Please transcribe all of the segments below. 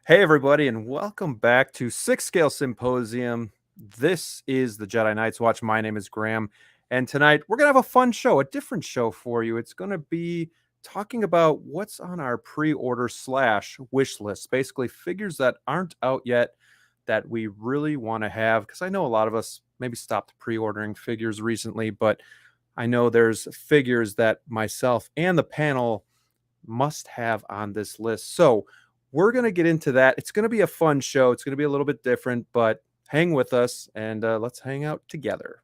Hey, everybody, and welcome back to Sixth Scale Symposium. This is the Jedi Knights Watch. My name is Graham, and tonight we're going to have a fun show, a different show for you. It's going to be talking about what's on our pre-order / wish list, basically figures that aren't out yet that we really want to have, because I know a lot of us maybe stopped pre-ordering figures recently, but I know there's figures that myself and the panel must have on this list. So we're going to get into that. It's going to be a fun show. It's going to be a little bit different, but hang with us and let's hang out together.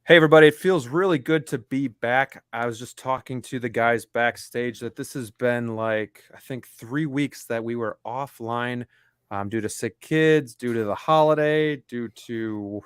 Hey, everybody. It feels really good to be back. I was just talking to the guys backstage that this has been like, I think 3 weeks that we were offline due to sick kids, due to the holiday, due to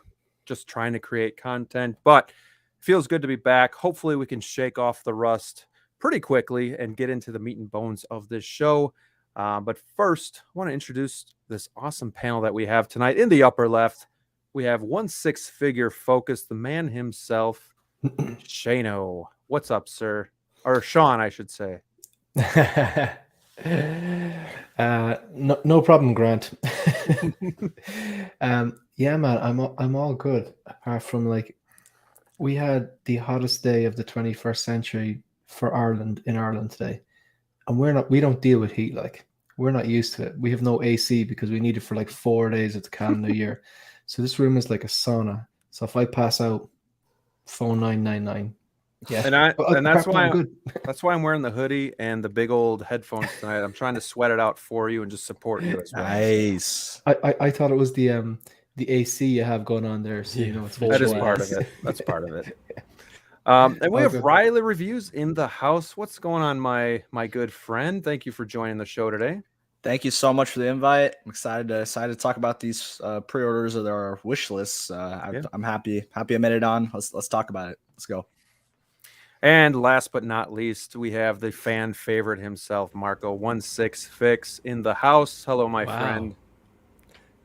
just trying to create content. But it feels good to be back. Hopefully we can shake off the rust pretty quickly and get into the meat and bones of this show. But first, I want to introduce this awesome panel that we have tonight. In the upper left, we have 1 6-figure focus, the man himself, Shano. What's up, sir? Or Sean, I should say. No problem, Grant. Yeah, man, I'm all good. Apart from we had the hottest day of the 21st century for Ireland in Ireland today, and we don't deal with heat. We're not used to it. We have no AC because we need it for 4 days of the calendar year. So this room is like a sauna. So if I pass out, phone 999. Yeah, and that's why I'm wearing the hoodie and the big old headphones tonight. I'm trying to sweat it out for you and just support you as well. Nice. I thought it was the AC you have going on there, so it's that is part of it. That's part of it. And we have Riley Reviews in the house. What's going on, my good friend? Thank you for joining the show today. Thank you so much for the invite. I'm excited to talk about these pre-orders of our wish lists. I'm happy I made it on. Let's talk about it. Let's go. And last but not least, we have the fan favorite himself, Marco 16Fix in the house. Hello, my friend.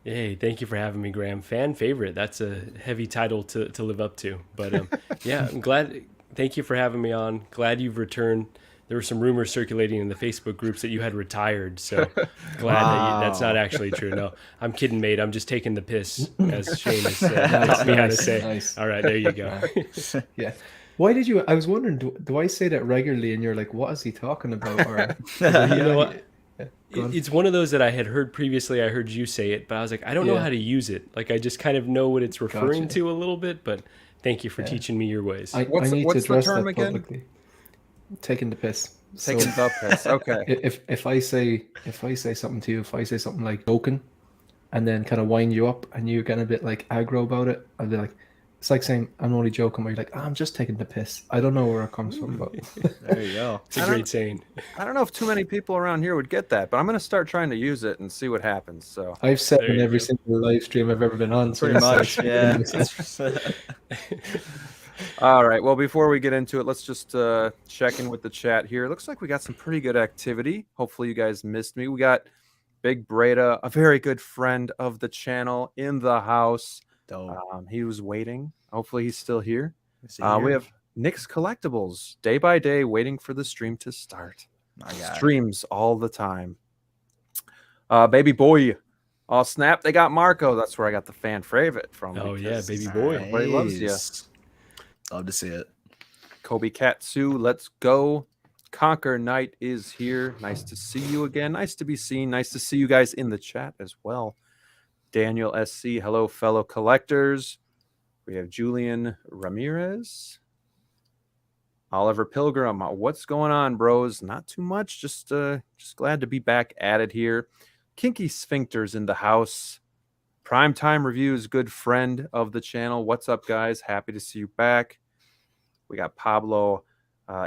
Hey, thank you for having me, Graham. Fan favorite. That's a heavy title to live up to. But yeah, I'm glad. Thank you for having me on. Glad you've returned. There were some rumors circulating in the Facebook groups that you had retired. So glad that that's not actually true. No, I'm kidding, mate. I'm just taking the piss, as Shane has taught me how to say. Nice. All right, there you go. Yeah. Why did you? I was wondering, do I say that regularly? And you're like, what is he talking about? Or, you know what? It's one of those that I had heard previously. I heard you say it, but I was like, I don't know how to use it. I just kind of know what it's referring to a little bit. But thank you for teaching me your ways. What's the term again? Publicly. Taking the piss. Taking the piss. Okay. If I say something to you, if I say something like joking, and then kind of wind you up, and you get a bit aggro about it, I'll be like, it's like saying I'm only joking, where you're like, I'm just taking the piss. I don't know where it comes from, but there you go. It's a great saying. I don't know if too many people around here would get that, but I'm going to start trying to use it and see what happens. So I've said in every single live stream I've ever been on. Pretty much, yeah. All right. Well, before we get into it, let's just check in with the chat here. It looks like we got some pretty good activity. Hopefully you guys missed me. We got Big Breda, a very good friend of the channel, in the house. He was waiting. Hopefully he's still here. We have Nick's Collectibles, day by day, waiting for the stream to start. Streams all the time. Baby boy. Oh, snap. They got Marco. That's where I got the fan favorite from. Oh, yeah, baby boy. Everybody loves you. Love to see it. Kobe Katsu, let's go. Conquer Knight is here. Nice to see you again. Nice to be seen. Nice to see you guys in the chat as well. Daniel SC, hello, fellow collectors. We have Julian Ramirez. Oliver Pilgrim, what's going on, bros? Not too much. Just glad to be back at it here. Kinky Sphincters in the house. Primetime Reviews, good friend of the channel. What's up, guys? Happy to see you back. We got Pablo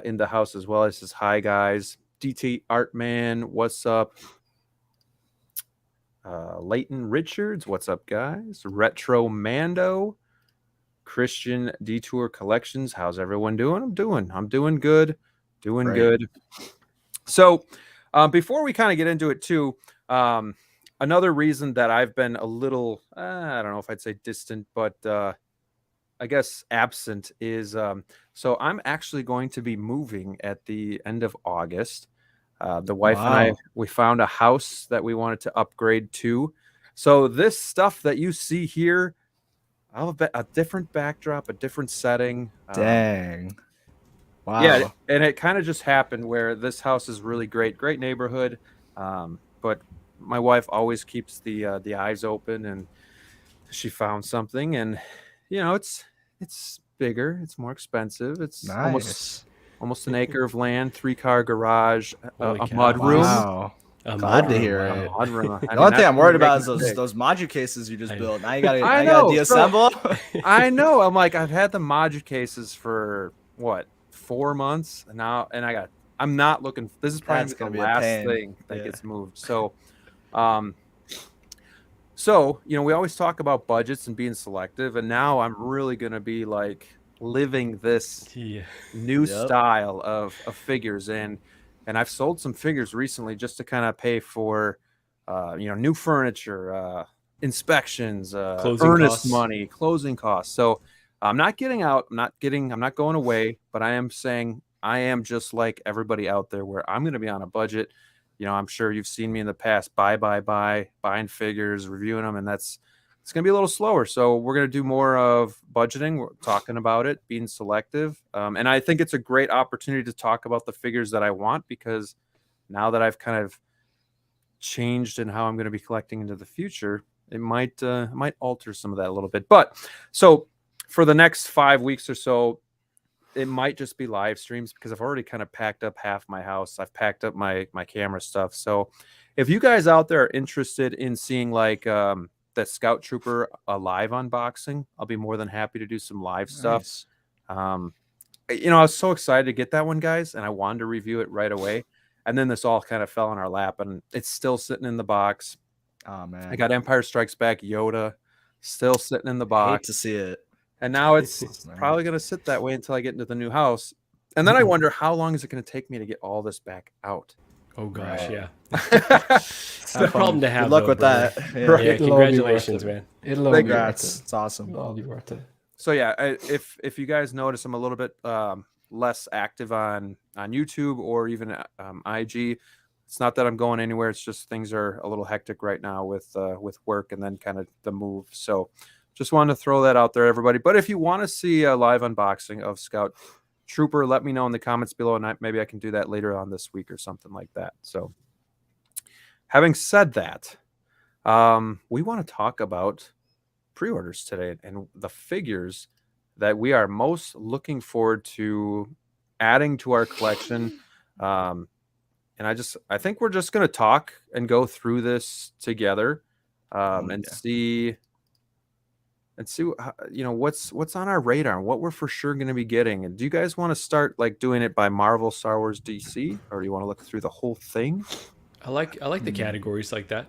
in the house as well. He says, hi, guys. DT Artman, what's up? Leighton Richards, what's up, guys? Retro Mando. Christian Detour Collections, how's everyone doing? I'm doing good. Doing good. So before we kind of get into it, too, another reason that I've been a little, I don't know if I'd say distant, but I guess absent is so I'm actually going to be moving at the end of August. The wife and I, Wow. we found a house that we wanted to upgrade to. So this stuff that you see here, I'll have a different backdrop, a different setting. Dang. Wow. Yeah, and it kind of just happened where this house is really great neighborhood. But my wife always keeps the eyes open, and she found something, and it's bigger, it's more expensive, it's Nice. almost an acre of land, 3-car garage, Holy a cow. mud room. Wow. A Glad to mudroom, hear wow. it. A mud room. The only thing that's I'm worried gonna about make is it big. those modu cases you just I- built. Now you gotta I gotta know, so- deassemble. I know. I'm like, I've had the modu cases for what, 4 months now, and I'm not looking. This is probably That's the gonna be a last pain. thing that Yeah. gets moved. So, we always talk about budgets and being selective, and now I'm really gonna be like living this Yeah. new Yep. style of figures, and I've sold some figures recently just to kind of pay for new furniture, inspections, Closing earnest costs. money, closing costs. So I'm not getting out, I'm not going away, but I am saying I am just like everybody out there where I'm going to be on a budget. I'm sure you've seen me in the past buying figures, reviewing them, and it's going to be a little slower. So we're going to do more of budgeting. We're talking about it, being selective. And I think it's a great opportunity to talk about the figures that I want, because now that I've kind of changed in how I'm going to be collecting into the future, it might alter some of that a little bit. But so for the next 5 weeks or so, it might just be live streams, because I've already kind of packed up half my house. I've packed up my camera stuff. So if you guys out there are interested in seeing like that Scout Trooper live unboxing, I'll be more than happy to do some live stuff. Nice. I was so excited to get that one, guys, and I wanted to review it right away. And then this all kind of fell in our lap, and it's still sitting in the box. Oh man. I got Empire Strikes Back Yoda still sitting in the Hate box. to see it. And now it's Man. probably going to sit that way until I get into the new house. And then I wonder, how long is it going to take me to get all this back out? Oh gosh, Right. yeah. Have Good problem fun. to have. Good luck though, with brother. that. Yeah. Right. Yeah, It'll all be worth congratulations, it. man. It'll all be worth Congrats. it. It's awesome. It'll all be worth it. So yeah, if you guys notice, I'm a little bit less active on YouTube or even IG. It's not that I'm going anywhere. It's just things are a little hectic right now with work and then kind of the move. So just wanted to throw that out there, everybody. But if you want to see a live unboxing of Scout Trooper, let me know in the comments below, and maybe I can do that later on this week or something like that. So having said that, we want to talk about pre-orders today and the figures that we are most looking forward to adding to our collection. And I think we're just going to talk and go through this together, and see what's on our radar and what we're for sure going to be getting. And do you guys want to start like doing it by Marvel, Star Wars, DC, or do you want to look through the whole thing? I like the categories like that.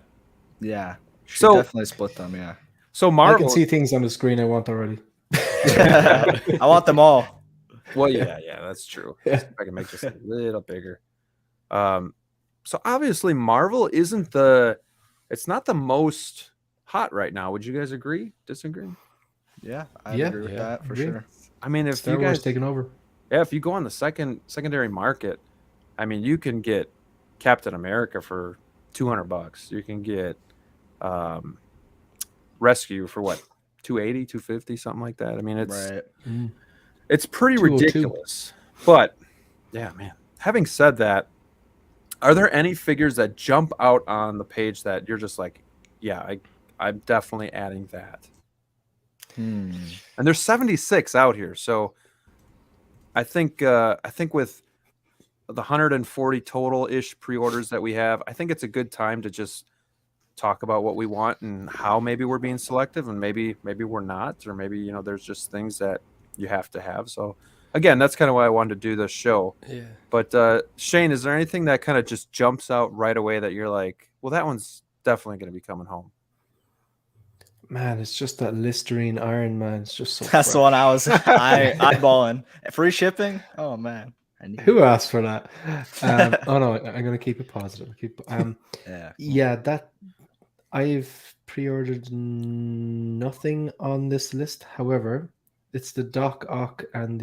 Yeah. Should So- definitely split them. Yeah. So I Marvel, can see things on the screen I want already. I want them all. well, yeah, that's true. Yeah. See if I can make this a little bigger. So obviously Marvel it's not the most hot right now. Would you guys agree? Disagree? Yeah, I Yeah. agree with Yeah, that for agree. sure. I mean, if Star you Wars guys, taking over. yeah, if you go on the secondary market, I mean, you can get Captain America for $200. You can get Rescue for what, 280, 250, something like that. I mean, Right. it's pretty 202. ridiculous. But yeah, man. Having said that, are there any figures that jump out on the page that you're just like, yeah, I'm definitely adding that? And there's 76 out here, so I think with the 140 total ish pre-orders that we have, I think it's a good time to just talk about what we want and how maybe we're being selective, and maybe we're not, or maybe there's just things that you have to have. So again, that's kind of why I wanted to do this show. Yeah. But Shane, is there anything that kind of just jumps out right away that you're like, well, that one's definitely going to be coming home? Man, it's just that Listerine Iron Man. It's just so That's the fresh. one I was eyeballing. Free shipping? Oh man. Who asked for that? Oh no, I'm gonna keep it positive. Yeah. Yeah, that I've pre-ordered nothing on this list. However, the Doc Ock and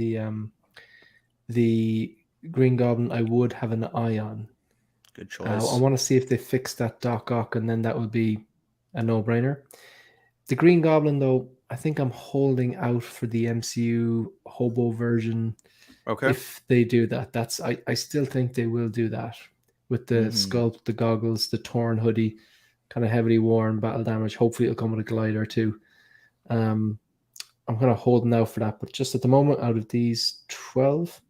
the Green Goblin I would have an eye on. Good I choice. want to see if they fix that Doc Ock, and then that would be a no-brainer. The Green Goblin, though, I think I'm holding out for the MCU hobo version. Okay. If they do that, I still think they will do that with the sculpt, the goggles, the torn hoodie, kind of heavily worn, battle damage. Hopefully, it'll come with a glider too. I'm kind of holding out for that, but just at the moment, out of these 12,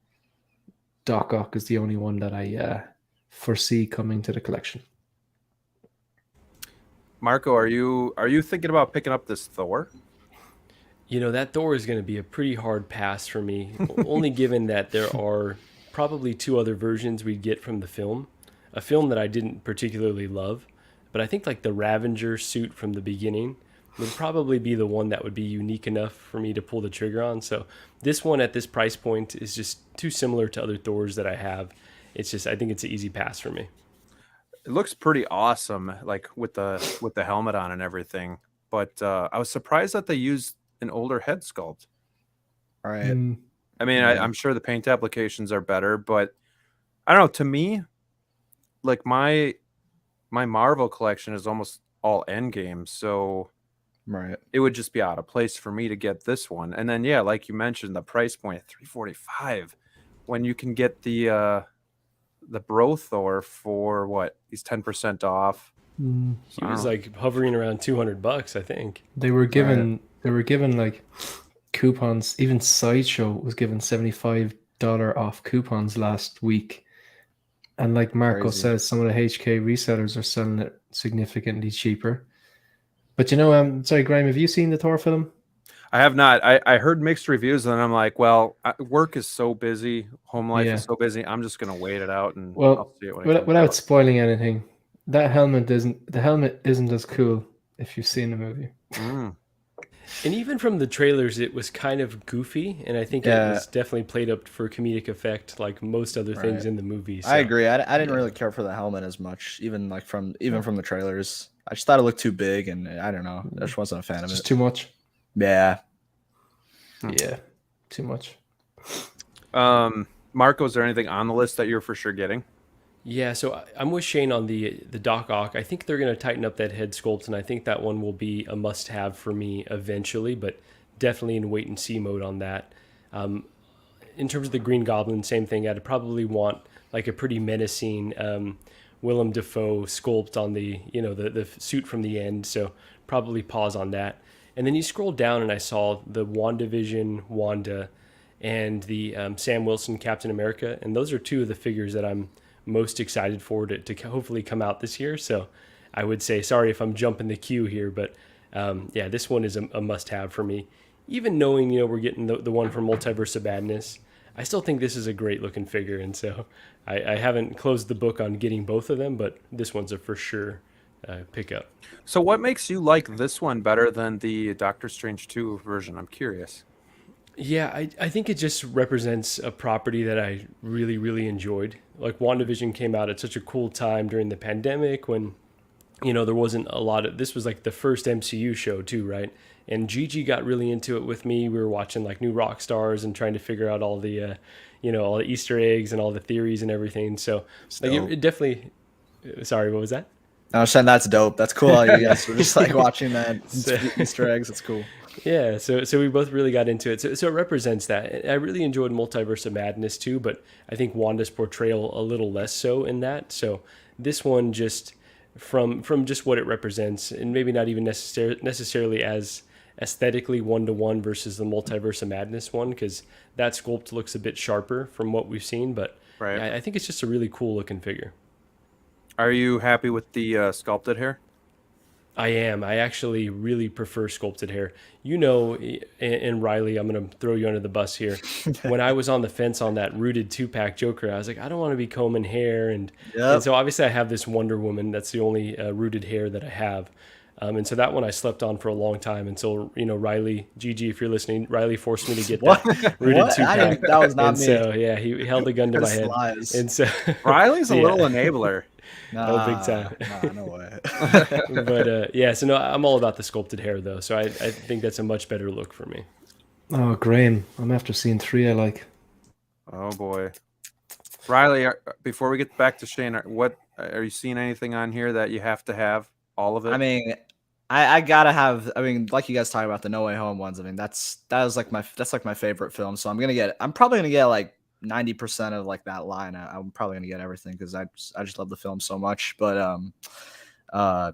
Doc Ock is the only one that I foresee coming to the collection. Marco, are you thinking about picking up this Thor? That Thor is going to be a pretty hard pass for me, only given that there are probably 2 other versions we'd get from the film. A film that I didn't particularly love, but I think like the Ravager suit from the beginning would probably be the one that would be unique enough for me to pull the trigger on. So this one at this price point is just too similar to other Thors that I have. It's just, I think it's an easy pass for me. It looks pretty awesome, like with the helmet on and everything. But I was surprised that they used an older head sculpt. All right. I mean, Yeah. I'm sure the paint applications are better, but I don't know. To me, like my Marvel collection is almost all Endgame, so Right. it would just be out of place for me to get this one. And then, yeah, like you mentioned, the price point at $345, when you can get the Bro Thor for what? He's 10% off. He was like hovering around $200, I think. They were given like coupons. Even Sideshow was given $75 off coupons last week. And like Marco Crazy. says, some of the HK resellers are selling it significantly cheaper. But sorry, Graham, have you seen the Thor film? I have not. I heard mixed reviews, and I'm like, well, work is so busy, home life is so busy. I'm just gonna wait it out, and I'll see it when it comes without out. spoiling anything, the helmet isn't as cool if you've seen the movie. And even from the trailers, it was kind of goofy, and I think it was definitely played up for comedic effect, like most other things in the movie. So. I agree. I didn't really care for the helmet as much, even from the trailers. I just thought it looked too big, and I don't know. I just wasn't a fan of it. Just too much. Yeah. Yeah, too much. Marco, is there anything on the list that you're for sure getting? Yeah, so I'm with Shane on the Doc Ock. I think they're going to tighten up that head sculpt, and I think that one will be a must-have for me eventually, but definitely in wait-and-see mode on that. In terms of the Green Goblin, same thing. I'd probably want like a pretty menacing Willem Dafoe sculpt on the suit from the end, so probably pause on that. And then you scroll down, and I saw the WandaVision Wanda and the Sam Wilson Captain America, and those are 2 of the figures that I'm most excited for to hopefully come out this year. So I would say, sorry if I'm jumping the queue here, but yeah, this one is a must-have for me. Even knowing, we're getting the one from Multiverse of Madness, I still think this is a great-looking figure, and so I haven't closed the book on getting both of them, but this one's a for sure pickup. So what makes you like this one better than the Doctor Strange 2 version? I'm curious. Yeah, I think it just represents a property that I really, really enjoyed. Like WandaVision came out at such a cool time during the pandemic when, there wasn't a lot of, this was like the first MCU show too, right? And Gigi got really into it with me. We were watching like New Rock Stars and trying to figure out all the, all the Easter eggs and all the theories and everything. So like it definitely, sorry, what was that? I was saying that's dope. That's cool. How you guys were just like watching that Easter eggs. That's cool. Yeah, so we both really got into it. So it represents that. I really enjoyed Multiverse of Madness too, but I think Wanda's portrayal a little less so in that. So this one just from just what it represents, and maybe not even necessarily as aesthetically one-to-one versus the Multiverse of Madness one, because that sculpt looks a bit sharper from what we've seen. But Right. yeah, I think it's just a really cool looking figure. Are you happy with the sculpted hair? I am. I actually really prefer sculpted hair. And Riley, I'm going to throw you under the bus here. When I was on the fence on that rooted 2-pack Joker, I was like, I don't want to be combing hair. And so obviously I have this Wonder Woman. That's the only rooted hair that I have. And so that one I slept on for a long time until, Riley, Gigi, if you're listening, Riley forced me to get that rooted 2-pack. That was not me. So, yeah, he held a gun to my head. Lies. And so Riley's a little enabler. Nah, big time. Nah, no way. But yeah, so no, I'm all about the sculpted hair though. So I think that's a much better look for me. Oh, Graham, I'm after seeing 3 I like. Oh boy, Riley. Before we get back to Shane, what are you seeing anything on here that you have to have all of it? I mean, I gotta have. I mean, like you guys talking about the No Way Home ones. I mean, that's like my favorite film. So I'm probably gonna get like 90% of like that line. I'm probably gonna get everything because I just love the film so much. But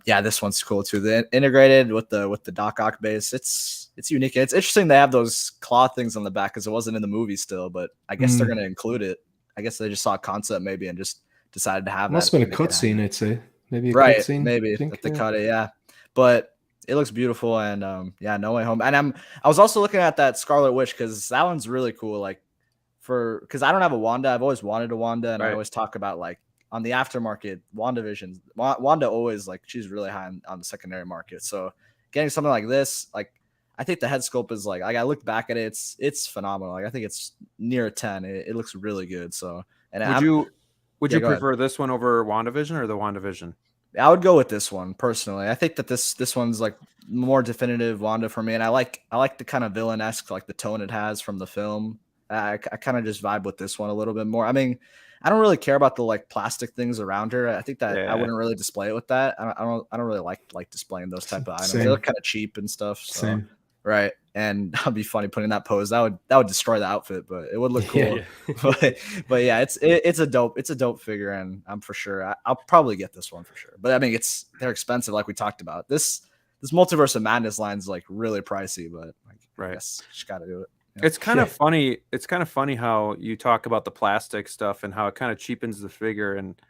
yeah, this one's cool too. The integrated with the Doc Ock base. It's unique. It's interesting they have those claw things on the back because it wasn't in the movie still. But I guess they're gonna include it. I guess they just saw a concept maybe and just decided to have Must that. have been a cutscene, I'd say. Maybe a Right, cutscene. maybe I think. if they cut it, yeah. But it looks beautiful, and yeah, No Way Home. And I was also looking at that Scarlet Witch because that one's really cool. Like because I don't have a Wanda, I've always wanted a Wanda, and I always talk about like on the aftermarket WandaVision. Wanda always like she's really high on the secondary market. So getting something like this, like I think the head sculpt is like I looked back at it, it's phenomenal. Like I think it's near a 10. It looks really good. So and would Yeah, you go ahead. prefer this one over WandaVision or the WandaVision? I would go with this one personally. I think that this one's like more definitive Wanda for me, and I like the kind of villain-esque like the tone it has from the film. I kind of just vibe with this one a little bit more. I mean, I don't really care about the like plastic things around her. I think that I wouldn't really display it with that. I don't really like displaying those type of items. Same. They look kind of cheap and stuff. So. Same. Right, and that'd be funny putting that pose. That would destroy the outfit, but it would look cool. Yeah. but yeah, it's a dope figure, and I'm for sure I'll probably get this one for sure. But I mean, they're expensive, like we talked about. This Multiverse of Madness line's like really pricey, but like, I guess just got to do it. Yeah. It's kind of funny. It's kind of funny how you talk about the plastic stuff and how it kind of cheapens the figure, and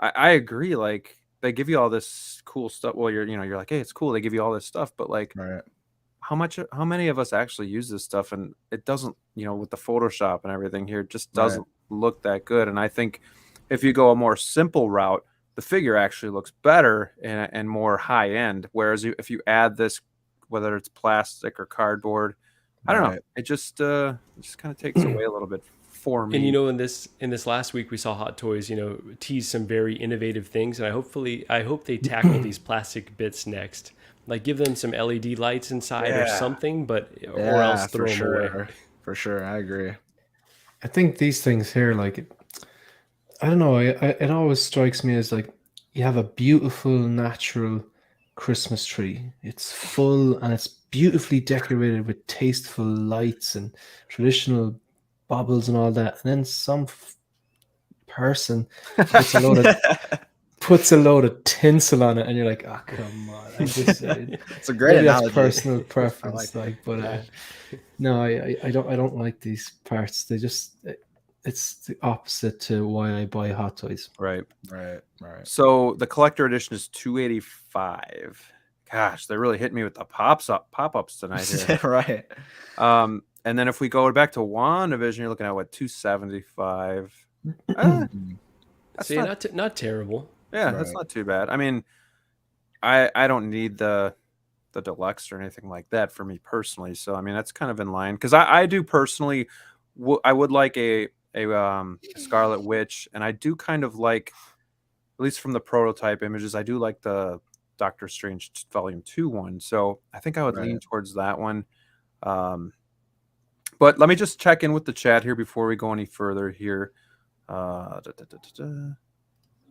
I agree. Like they give you all this cool stuff. Well, you're like, hey, it's cool. They give you all this stuff, but like. Right. How many of us actually use this stuff, and it doesn't, with the Photoshop and everything here, it just doesn't look that good. And I think if you go a more simple route, the figure actually looks better and more high end. Whereas if you add this, whether it's plastic or cardboard, I don't know, it just kind of takes away a little bit for me. And in this last week we saw Hot Toys, tease some very innovative things, and I hope they tackle these plastic bits next. Like give them some LED lights inside or something, or else throw them away. For sure, I agree. I think these things here, like, I don't know, it always strikes me as like you have a beautiful natural Christmas tree. It's full and it's beautifully decorated with tasteful lights and traditional baubles and all that. And then some person puts a load of tinsel on it, and you're like, oh, come on. It's a great analogy. That's personal preference, no, I don't like these parts. They just, it's the opposite to why I buy Hot Toys. Right. So the collector edition is $285. Gosh, they're really hitting me with the pop-ups tonight here. Right. And then if we go back to WandaVision, you're looking at what, $275. That's not terrible. Yeah, that's not too bad. I mean, I don't need the deluxe or anything like that for me personally. So I mean, that's kind of in line because I do personally. I would like a Scarlet Witch, and I do kind of like, at least from the prototype images, I do like the Doctor Strange Volume 2 one. So I think I would lean towards that one. But let me just check in with the chat here before we go any further here.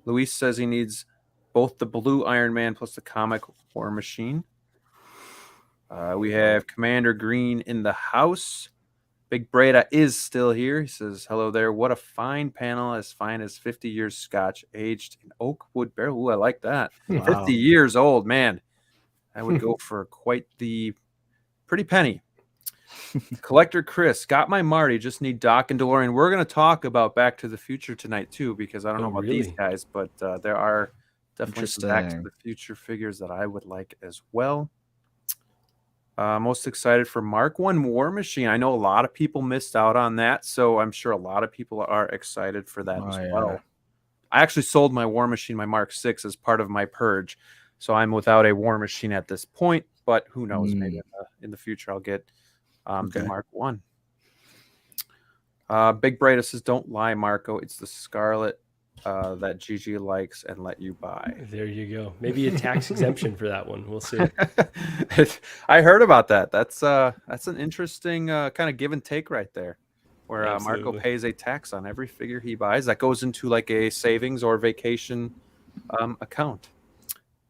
Luis says he needs both the blue Iron Man plus the comic War Machine. We have Commander Green in the house. Big Breda is still here. He says, hello there. What a fine panel, as fine as 50 years Scotch, aged in oak wood barrel. Ooh, I like that. Wow. 50 years old, man. I would go for quite the pretty penny. Collector Chris, got my Marty, just need Doc and DeLorean. We're going to talk about Back to the Future tonight, too, because I don't know about these guys, but there are definitely some Back to the Future figures that I would like as well. Most excited for Mark 1 War Machine. I know a lot of people missed out on that, so I'm sure a lot of people are excited for that as well. I actually sold my War Machine, my Mark 6, as part of my purge, so I'm without a War Machine at this point, but who knows, maybe in the future I'll get the Mark 1. Big Breda says, don't lie, Marco. It's the Scarlet that Gigi likes and let you buy. There you go. Maybe a tax exemption for that one. We'll see. I heard about that. That's an interesting kind of give and take right there, where Marco Absolutely. pays a tax on every figure he buys. That goes into like a savings or vacation account.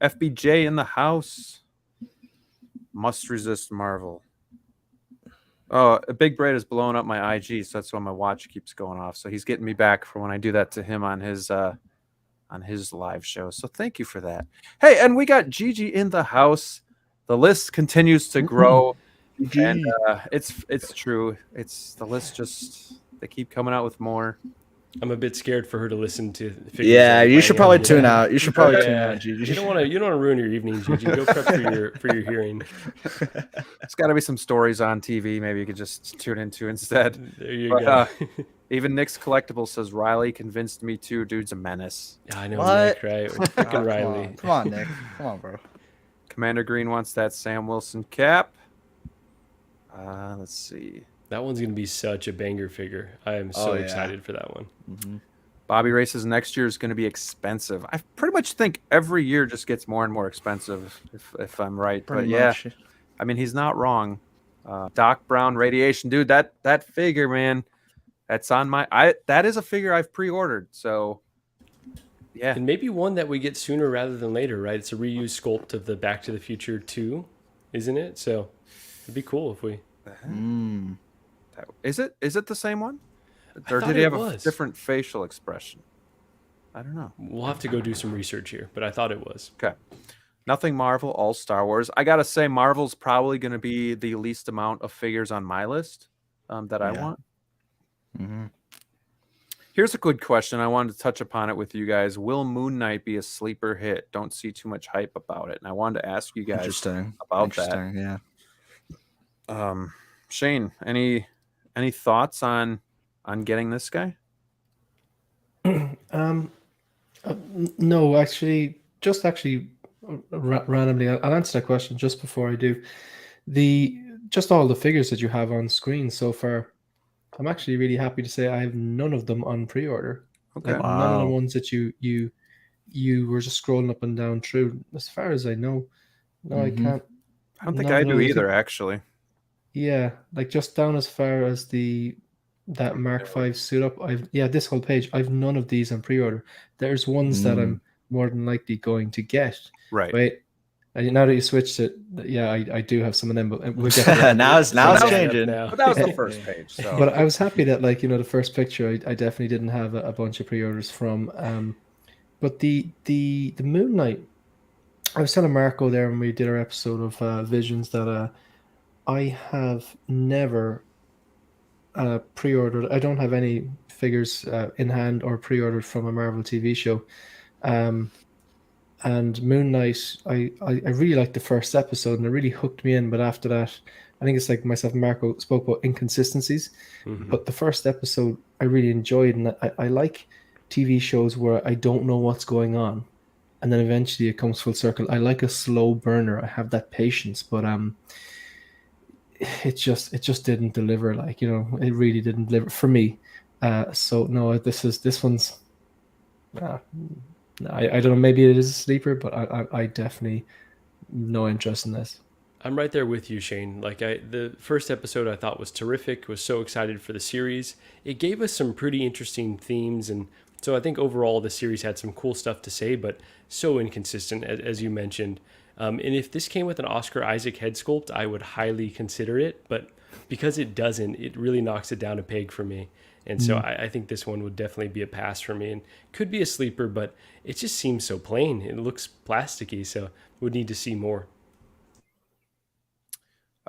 FBJ in the house. Must resist Marvel. Oh, Big Braid is blowing up my IG, so that's why my watch keeps going off. So he's getting me back for when I do that to him on his live show. So thank you for that. Hey, and we got Gigi in the house. The list continues to grow, and it's true. It's the list just they keep coming out with more. I'm a bit scared for her to listen to. Figures Yeah, that you I should am, probably know? tune out. You should probably tune Yeah. out, Gigi. You don't want to ruin your evening, Gigi. Go prep for your hearing. There's got to be some stories on TV. Maybe you could just tune into instead. There you But, go. Even Nick's Collectible says Riley convinced me too. Dude's a menace. Yeah, I know, What? Nick, right? Freaking Riley. Come on, Nick. Come on, bro. Commander Green wants that Sam Wilson cap. Let's see. That one's gonna be such a banger figure. I am so Oh, yeah. excited for that one. Mm-hmm. Bobby Races next year is going to be expensive. I pretty much think every year just gets more and more expensive, if I'm right. Pretty but yeah, much. I mean, he's not wrong. Doc Brown Radiation, dude, that figure, man, that's on that is a figure I've pre-ordered. So yeah, And maybe one that we get sooner rather than later, right? It's a reused sculpt of the Back to the Future 2, isn't it? So it'd be cool if we. Mm. Is it the same one, I or thought did he it have was. a different facial expression? I don't know. We'll have to go do some research here, but I thought it was. Okay. Nothing Marvel, all Star Wars. I gotta say, Marvel's probably going to be the least amount of figures on my list that I Yeah. want. Mm-hmm. Here's a good question. I wanted to touch upon it with you guys. Will Moon Knight be a sleeper hit? Don't see too much hype about it, and I wanted to ask you guys Interesting. about Interesting. Yeah. that. Shane, any thoughts on getting this guy? No, actually, randomly, I'll answer that question just before I do. Just all the figures that you have on screen so far, I'm actually really happy to say I have none of them on pre-order. Okay. Like none of the Wow. ones that you were just scrolling up and down through. As far as I know, no, I Mhm. can't. I don't think none I of do those. either, actually. Yeah, like just down as far as that Mark V suit up. This whole page. I've none of these on pre-order. There's ones that I'm more than likely going to get. Right. Wait, now that you switched it, yeah, I do have some of them, but we'll get to that. now it's now it's changing. Now. But that was the first page. So But I was happy that, like, the first picture, I definitely didn't have a bunch of pre-orders from. But the Moon Knight, I was telling Marco there when we did our episode of Visions that I have never pre-ordered. I don't have any figures in hand or pre-ordered from a Marvel TV show. And Moon Knight, I really liked the first episode and it really hooked me in. But after that, I think it's like myself and Marco spoke about inconsistencies. Mhm. But the first episode I really enjoyed, and I like TV shows where I don't know what's going on, and then eventually it comes full circle. I like a slow burner. I have that patience, but it just didn't deliver. Like, it really didn't deliver for me. So no, this one's. I don't know. Maybe it is a sleeper, but I definitely no interest in this. I'm right there with you, Shane. Like, the first episode I thought was terrific. Was so excited for the series. It gave us some pretty interesting themes, and so I think overall the series had some cool stuff to say, but so inconsistent, as you mentioned. And if this came with an Oscar Isaac head sculpt, I would highly consider it. But because it doesn't, it really knocks it down a peg for me. And so I think this one would definitely be a pass for me, and could be a sleeper, but it just seems so plain. It looks plasticky, so would need to see more.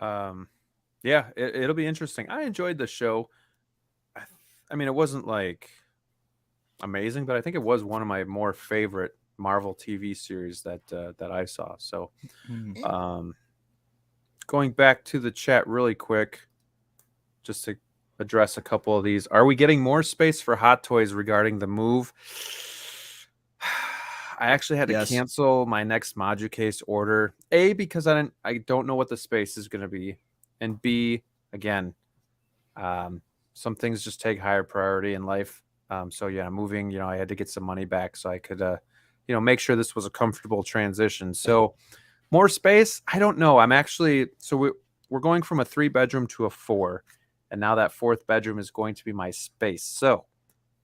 Yeah, it'll be interesting. I enjoyed the show. I mean, it wasn't like amazing, but I think it was one of my more favorite Marvel TV series that I saw. So, going back to the chat really quick, just to address a couple of these. Are we getting more space for Hot Toys regarding the move? I actually had to Yes. cancel my next Maju Case order. A, because I don't know what the space is going to be, and B, again, some things just take higher priority in life So yeah, moving, I had to get some money back so I could, make sure this was a comfortable transition. So more space, I don't know. We're going from a 3-bedroom to a 4, and now that 4th bedroom is going to be my space. So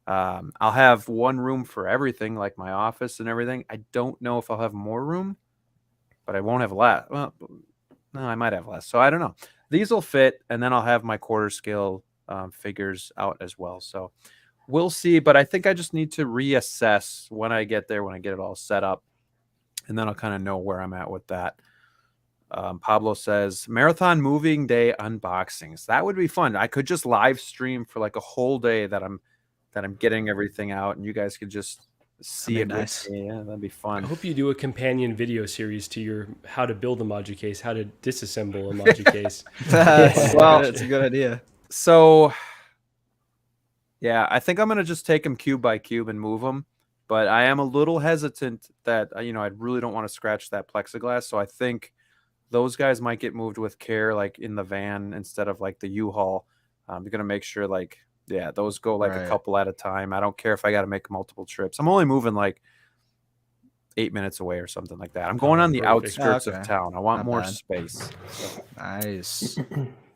I'll have one room for everything, like my office and everything. I don't know if I'll have more room, but I won't have less. Well, no, I might have less. So I don't know. These will fit, and then I'll have my quarter scale figures out as well. So we'll see. But I think I just need to reassess when I get there, when I get it all set up, and then I'll kind of know where I'm at with that. Pablo says marathon moving day unboxings. That would be fun. I could just live stream for like a whole day that I'm getting everything out, and you guys could just see it. Nice. With me. Yeah, that'd be I fun. hope you do a companion video series to your how to build a Module case, how to disassemble a Module case. Well, it's a good idea. So, yeah, I think I'm gonna just take them cube by cube and move them. But I am a little hesitant that I really don't want to scratch that plexiglass. So I think those guys might get moved with care, like in the van instead of like the U-Haul. I'm gonna make sure those go like a couple at a time. I don't care if I got to make multiple trips. I'm only moving like 8 minutes away or something like that. I'm going on the outskirts of town. I want more space. So. Nice.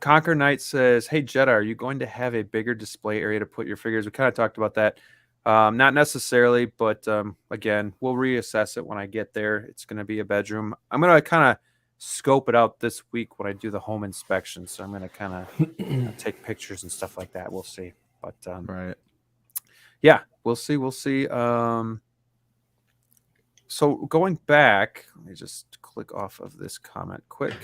Conquer Knight says, "Hey Jetta, are you going to have a bigger display area to put your figures?" We kind of talked about that. Not necessarily, but again, we'll reassess it when I get there. It's going to be a bedroom. I'm going to kind of scope it out this week when I do the home inspection. So I'm going to kind of take pictures and stuff like that. We'll see. But yeah, we'll see. We'll see. So going back, let me just click off of this comment quick.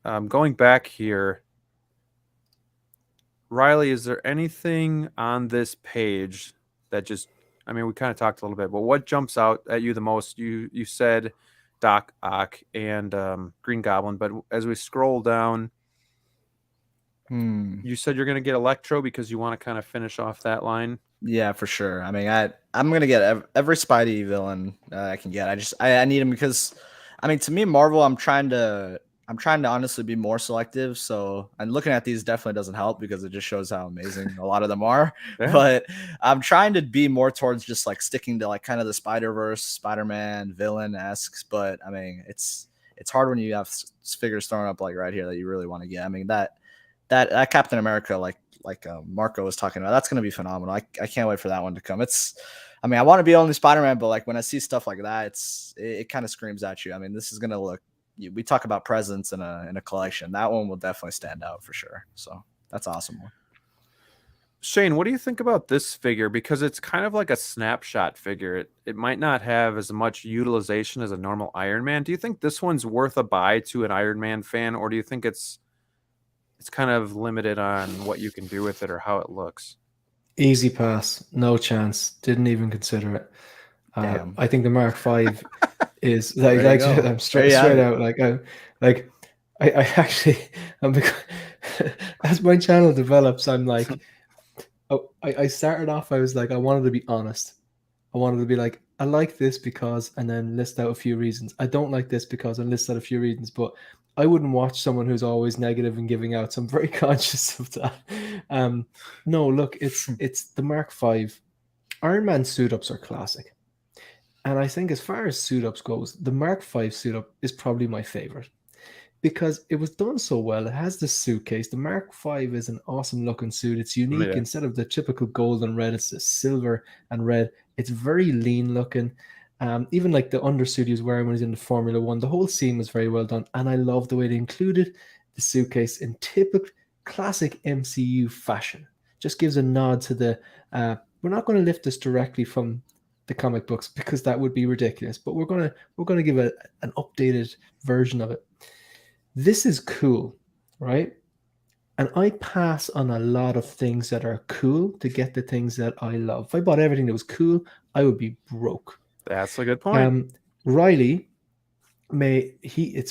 Going back here, Riley, is there anything on this page that just, we kind of talked a little bit, but what jumps out at you the most? You said Doc Ock and Green Goblin, but as we scroll down, you said you're going to get Electro because you want to kind of finish off that line. Yeah, for sure. I'm going to get every Spidey villain I can get. I need him because, to me, Marvel, I'm trying to honestly be more selective. So, and looking at these definitely doesn't help because it just shows how amazing a lot of them are. Yeah. But I'm trying to be more towards just like sticking to like kind of the Spider-Verse, Spider-Man villain-esque. But it's hard when you have figures thrown up like right here that you really want to get. That Captain America, like Marco was talking about, that's going to be phenomenal. I can't wait for that one to come. I want to be only Spider-Man, but like when I see stuff like that, it kind of screams at you. This is going to look. We talk about presence in a collection. That one will definitely stand out for sure. So that's awesome one. Shane, what do you think about this figure? Because it's kind of like a snapshot figure. It might not have as much utilization as a normal Iron Man. Do you think this one's worth a buy to an Iron Man fan, or do you think it's kind of limited on what you can do with it or how it looks? Easy pass, no chance. Didn't even consider it. I think the Mark V is I'm straight out. I actually, as my channel develops, I'm like, I started off. I was like, I wanted to be honest. I wanted to be like, I like this because, and then list out a few reasons. I don't like this because, and list out a few reasons. But I wouldn't watch someone who's always negative and giving out. So I'm very conscious of that. No, look, it's the Mark V. Iron Man suit ups are classic. And I think as far as suit ups goes, the Mark V suit up is probably my favorite because it was done so well. It has the suitcase. The Mark V is an awesome looking suit. It's unique. Yeah. Instead of the typical gold and red, it's the silver and red. It's very lean looking. Even like the undersuit he was wearing when he's in the Formula One, the whole scene was very well done. And I love the way they included the suitcase in typical classic MCU fashion. Just gives a nod to the, we're not going to lift this directly from the comic books because that would be ridiculous, but we're going to give an updated version of it. This is cool, right? And I pass on a lot of things that are cool to get the things that I love. If I bought everything that was cool, I would be broke. That's a good point. Riley he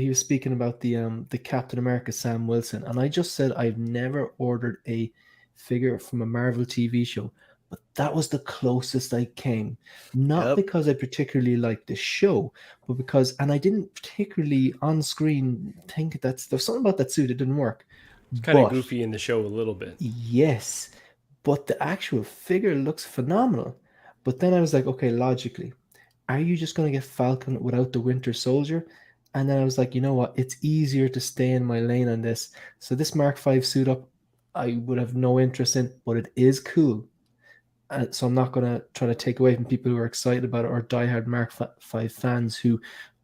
was speaking about the Captain America Sam Wilson, and I just said I've never ordered a figure from a Marvel TV show, but that was the closest I came. Not because I particularly liked the show, but because, and I didn't particularly on screen think there's something about that suit that didn't work. It's kind of But- goofy in the show a little bit. Yes, but the actual figure looks phenomenal. But then I was like, okay, logically, are you just going to get Falcon without the Winter Soldier? And then I was like, you know what? It's easier to stay in my lane on this. So this Mark V suit up, I would have no interest in, but it is cool. So I'm not going to try to take away from people who are excited about it or diehard Mark V fans who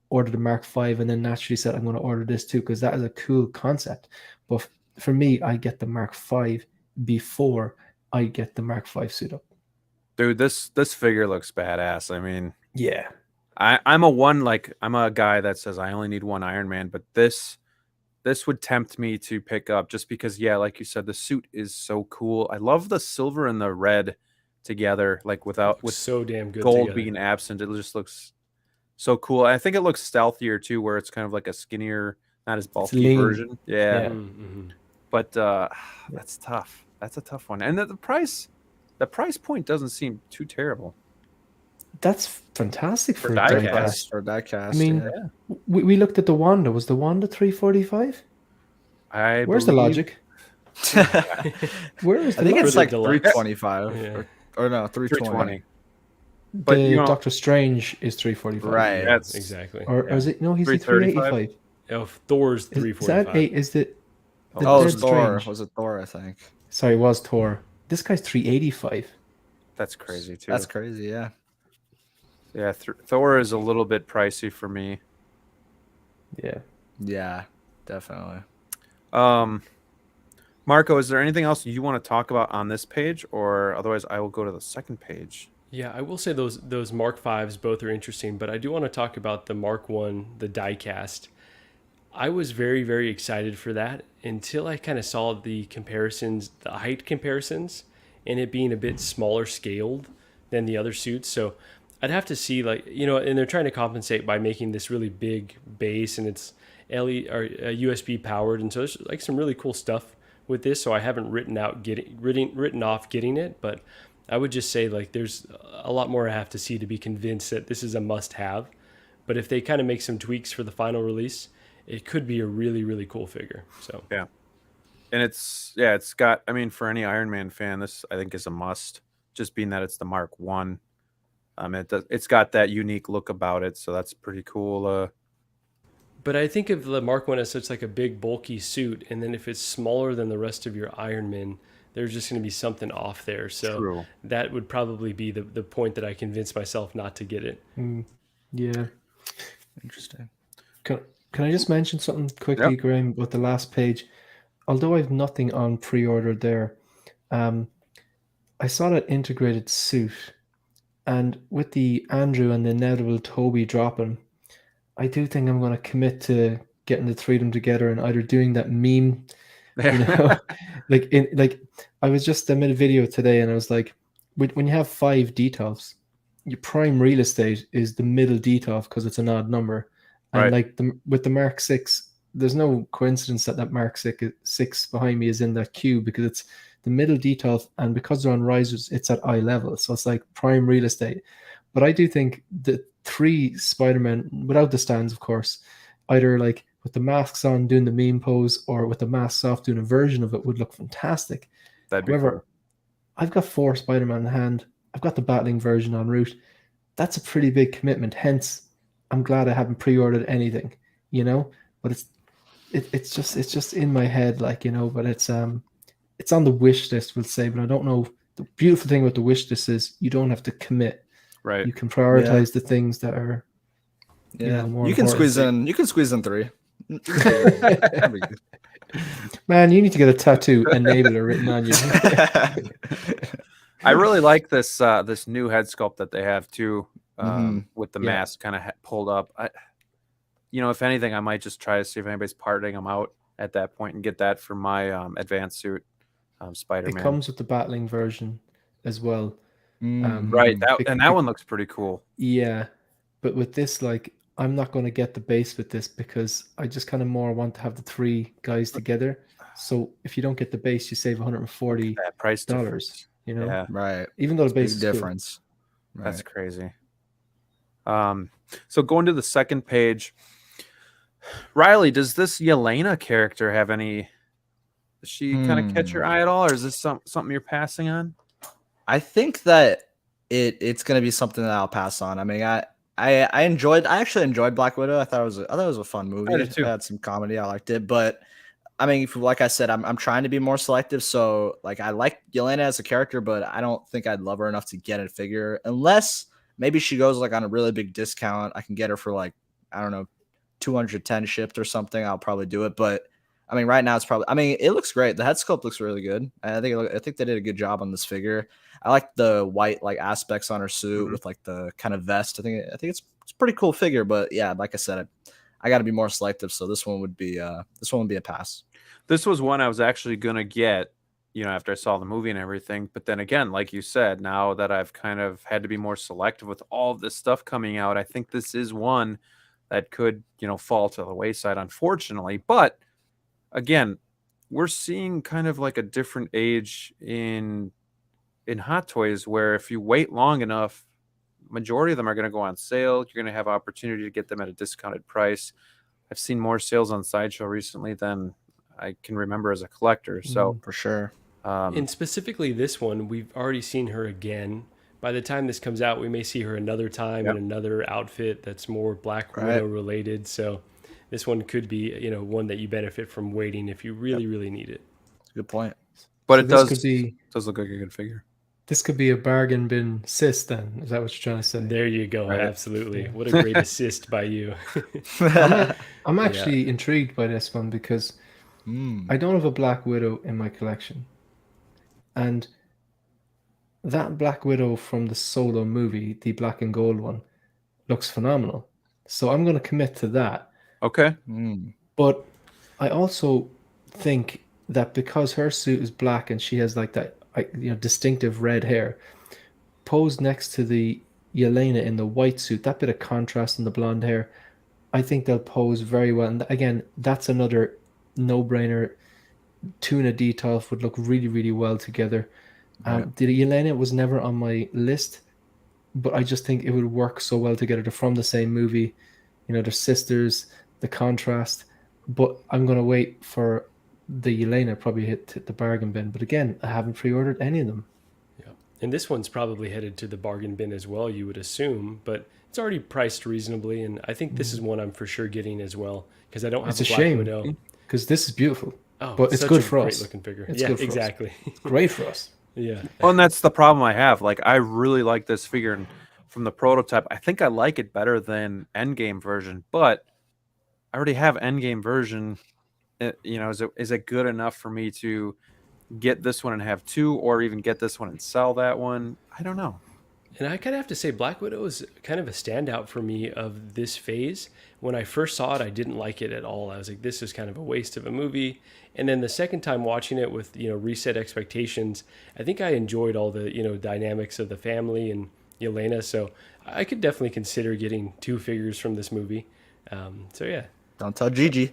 ordered the Mark V and then naturally said, I'm going to order this too, because that is a cool concept. But for me, I get the Mark V before I get the Mark V suit up. Dude, this figure looks badass. I mean, Yeah. I'm a guy that says I only need one Iron Man, but this would tempt me to pick up just because, yeah, like you said, the suit is so cool. I love the silver and the red together, like with So damn good gold together. being absent. It just looks so cool. I think it looks stealthier too, where it's kind of like a skinnier, not as bulky lean. version. Yeah. Yeah. Mm-hmm. But that's tough. That's a tough one. And the price point doesn't seem too terrible. That's fantastic for, For a die diecast. cast. For diecast. I mean, yeah. we looked at the Wanda. Was the Wanda 345? Where's the believe- logic? Where is the I think logic? it's like deluxe. 325 Yeah. or no 320. 320. But but, you know- Doctor Strange is 345. Right. That's Exactly. Or is it? No, he's the 335? 385. Oh, Thor's Is 345. that eight? Is the Oh, it Dead was Thor. Strange. Was it Thor? I think. Sorry, it was Thor. This guy's 385. That's crazy too. That's crazy. Yeah. Yeah, Thor is a little bit pricey for me. Yeah. Yeah. Definitely. Marco, is there anything else you want to talk about on this page, or otherwise I will go to the second page? Yeah, I will say those Mark Vs both are interesting, but I do want to talk about the Mark One, the diecast. I was very, very excited for that until I kind of saw the comparisons, the height comparisons, and it being a bit smaller scaled than the other suits. So I'd have to see, like, you know, and they're trying to compensate by making this really big base, and it's USB powered, and so there's like some really cool stuff with this. So I haven't written off getting it, but I would just say, like, there's a lot more I have to see to be convinced that this is a must-have. But if they kind of make some tweaks for the final release, it could be a really, really cool figure. So Yeah. And it's got, I mean, for any Iron Man fan, this I think is a must, just being that it's the Mark One. It's got that unique look about it, so that's pretty cool. But I think of the Mark One as such like a big bulky suit, and then if it's smaller than the rest of your Iron Man, there's just going to be something off there. So True. that would probably be the point that I convince myself not to get it. Yeah. Interesting. Can I just mention something quickly, Yep. Graham, about the last page? Although I've nothing on pre-order there, I saw that integrated suit, and with the Andrew and the inevitable Toby dropping, I do think I'm going to commit to getting the three of them together and either doing that meme, you know, I was just, I made a video today and I was like, when you have 5 detolfs, your prime real estate is the middle detolf because it's an odd number. And Right. like with the Mark 6, there's no coincidence that Mark 6 behind me is in that queue because it's the middle detolf, and because they're on risers, it's at eye level. So it's like prime real estate. But I do think the 3 Spider-Man, without the stands, of course, either like with the masks on doing the meme pose or with the masks off doing a version of it would look fantastic. That'd be However, cool. I've got 4 Spider-Man in hand. I've got the battling version en route. That's a pretty big commitment. Hence, I'm glad I haven't pre-ordered anything, you know. But it's just in my head, like, you know. But it's on the wish list, we'll say. But I don't know. The beautiful thing about the wish list is you don't have to commit. Right. You can prioritize the things that are. Yeah. more You can important. squeeze in. You can squeeze in 3. That'd be good. Man, you need to get a tattoo enabler written on you. I really like this this new head sculpt that they have too, with the Yeah. mask kind of pulled up. If anything, I might just try to see if anybody's parting them out at that point and get that for my advanced suit, It Spider-Man. comes with the battling version as well. Right, that one looks pretty cool. Yeah, but with this, like, I'm not going to get the base with this because I just kind of more want to have the 3 guys together. So if you don't get the base, you save $140. That price Dollars, you know? Yeah, Right. Even though the base Big is cool. difference. that's Right. crazy. So going to the second page, Riley, does this Yelena character have any? Does she kind of catch your eye at all, or is this something you're passing on? I think that it's gonna be something that I'll pass on. I mean, I actually enjoyed Black Widow. I thought it was a fun movie. I did too. It had some comedy. I liked it, but I mean, like I said, I'm trying to be more selective. So like I like Yelena as a character, but I don't think I'd love her enough to get a figure unless maybe she goes like on a really big discount. I can get her for like, I don't know, 210 shipped or something. I'll probably do it. But I mean, right now it's probably, I mean, it looks great. The head sculpt looks really good. I think they did a good job on this figure. I like the white like aspects on her suit with like the kind of vest. I think it's a pretty cool figure, but yeah, like I said, I got to be more selective. So this one would be a pass. This was one I was actually gonna get, after I saw the movie and everything. But then again, like you said, now that I've kind of had to be more selective with all of this stuff coming out, I think this is one that could, fall to the wayside, unfortunately. But again, we're seeing kind of like a different age in Hot Toys, where if you wait long enough, majority of them are going to go on sale. You're going to have opportunity to get them at a discounted price. I've seen more sales on Sideshow recently than I can remember as a collector. So for sure. And specifically this one, we've already seen her again. By the time this comes out, we may see her another time in another outfit that's more Black Widow related. So this one could be, one that you benefit from waiting if you really, really need it. Good point. But So it does look like a good figure. This could be a bargain bin assist then. Is that what you're trying to say? There you go. Right. Absolutely. Yeah. What a great assist by you. I'm actually intrigued by this one because I don't have a Black Widow in my collection. And that Black Widow from the Solo movie, the black and gold one, looks phenomenal. So I'm going to commit to that. Okay. But I also think that because her suit is black and she has like that distinctive red hair, posed next to the Yelena in the white suit, that bit of contrast in the blonde hair, I think they'll pose very well. And again, that's another no-brainer. Tuna Detolf would look really, really well together. The Yelena was never on my list, but I just think it would work so well together. They're from the same movie, they're sisters, the contrast. But I'm going to wait for the Yelena, probably hit the bargain bin. But again, I haven't pre-ordered any of them. Yeah, and this one's probably headed to the bargain bin as well, you would assume. But it's already priced reasonably, and I think this is one I'm for sure getting as well because I don't have It's a a Black shame Widow. Because this is beautiful. Oh, but it's such good a for great us. looking figure. It's Yeah, good for us. exactly. It's great for us. Yeah. Well, and that's the problem I have. Like, I really like this figure, and from the prototype, I think I like it better than Endgame version. But I already have Endgame version. Is it good enough for me to get this one and have two, or even get this one and sell that one? I don't know. And I kind of have to say Black Widow is kind of a standout for me of this phase. When I first saw it, I didn't like it at all. I was like, this is kind of a waste of a movie. And then the second time watching it with, reset expectations, I think I enjoyed all the, dynamics of the family and Yelena. So I could definitely consider getting two figures from this movie. So yeah. Don't tell Gigi.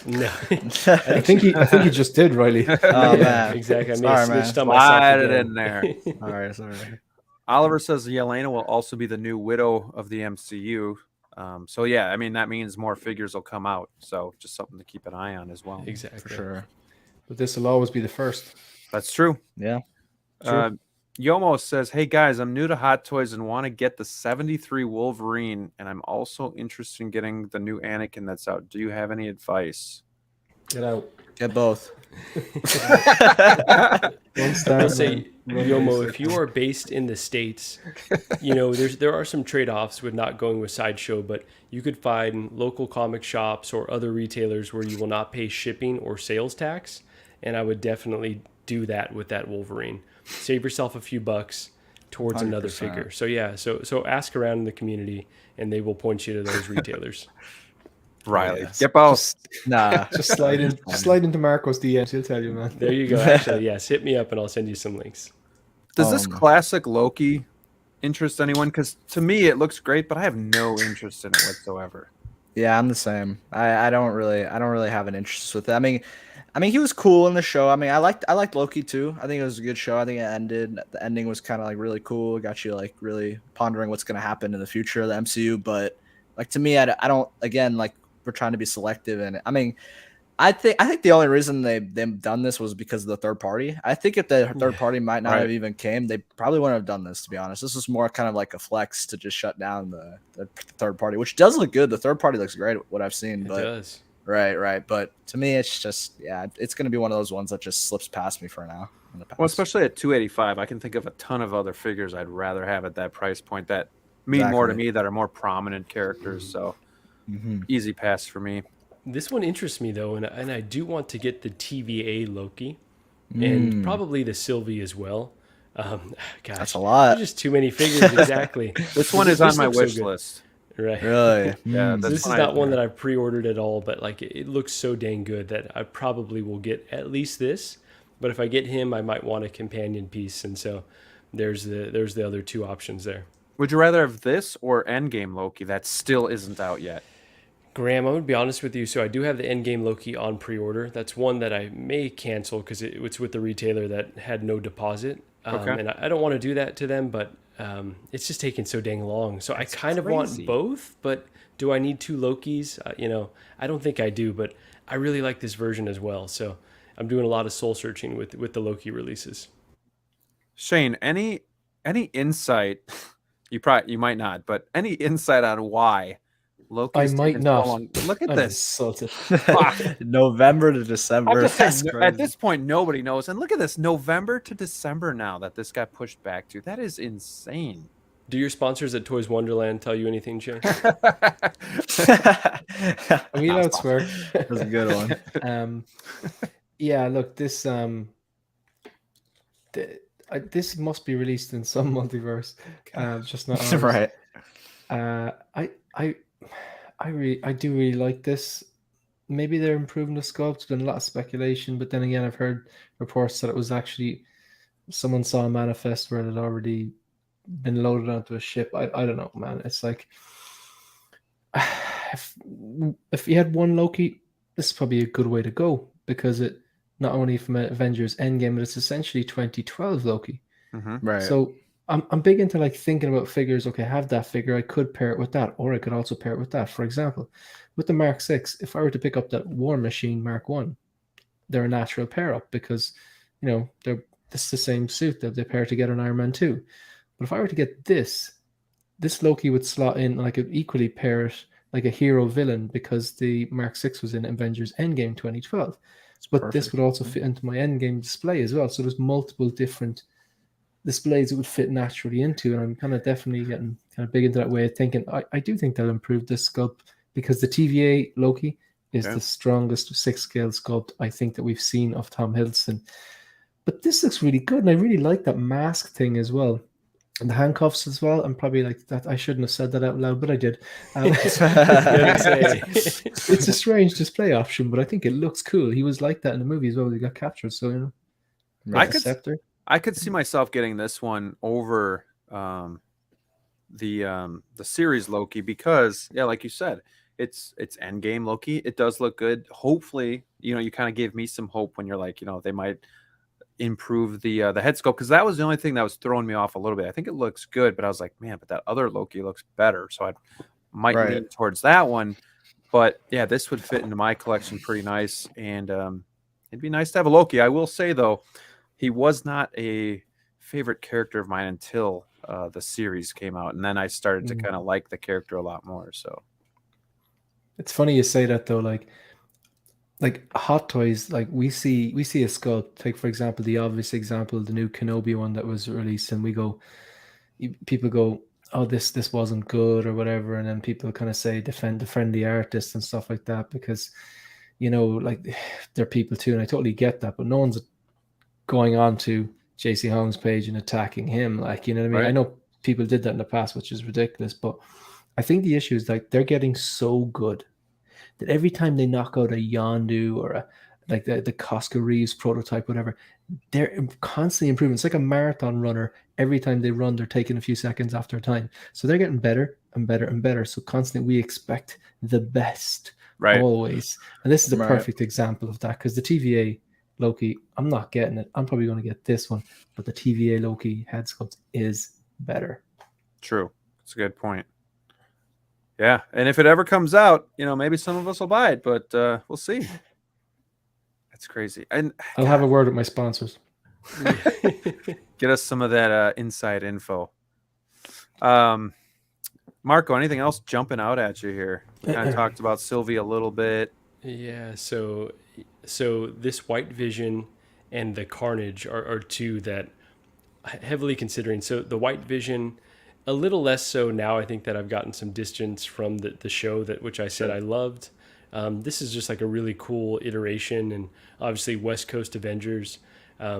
No. I think he just did, Riley. Oh man, exactly. I Sorry, switched man. on myself Slide it again. in there. All right, sorry. Oliver says Yelena will also be the new Widow of the MCU. So yeah, I mean, that means more figures will come out. So just something to keep an eye on as well. Exactly. For sure. But this will always be the first. That's true. Yeah. Yomo says, hey guys, I'm new to Hot Toys and want to get the 73 Wolverine, and I'm also interested in getting the new Anakin that's out. Do you have any advice? Get out. Get both. I'll say, Yomo, if you are based in the States, there are some trade-offs with not going with Sideshow, but you could find local comic shops or other retailers where you will not pay shipping or sales tax, and I would definitely do that with that Wolverine. Save yourself a few bucks towards another 100%. figure. So yeah, so ask around in the community, and they will point you to those retailers. Riley, Yes. get both. Nah. Just slide into Marco's DMs. He'll tell you, man. There you go. Actually, yes, hit me up and I'll send you some links. Does this classic Loki interest anyone? Because to me, it looks great, but I have no interest in it whatsoever. Yeah, I'm the same. I don't really have an interest with it. I mean, he was cool in the show. I mean, I liked Loki too. I think it was a good show. I think the ending was kind of like really cool. It got you like really pondering what's going to happen in the future of the MCU. But like to me, I don't. Again, like we're trying to be selective, and I mean, I think the only reason they've done this was because of the third party. I think if the third party might not have even came, they probably wouldn't have done this, to be honest. This was more kind of like a flex to just shut down the third party, which does look good. The third party looks great, what I've seen. It But does. Right. But to me, it's just, it's going to be one of those ones that just slips past me for now. In the past. Well, especially at 285, I can think of a ton of other figures I'd rather have at that price point that mean more to me, that are more prominent characters. So easy pass for me. This one interests me though, and I do want to get the TVA Loki, and probably the Sylvie as well. Gosh, that's a lot. There's just too many figures. Exactly. This one is on my wish list. Right. Really? Yeah. This is not one that I've pre-ordered at all, but like it looks so dang good that I probably will get at least this. But if I get him, I might want a companion piece, and so there's the other two options there. Would you rather have this or Endgame Loki that still isn't out yet? Graham, I'm going to be honest with you. So I do have the Endgame Loki on pre-order. That's one that I may cancel because it's with the retailer that had no deposit. And I don't want to do that to them, but it's just taking so dang long. So I kind of want both, but do I need two Lokis? I don't think I do, but I really like this version as well. So I'm doing a lot of soul searching with the Loki releases. Shane, any insight? You might not, but any insight on why Loki's I might not. so long? Look at I'm this. insulted. November to December. At this point, nobody knows. And look at this, November to December now that this got pushed back to. That is insane. Do your sponsors at Toys Wonderland tell you anything, Shane? Are we allowed to swear? That's a good one. Yeah, look, this this must be released in some multiverse, just not ours. Right. I do really like this. Maybe they're improving the sculpt. There's been a lot of speculation, but then again, I've heard reports that it was actually someone saw a manifest where it had already been loaded onto a ship. I don't know, man. It's like if you had one Loki, this is probably a good way to go, because it not only from Avengers Endgame, but it's essentially 2012 Loki. Right. So I'm big into like thinking about figures. Okay, I have that figure. I could pair it with that, or I could also pair it with that. For example, with the Mark 6, if I were to pick up that War Machine Mark 1, they're a natural pair up because, it's the same suit that they pair together in Iron Man 2. But if I were to get this Loki would slot in, like, it equally pair it like a hero villain, because the Mark 6 was in Avengers Endgame 2012. But perfect. This would also fit into my Endgame display as well. So there's multiple different displays it would fit naturally into, and I'm kind of definitely getting kind of big into that way of thinking. I do think they'll improve this sculpt, because the TVA Loki is the strongest Sixth Scale sculpt I think that we've seen of Tom Hiddleston. But this looks really good, and I really like that mask thing as well. And the handcuffs as well. I'm probably like that. I shouldn't have said that out loud, but I did. It's a strange display option, but I think it looks cool. He was like that in the movie as well. He got captured, so I could see myself getting this one over the series Loki, because like you said, it's Endgame Loki. It does look good. Hopefully, you kind of gave me some hope when you're like, they might improve the head sculpt, because that was the only thing that was throwing me off a little bit. I think it looks good, but I was like, man, but that other Loki looks better, so I might lean towards that one. But yeah, this would fit into my collection pretty nice, and it'd be nice to have a Loki. I will say though, he was not a favorite character of mine until the series came out, and then I started to kind of like the character a lot more. So it's funny you say that though, like Hot Toys, like we see a sculpt. Take for example the obvious example, the new Kenobi one that was released, and people go, oh, this wasn't good or whatever, and then people kind of say defend the artist and stuff like that, because like they're people too, and I totally get that, but no one's going on to JC Holmes' page and attacking him, like, you know what I mean? Right. I know people did that in the past, which is ridiculous, but I think the issue is like they're getting so good that every time they knock out a Yondu or the Costco Reeves prototype, whatever, they're constantly improving. It's like a marathon runner. Every time they run, they're taking a few seconds after time. So they're getting better and better and better. So constantly we expect the best, always. And this is a perfect example of that, because the TVA Loki, I'm not getting it. I'm probably going to get this one, but the TVA Loki head sculpt is better. True. That's a good point. Yeah, and if it ever comes out, maybe some of us will buy it, but we'll see. That's crazy. And I'll have a word with my sponsors. get us some of that inside info. Marco, anything else jumping out at you here? We kind of talked about Sylvie a little bit. Yeah, so this White Vision and the Carnage are two that heavily considering. So the White Vision, a little less so now. I think that I've gotten some distance from the show which I said I loved. This is just like a really cool iteration, and obviously West Coast Avengers.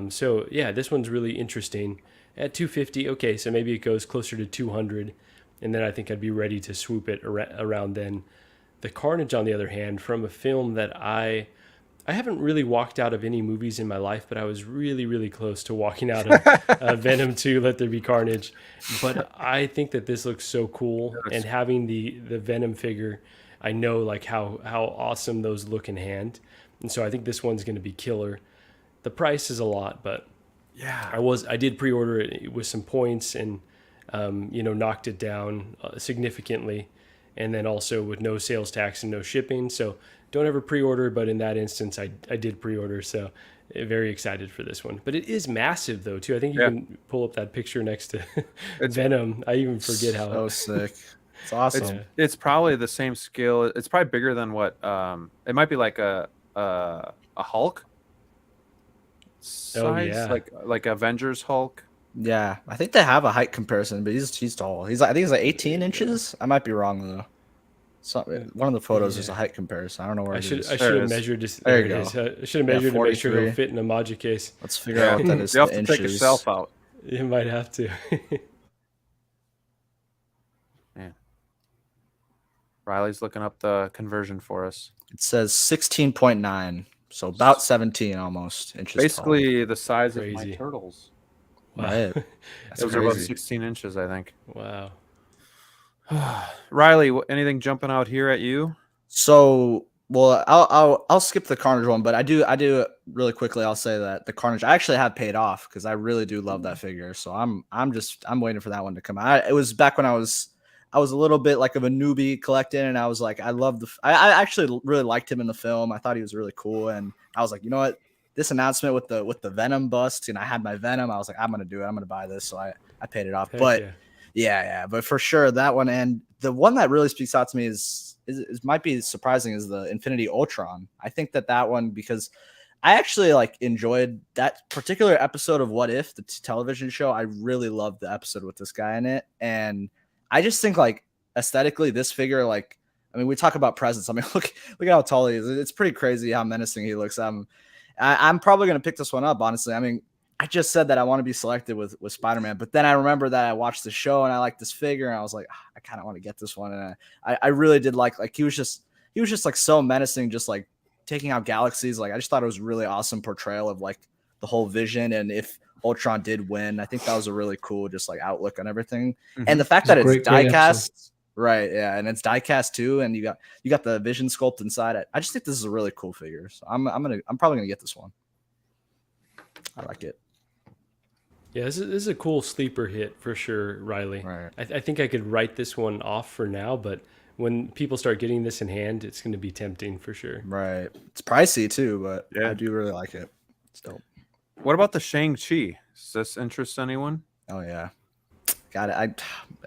So yeah, this one's really interesting. At 250, okay, so maybe it goes closer to 200, and then I think I'd be ready to swoop it around then. The Carnage, on the other hand, from a film that I haven't really walked out of any movies in my life, but I was really, really close to walking out of Venom 2, Let There Be Carnage. But I think that this looks so cool, and having the Venom figure, I know like how awesome those look in hand, and so I think this one's going to be killer. The price is a lot, but yeah, I did pre-order it with some points, and knocked it down significantly, and then also with no sales tax and no shipping. So don't ever pre-order, but in that instance, I did pre-order. So very excited for this one. But it is massive though too. I think you can pull up that picture next to Venom. I even forget how. So sick. It's awesome. It's probably the same scale. It's probably bigger than what it might be like a Hulk size, like Avengers Hulk. Yeah, I think they have a height comparison, but he's tall. I think he's like 18 inches. I might be wrong though. One of the photos is a height comparison. I don't know where I it should is. have measured. There you go. I should have measured to make sure it'll fit in a Magic case. Let's figure out what that is. You have to take yourself out. You might have to. Man, Riley's looking up the conversion for us. It says 16.9, so about 17 almost inches. Basically tall. the size Crazy. of my turtles. Wow. Right. Those are about 16 inches, I think. Wow. Riley, anything jumping out here at you? So, well, I'll skip the Carnage one, but I do really quickly. I'll say that the Carnage I actually have paid off because I really do love that figure. So I'm waiting for that one to come out. It was back when I was a little bit like of a newbie collecting, and I was like, I actually really liked him in the film. I thought he was really cool, and I was like, you know what? This announcement with the Venom bust, and I had my Venom. I was like, I'm gonna do it. I'm gonna buy this. So I paid it off. Heck but yeah, but for sure that one, and the one that really speaks out to me is might be surprising is the Infinity Ultron. I think that one, because I actually like enjoyed that particular episode of What If, the television show. I really loved the episode with this guy in it, and I just think like aesthetically, this figure, like, I mean, we talk about presence. I mean, look at how tall he is. It's pretty crazy how menacing he looks. I'm probably going to pick this one up, honestly. I mean, I just said that I want to be selected with Spider-Man, but then I remember that I watched the show and I liked this figure, and I was like, I kind of want to get this one. And I really did like he was just like so menacing, just like taking out galaxies. Like, I just thought it was a really awesome portrayal of like the whole Vision. And if Ultron did win, I think that was a really cool, just like outlook on everything. Mm-hmm. And the fact that it's die-cast, right? Yeah, and it's die-cast too, and you got the Vision sculpt inside it. I just think this is a really cool figure. So I'm probably gonna get this one. I like it. Yeah, this is a cool sleeper hit for sure, Riley. Right. I think I could write this one off for now, but when people start getting this in hand, it's going to be tempting for sure. Right. It's pricey too, but yeah, I do really like it. It's dope. What about the Shang-Chi? Does this interest anyone? Oh yeah. Got it.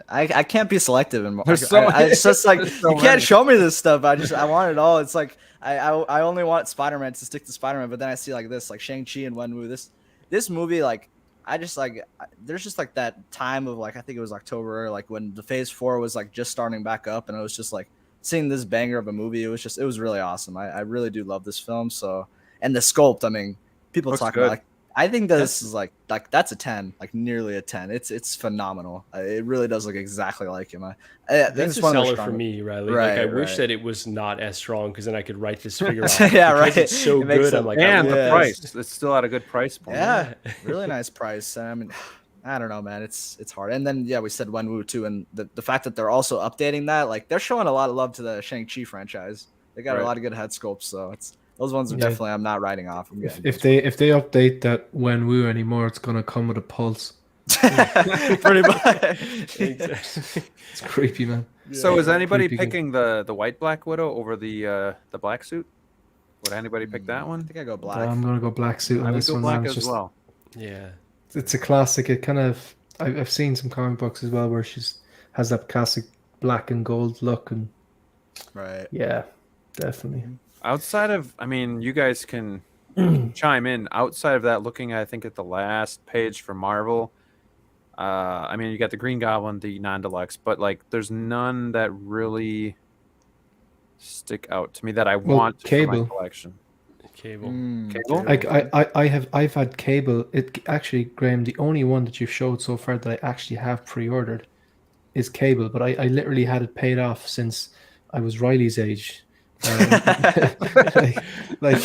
I can't be selective anymore. It's just like you can't show me this stuff. I want it all. It's like I only want Spider-Man to stick to Spider-Man, but then I see like this, like Shang-Chi and Wenwu. This movie, like, I just like, there's just like that time of like, I think it was October, like when the Phase 4 was like just starting back up, and it was just like seeing this banger of a movie. It was really awesome. I really do love this film. So, and the sculpt, I mean, people talk about like, I think this is like that's a 10, like nearly a 10. It's phenomenal. It really does look exactly like him. That's a seller for me, Riley. Right, like I wish that it was not as strong, because then I could write this figure off. Yeah, right. It's so good. I'm like, and the price. It's still at a good price point. Yeah, really nice price. I mean, I don't know, man. It's hard. And then we said Wenwu too, and the fact that they're also updating that, like they're showing a lot of love to the Shang-Chi franchise. They got a lot of good head sculpts, so those ones are definitely I'm not writing off. If they update that Wenwu anymore, it's gonna come with a pulse. Pretty much. Exactly. It's creepy, man. So is anybody picking the white Black Widow over the black suit? Would anybody pick that I one? think I go black. I'm gonna go black suit I on would this go one. black Man. as well. Yeah. It's a classic. It kind of I've seen some comic books as well where she's has that classic black and gold look, and Right. yeah, definitely. Outside of, I mean, you guys can chime in. Outside of that, looking, I think, at the last page for Marvel, I mean, you got the Green Goblin, the non-deluxe, but like, there's none that really stick out to me that I want for my Cable. collection. Cable. Cable? I've had Cable. It actually, Graham, the only one that you've showed so far that I actually have pre-ordered is Cable, but I literally had it paid off since I was Riley's age. Like,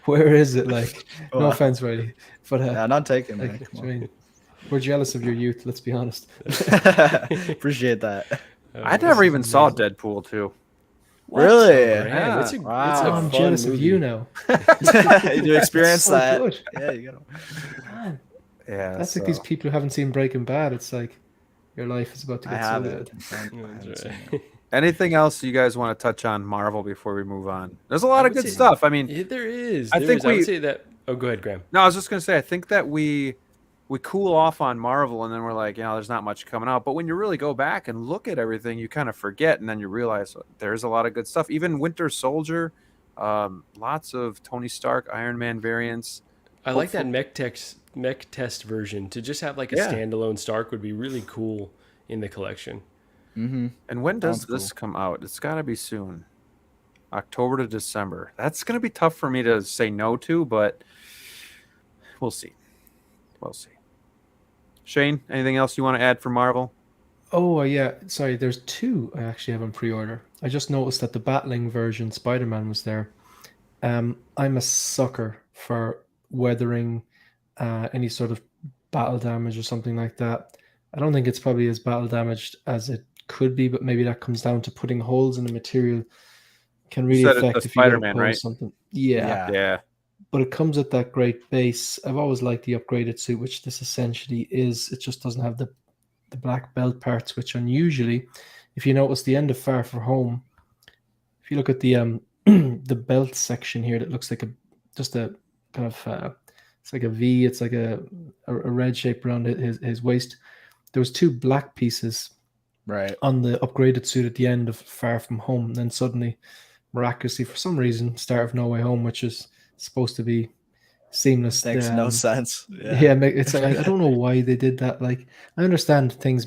where is it? Like, no Wow. offense, Riley, but Yeah, not taking, like, man. I mean, we're jealous of your youth. Let's be honest. Appreciate that. I never even saw Deadpool 2. Really? Yeah. It's a Wow. Oh, I'm fun jealous of movie. you now. You experience So that? good. Yeah, you gotta. Man, Yeah, that's like these people who haven't seen Breaking Bad. It's like your life is about to I get so haven't. good. Anything else you guys want to touch on Marvel before we move on? There's a lot of would good say- stuff. I mean, Yeah, there is. I There think is. I would we- say that. Oh, go ahead, Graham. no, I was just gonna say, I think that we cool off on Marvel, and then we're like, there's not much coming out. But when you really go back and look at everything, you kind of forget, and then you realize there's a lot of good stuff. Even Winter Soldier, lots of Tony Stark, Iron Man variants. I like that mech test version. To just have like a Yeah. standalone Stark would be really cool in the collection. Mm-hmm. And when does Sounds this come out? It's got to be soon. October to December. That's going to be tough for me to say no to, but we'll see. We'll see. Shane, anything else you want to add for Marvel? Oh, yeah. Sorry, there's two I actually have on pre-order. I just noticed that the battling version Spider-Man was there. I'm a sucker for weathering any sort of battle damage or something like that. I don't think it's probably as battle damaged as it could be, but maybe that comes down to putting holes in the material can really said it's affect the if you gotta Spider-Man, pull right? something. Yeah, Yeah. but it comes at that great base. I've always liked the upgraded suit, which this essentially is. It just doesn't have the black belt parts, which unusually, if you notice the end of Far From Home, if you look at the the belt section here, that looks like just a kind of it's like a V. It's like a red shape around his waist. There was two black pieces Right. on the upgraded suit at the end of Far From Home. And then suddenly, miraculously, for some reason, Start of No Way Home, which is supposed to be seamless. Makes no sense. Yeah, it's like I don't know why they did that. Like, I understand things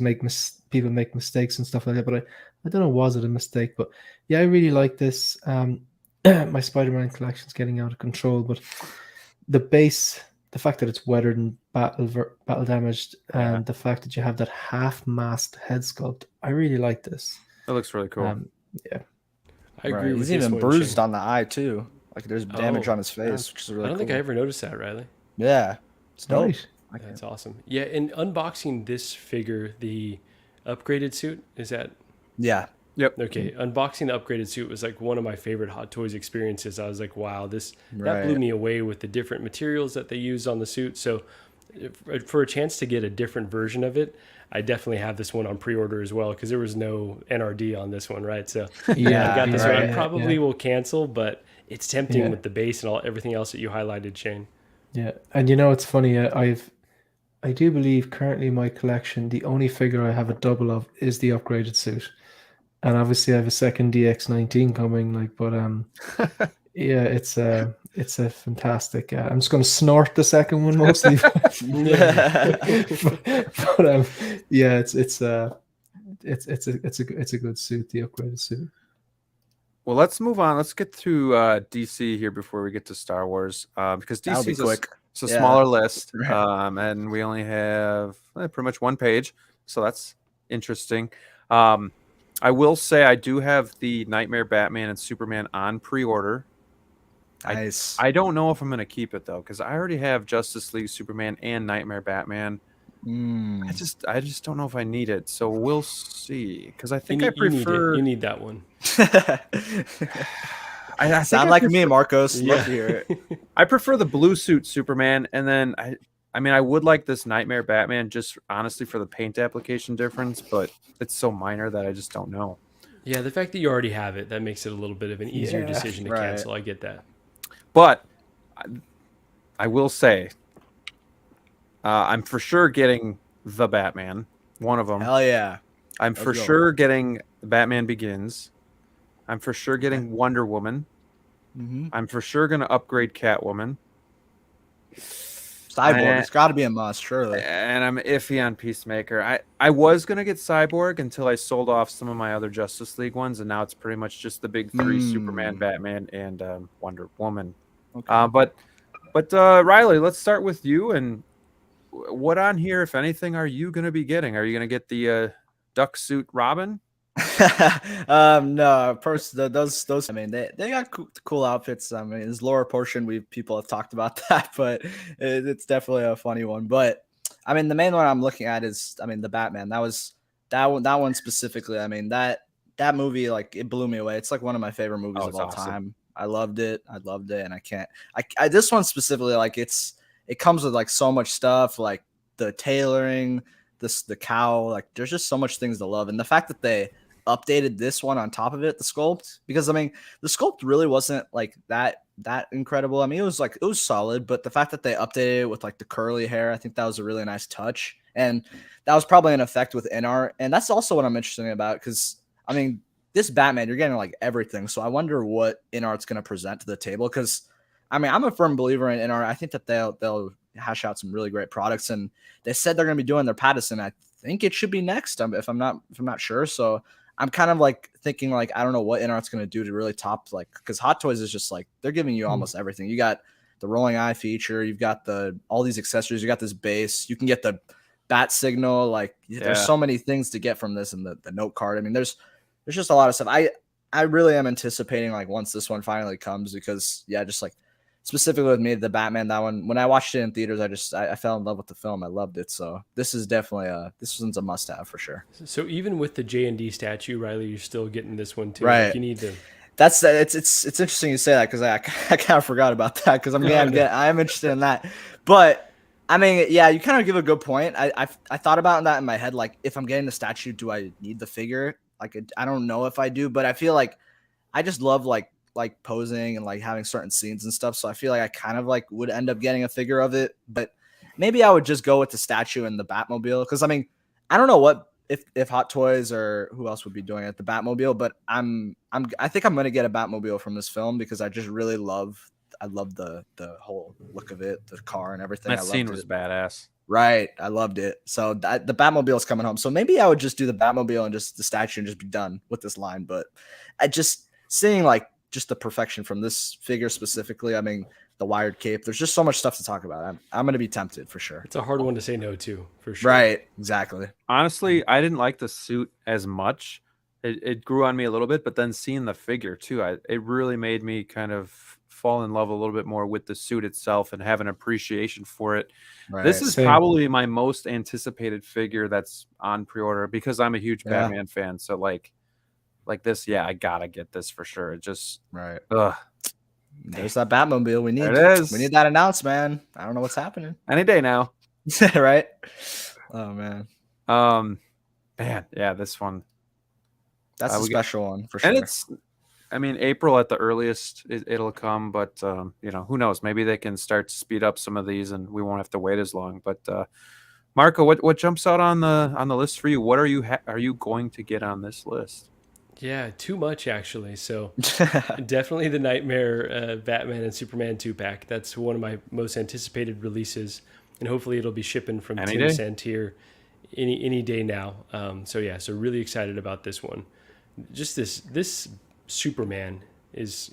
people make mistakes and stuff like that, but I don't know, was it a mistake? But yeah, I really like this. My Spider-Man collection's getting out of control, but the base, the fact that it's weathered and battle damaged, and the fact that you have that half-mast head sculpt, I really like this. It looks really cool. Yeah, I agree with He's this even one, bruised Shane. on the eye too. Like there's damage Oh, on his face, which is really I don't cool. think I ever noticed that, Riley. Yeah. It's dope. right. That's awesome. Yeah, and unboxing this figure, the upgraded suit, is that Yeah. Yep. okay? Unboxing the upgraded suit was like one of my favorite Hot Toys experiences. I was like, wow, that blew Right. me away with the different materials that they used on the suit. So for a chance to get a different version of it, I definitely have this one on pre-order as well because there was no NRD on this one, right? So Yeah, I got this right. one. I probably will cancel, but it's tempting Yeah. with the base and everything else that you highlighted, Shane. Yeah, and it's funny. I do believe currently in my collection, the only figure I have a double of is the upgraded suit, and obviously I have a second DX19 coming. Like, but yeah, it's a fantastic. I'm just going to snort the second one mostly, but yeah, it's a good suit, the upgraded suit. Well, let's move on. Let's get through DC here before we get to Star Wars, because That'll DC be is quick. it's a Yeah. smaller list, Right. and we only have pretty much one page, so that's interesting. I will say I do have the Nightmare Batman and Superman on pre-order. Nice. I don't know if I'm going to keep it though, because I already have Justice League Superman and Nightmare Batman. Mm. I just don't know if I need it, so we'll see. Because I You think need, I prefer. you need that one. I think Sound I like prefer- me, Marcos. Yeah. Love to hear it. I prefer the blue suit Superman, and then I mean, I would like this Nightmare Batman just honestly for the paint application difference, but it's so minor that I just don't know. Yeah, the fact that you already have it, that makes it a little bit of an easier Yeah, decision to right. cancel. I get that. But I will say, I'm for sure getting the Batman, one of them. Hell yeah. I'm Let's for go. sure getting Batman Begins. I'm for sure getting Okay. Wonder Woman. Mm-hmm. I'm for sure going to upgrade Catwoman. Cyborg, it's got to be a must, surely. And I'm iffy on Peacemaker. I was going to get Cyborg until I sold off some of my other Justice League ones, and now it's pretty much just the big three, Superman, Batman, and Wonder Woman. Okay. But Riley, let's start with you. And what on here, if anything, are you going to be getting? Are you going to get the duck suit Robin? No, those. I mean, they got cool outfits. I mean, his lower portion, people have talked about that, but it's definitely a funny one. But I mean, the main one I'm looking at is, I mean, the Batman. That one specifically. I mean, that movie, like, it blew me away. It's like one of my favorite movies of all time. I loved it, and I can't. I this one specifically, like, it comes with like so much stuff, like the tailoring, the cowl, like there's just so much things to love, and the fact that they updated this one on top of it, the sculpt, because I mean the sculpt really wasn't like that incredible. I mean, it was solid, but the fact that they updated it with like the curly hair, I think that was a really nice touch, and that was probably an effect with InArt, and that's also what I'm interested about, because I mean this Batman, you're getting like everything, so I wonder what InArt's going to present to the table, because I mean I'm a firm believer in InArt. I think that they'll hash out some really great products, and they said they're going to be doing their Pattinson. I think it should be next, if I'm not sure. So I'm kind of like thinking, like, I don't know what InArt's going to do to really top, like, because Hot Toys is just like, they're giving you almost everything. You got the rolling eye feature, you've got all these accessories, you got this base, you can get the bat signal, like there's so many things to get from this, and the note card. I mean, there's just a lot of stuff. I really am anticipating, like, once this one finally comes, because just like specifically with me, the Batman, that one, when I watched it in theaters, I fell in love with the film. I loved it. So this is definitely this one's a must have for sure. So even with the J&D statue, Riley, you're still getting this one too. Right. Like, you need to. It's interesting you say that, because I kind of forgot about that, because I'm interested in that. But I mean, yeah, you kind of give a good point. I thought about that in my head, like, if I'm getting the statue, do I need the figure? Like, I don't know if I do, but I feel like I just love like posing and like having certain scenes and stuff. So I feel like I kind of like would end up getting a figure of it, but maybe I would just go with the statue and the Batmobile. Cause I mean, I don't know what, if Hot Toys or who else would be doing it, the Batmobile, but I think I'm going to get a Batmobile from this film, because I just really love the whole look of it, the car and everything. That scene was badass. Right. I loved it. So the Batmobile is coming home. So maybe I would just do the Batmobile and just the statue and just be done with this line. But I just seeing like just the perfection from this figure specifically. I mean, the wired cape, there's just so much stuff to talk about. I'm going to be tempted for sure. It's a hard one to say no to, for sure. Right. Exactly. Honestly, I didn't like the suit as much. It grew on me a little bit, but then seeing the figure too, it really made me kind of fall in love a little bit more with the suit itself and have an appreciation for it. Right. This is probably my most anticipated figure that's on pre-order, because I'm a huge Batman fan. So like this, I gotta get this for sure. It just there's that Batmobile we need. There it is. We need that announced, man. I don't know what's happening. Any day now. Right? Oh man. Man, this one. That's a special one for sure. And it's, I mean, April at the earliest it'll come, but who knows? Maybe they can start to speed up some of these, and we won't have to wait as long. But Marco, what jumps out on the list for you? What are you going to get on this list? Yeah, too much actually. So definitely the Nightmare Batman and Superman 2-pack. That's one of my most anticipated releases, and hopefully it'll be shipping from Team Santier any day now. So really excited about this one. Just this Superman is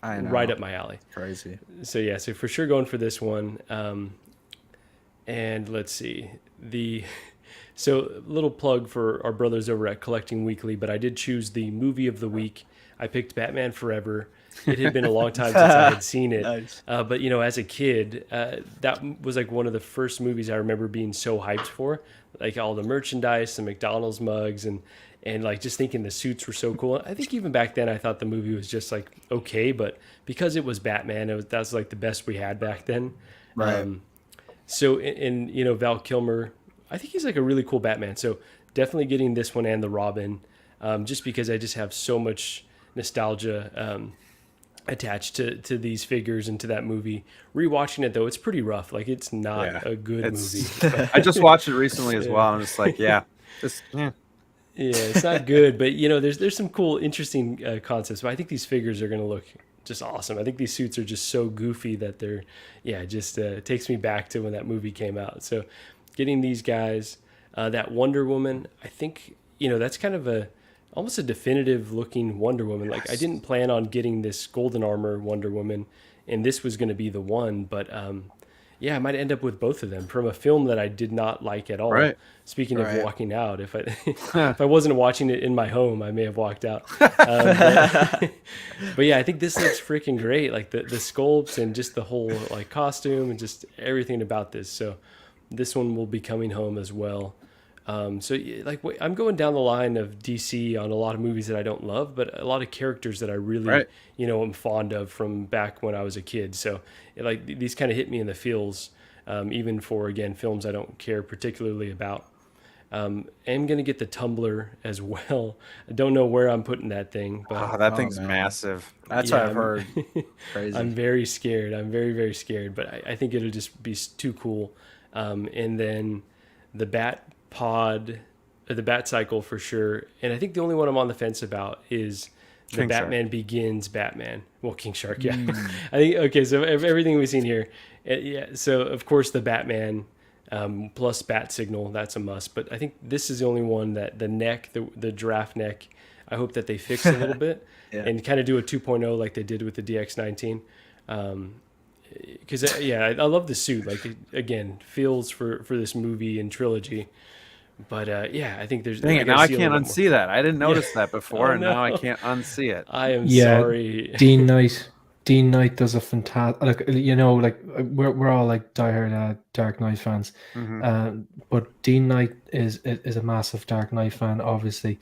I know. Right up my alley. Crazy. So so for sure going for this one. And let's see, so little plug for our brothers over at Collecting Weekly, but I did choose the movie of the week. I picked Batman Forever. It had been a long time since I had seen it. Nice. But as a kid, that was like one of the first movies I remember being so hyped for, like all the merchandise, the McDonald's mugs, and like just thinking the suits were so cool. I think even back then I thought the movie was just like okay, but because it was Batman, that was like the best we had back then. Right. So Val Kilmer, I think he's like a really cool Batman. So definitely getting this one and the Robin. just because I just have so much nostalgia attached to these figures and to that movie. Rewatching it though, it's pretty rough. Like it's not Yeah, a good movie. I just watched it recently as Yeah. well. I'm just like, yeah, this. Yeah. Yeah, it's not good, but there's some cool, interesting concepts. But I think these figures are going to look just awesome. I think these suits are just so goofy that they're, just takes me back to when that movie came out. So, getting these guys, that Wonder Woman, I think that's kind of almost a definitive looking Wonder Woman. Like I didn't plan on getting this golden armor Wonder Woman, and this was going to be the one, but I might end up with both of them from a film that I did not like at all. Right. Speaking of Right. walking out, if I wasn't watching it in my home, I may have walked out. But yeah, I think this looks freaking great. Like the sculpts and just the whole like costume and just everything about this. So this one will be coming home as well. I'm going down the line of DC on a lot of movies that I don't love, but a lot of characters that I really, Right. am fond of from back when I was a kid. So these kind of hit me in the feels, even for, again, films I don't care particularly about. I'm going to get the tumbler as well. I don't know where I'm putting that thing, but Oh, that thing's man. massive. That's yeah, what I've heard. Crazy. I'm very scared. I'm very, very scared, but I think it'll just be too cool. And then the Bat Pod, the Bat Cycle for sure. And I think the only one I'm on the fence about is the King Batman Begins Batman. Well, King Shark, yeah. I think, okay, so everything we've seen here. So of course the Batman plus Bat Signal, that's a must. But I think this is the only one that the neck, the giraffe neck, I hope that they fix a little bit and kind of do a 2.0 like they did with the DX19. Because I love the suit. Like again, feels for this movie and trilogy. But I think there's. Dang it! Now I can't more. unsee that. I didn't notice that before, Oh, and now I no. can't unsee it. I am Yeah, sorry. Dean Knight. Dean Knight does a fantastic. Like we're all like diehard Dark Knight fans, but Dean Knight is a massive Dark Knight fan, obviously,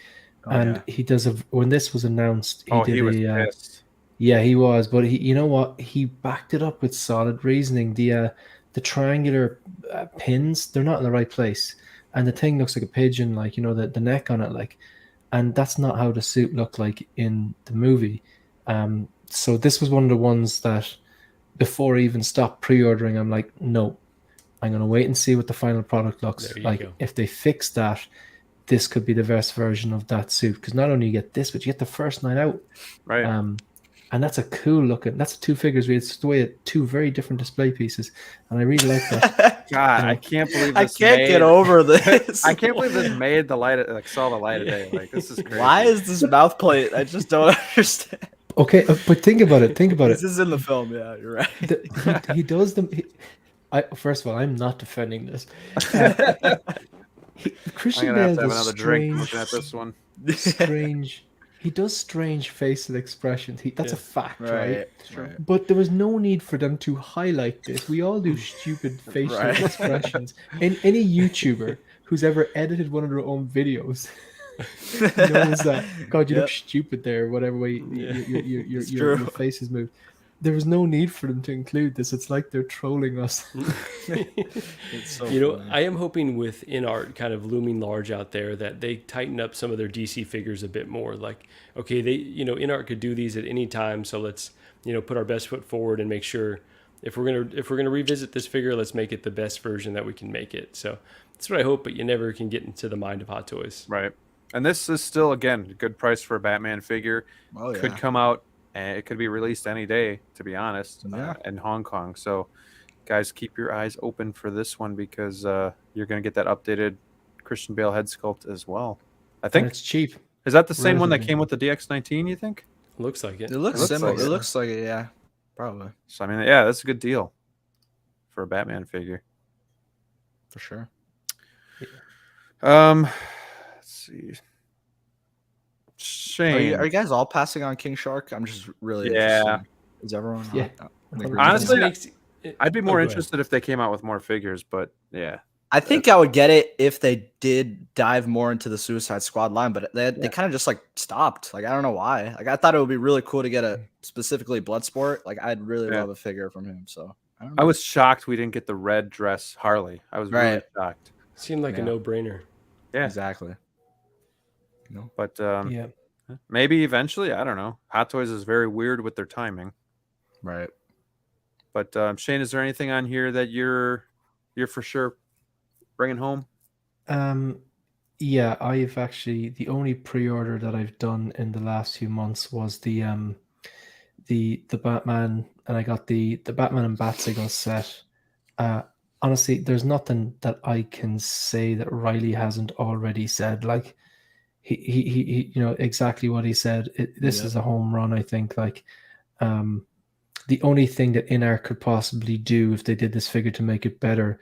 and he does when this was announced, He was pissed. Yeah, he was, but you know what? He backed it up with solid reasoning. The triangular pins, they're not in the right place, and the thing looks like a pigeon, like the neck on it, like, and that's not how the suit looked like in the movie. So this was one of the ones that before I even stopped pre-ordering, I'm like, no, I'm gonna wait and see what the final product looks like. Go. If they fix that, this could be the best version of that suit, because not only you get this, but you get the first night out. Right. And that's a cool looking. That's two figures. It's the way at two very different display pieces, and I really like that. God, I can't believe I this can't get over this. I can't believe this made the light. Like saw the light of day. Like this is crazy. Why is this mouth plate? I just don't understand. Okay, but think about it. This is in the film. Yeah, you're right. He does them. First of all, I'm not defending this. I'm Christian gonna have Bale to have does another drink strange, looking at this one. strange. He does strange facial expressions. That's a fact, right? Right. But there was no need for them to highlight this. We all do stupid facial expressions. And any YouTuber who's ever edited one of their own videos knows that. God, you look stupid there. Whatever way your face is moved. There was no need for them to include this. It's like they're trolling us. It's so funny. I am hoping with InArt kind of looming large out there that they tighten up some of their DC figures a bit more. Like, okay, they InArt could do these at any time, so let's put our best foot forward and make sure if we're gonna revisit this figure, let's make it the best version that we can make it. So that's what I hope, but you never can get into the mind of Hot Toys. Right. And this is still again a good price for a Batman figure. Could come out. And it could be released any day, to be honest, in Hong Kong. So, guys, keep your eyes open for this one because you're going to get that updated Christian Bale head sculpt as well. I think And it's cheap. Is that the same one that Relatively. came with the DX19? You think? Looks like it. It looks looks similar. like It it. looks like it. Yeah, probably So I mean, yeah, that's a good deal for a Batman figure. for sure. Let's see. Shane, Are you guys all passing on King Shark? I'm just really Yeah. interested. Is everyone? Yeah. Honestly, This makes- I'd be more go ahead. interested if they came out with more figures, but yeah. I think I would get it if they did dive more into the Suicide Squad line, but they kind of just like stopped. Like I don't know why. Like I thought it would be really cool to get a specifically Bloodsport. Like I'd really love a figure from him. So I don't know. I was shocked we didn't get the red dress Harley. I was really Right. shocked. Seemed like a Yeah. no-brainer. Yeah. Exactly. No. But Yeah. maybe eventually, I don't know. Hot Toys is very weird with their timing. Right. But Shane, is there anything on here that you're for sure bringing home? Yeah, I've actually the only pre-order that I've done in the last few months was the Batman, and I got the Batman and Bat-Signal set. Honestly, there's nothing that I can say that Riley hasn't already said. Like he you know exactly what he said. This Yep. is a home run, I think. Like the only thing that Inart could possibly do if they did this figure to make it better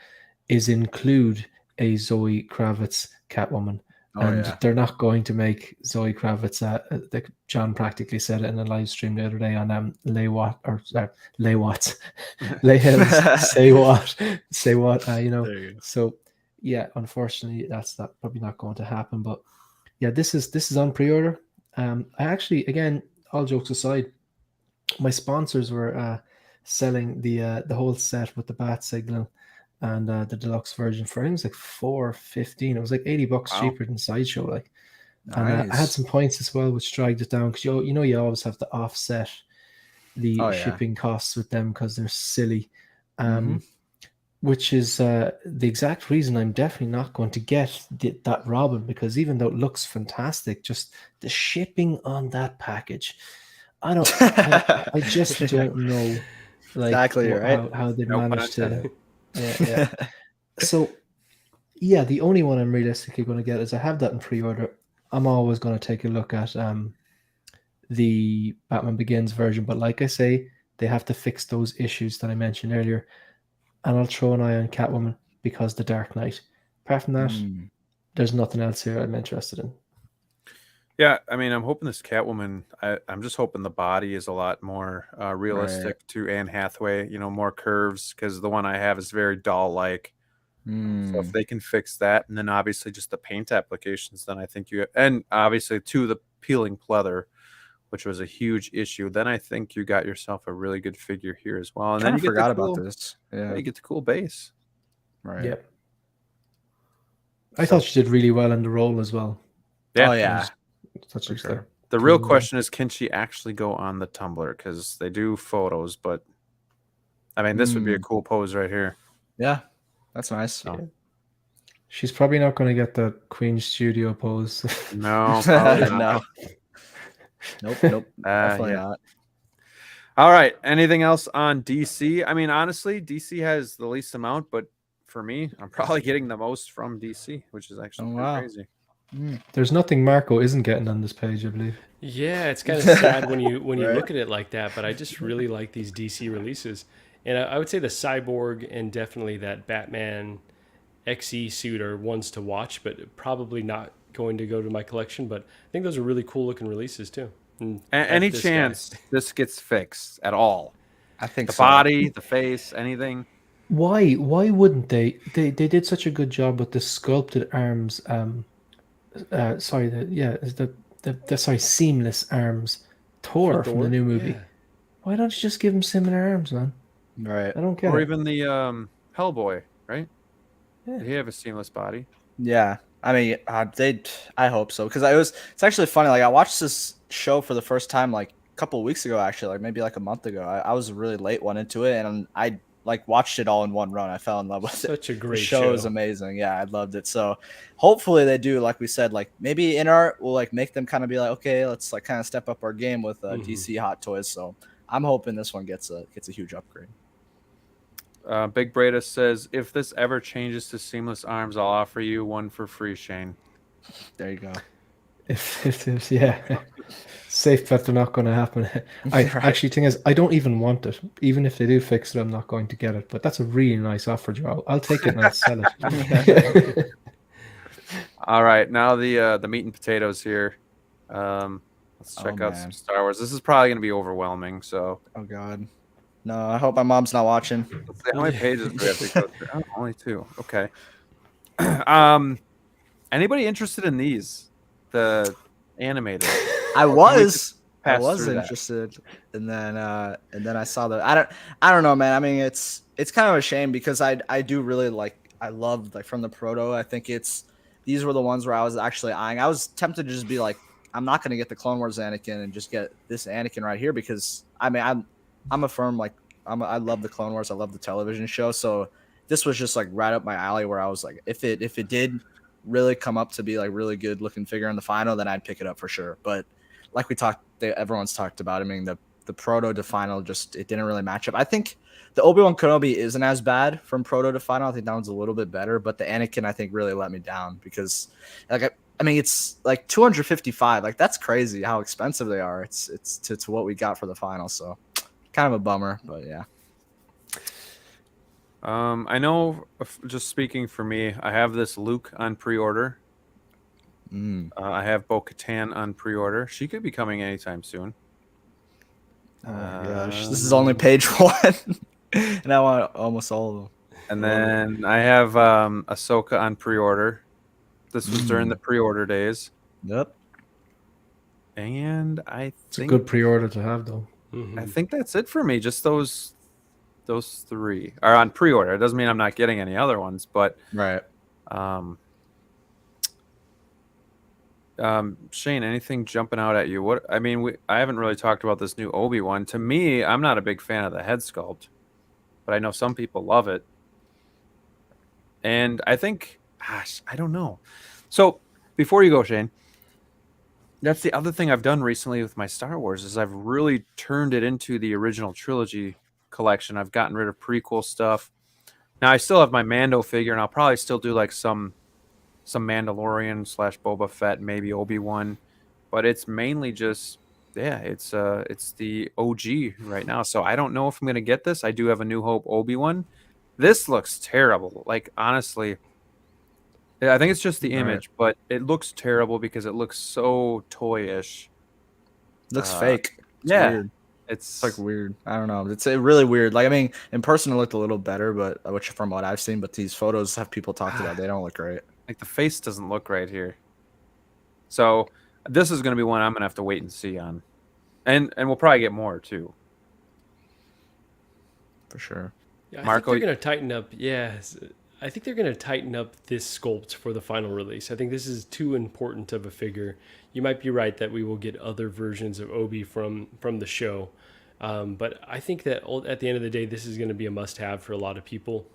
is include a Zoe Kravitz Catwoman. Oh, And yeah. they're not going to make Zoe Kravitz. John practically said it in a live stream the other day on Lay Watts, Lay Hills, Say What, you know. There you go. So yeah, unfortunately, that's probably not going to happen. But yeah, this is on pre-order. I actually, again, all jokes aside, my sponsors were selling the whole set with the bat signal and the deluxe version for, I think it was like $4.15. It was like $80 Wow. cheaper than Sideshow. Like, Nice. and I had some points as well, which dragged it down because you always have to offset the Oh, yeah. shipping costs with them because they're silly. Mhm. Which is the exact reason I'm definitely not going to get that Robin, because even though it looks fantastic, just the shipping on that package, I just don't know, like Exactly, right? how they No pun managed to. intended. Yeah. So yeah, the only one I'm realistically going to get is I have that in pre-order. I'm always going to take a look at the Batman Begins version, but like I say, they have to fix those issues that I mentioned earlier. And I'll throw an eye on Catwoman because the Dark Knight. Apart from that, there's nothing else here I'm interested in. Yeah, I mean, I'm hoping this Catwoman. I'm just hoping the body is a lot more realistic to Anne Hathaway. You know, more curves, because the one I have is very doll-like. So if they can fix that, and then obviously just the paint applications, then I think and obviously to the peeling pleather, which was a huge issue, then I think you got yourself a really good figure here as well. And then you forgot get the cool, about this. Yeah. you get the cool base. Right. Yep. I thought she did really well in the role as well. Yeah. Oh, yeah. Such For a sure. The real question is, can she actually go on the Tumblr? Because they do photos, but I mean, this would be a cool pose right here. Yeah. That's nice. So. Yeah. She's probably not going to get the Queen Studio pose. No, probably not. No. Nope. Definitely not. All right. Anything else on DC? I mean, honestly, DC has the least amount, but for me, I'm probably getting the most from DC, which is actually crazy. There's nothing Marco isn't getting on this page, I believe. Yeah, it's kind of sad when you look at it like that, but I just really like these DC releases. And I would say the Cyborg and definitely that Batman XE suit are ones to watch, but probably not going to go to my collection. But I think those are really cool looking releases too. Any chance this gets fixed at all? I think the so. body, the face, anything. Why wouldn't they? They did such a good job with the sculpted arms. Seamless arms. Thor from the new movie. Yeah. Why don't you just give him similar arms, man? Right. I don't get it. Or even the Hellboy, right? Yeah. Did he have a seamless body? Yeah. I mean, I hope so, because it's actually funny. Like, I watched this show for the first time like a couple of weeks ago, actually, like maybe like a month ago. I was really late one into it, and I like watched it all in one run. I fell in love with it. Such a great The show is amazing. Yeah, I loved it. So hopefully they do, like we said, like maybe Inart will like make them kind of be like, okay, let's like kind of step up our game with DC Hot Toys. So I'm hoping this one gets a huge upgrade. Big Breda says, if this ever changes to seamless arms, I'll offer you one for free, Shane. There you go. If yeah, safe bet they're not going to happen. Actually, thing is, I don't even want it. Even if they do fix it, I'm not going to get it. But that's a really nice offer, Joe. I'll take it and I'll sell it. All right, now the meat and potatoes here. Let's check out some Star Wars. This is probably going to be overwhelming. So. Oh God. No, I hope my mom's not watching. Let's see how many pages do we have to go through? Oh, only 2. Okay. Anybody interested in these? The animated? I was through interested, and then I saw the. I don't know, man. I mean, it's kind of a shame because I do really like. I love like from the proto. I think it's these were the ones where I was actually eyeing. I was tempted to just be like, I'm not going to get the Clone Wars Anakin and just get this Anakin right here because I mean I'm a firm like I love the Clone Wars. I love the television show. So this was just like right up my alley where I was like, if it did really come up to be like really good looking figure in the final, then I'd pick it up for sure. But like everyone's talked about. I mean the proto to final just it didn't really match up. I think the Obi-Wan Kenobi isn't as bad from proto to final. I think that one's a little bit better, but the Anakin I think really let me down because like I mean it's like 255. Like that's crazy how expensive they are. It's to what we got for the final. So kind of a bummer, but yeah. I know. Just speaking for me, I have this Luke on pre-order. I have Bo-Katan on pre-order. She could be coming anytime soon. Oh my gosh, this is only page 1, and I want almost all of them. And then I have Ahsoka on pre-order. This was during the pre-order days. Yep. And It's a good pre-order to have, though. I think that's it for me. Just those 3 are on pre-order. It doesn't mean I'm not getting any other ones, but Right. Shane, anything jumping out at you? What I mean, I haven't really talked about this new Obi-Wan. To me, I'm not a big fan of the head sculpt, but I know some people love it. And I think, gosh, I don't know. So before you go, Shane, that's the other thing I've done recently with my Star Wars is I've really turned it into the original trilogy collection. I've gotten rid of prequel stuff. Now I still have my Mando figure, and I'll probably still do like some Mandalorian / Boba Fett, maybe Obi-Wan, but it's mainly just it's the OG right now. So I don't know if I'm gonna get this. I do have a New Hope Obi-Wan. This looks terrible. Like honestly, I think it's just the image, but it looks terrible because it looks so toyish. Looks fake. It's weird. It's like weird. I don't know. It's really weird. Like I mean, in person it looked a little better, but which from what I've seen, but these photos have people talked about. They don't look great. Like the face doesn't look right here. So this is going to be one I'm going to have to wait and see on, and we'll probably get more too. For sure. Yeah, Marco, I think they're going to tighten up. Yes, I think they're going to tighten up this sculpt for the final release. I think this is too important of a figure. You might be right that we will get other versions of Obi from the show, but I think that at the end of the day, this is going to be a must-have for a lot of people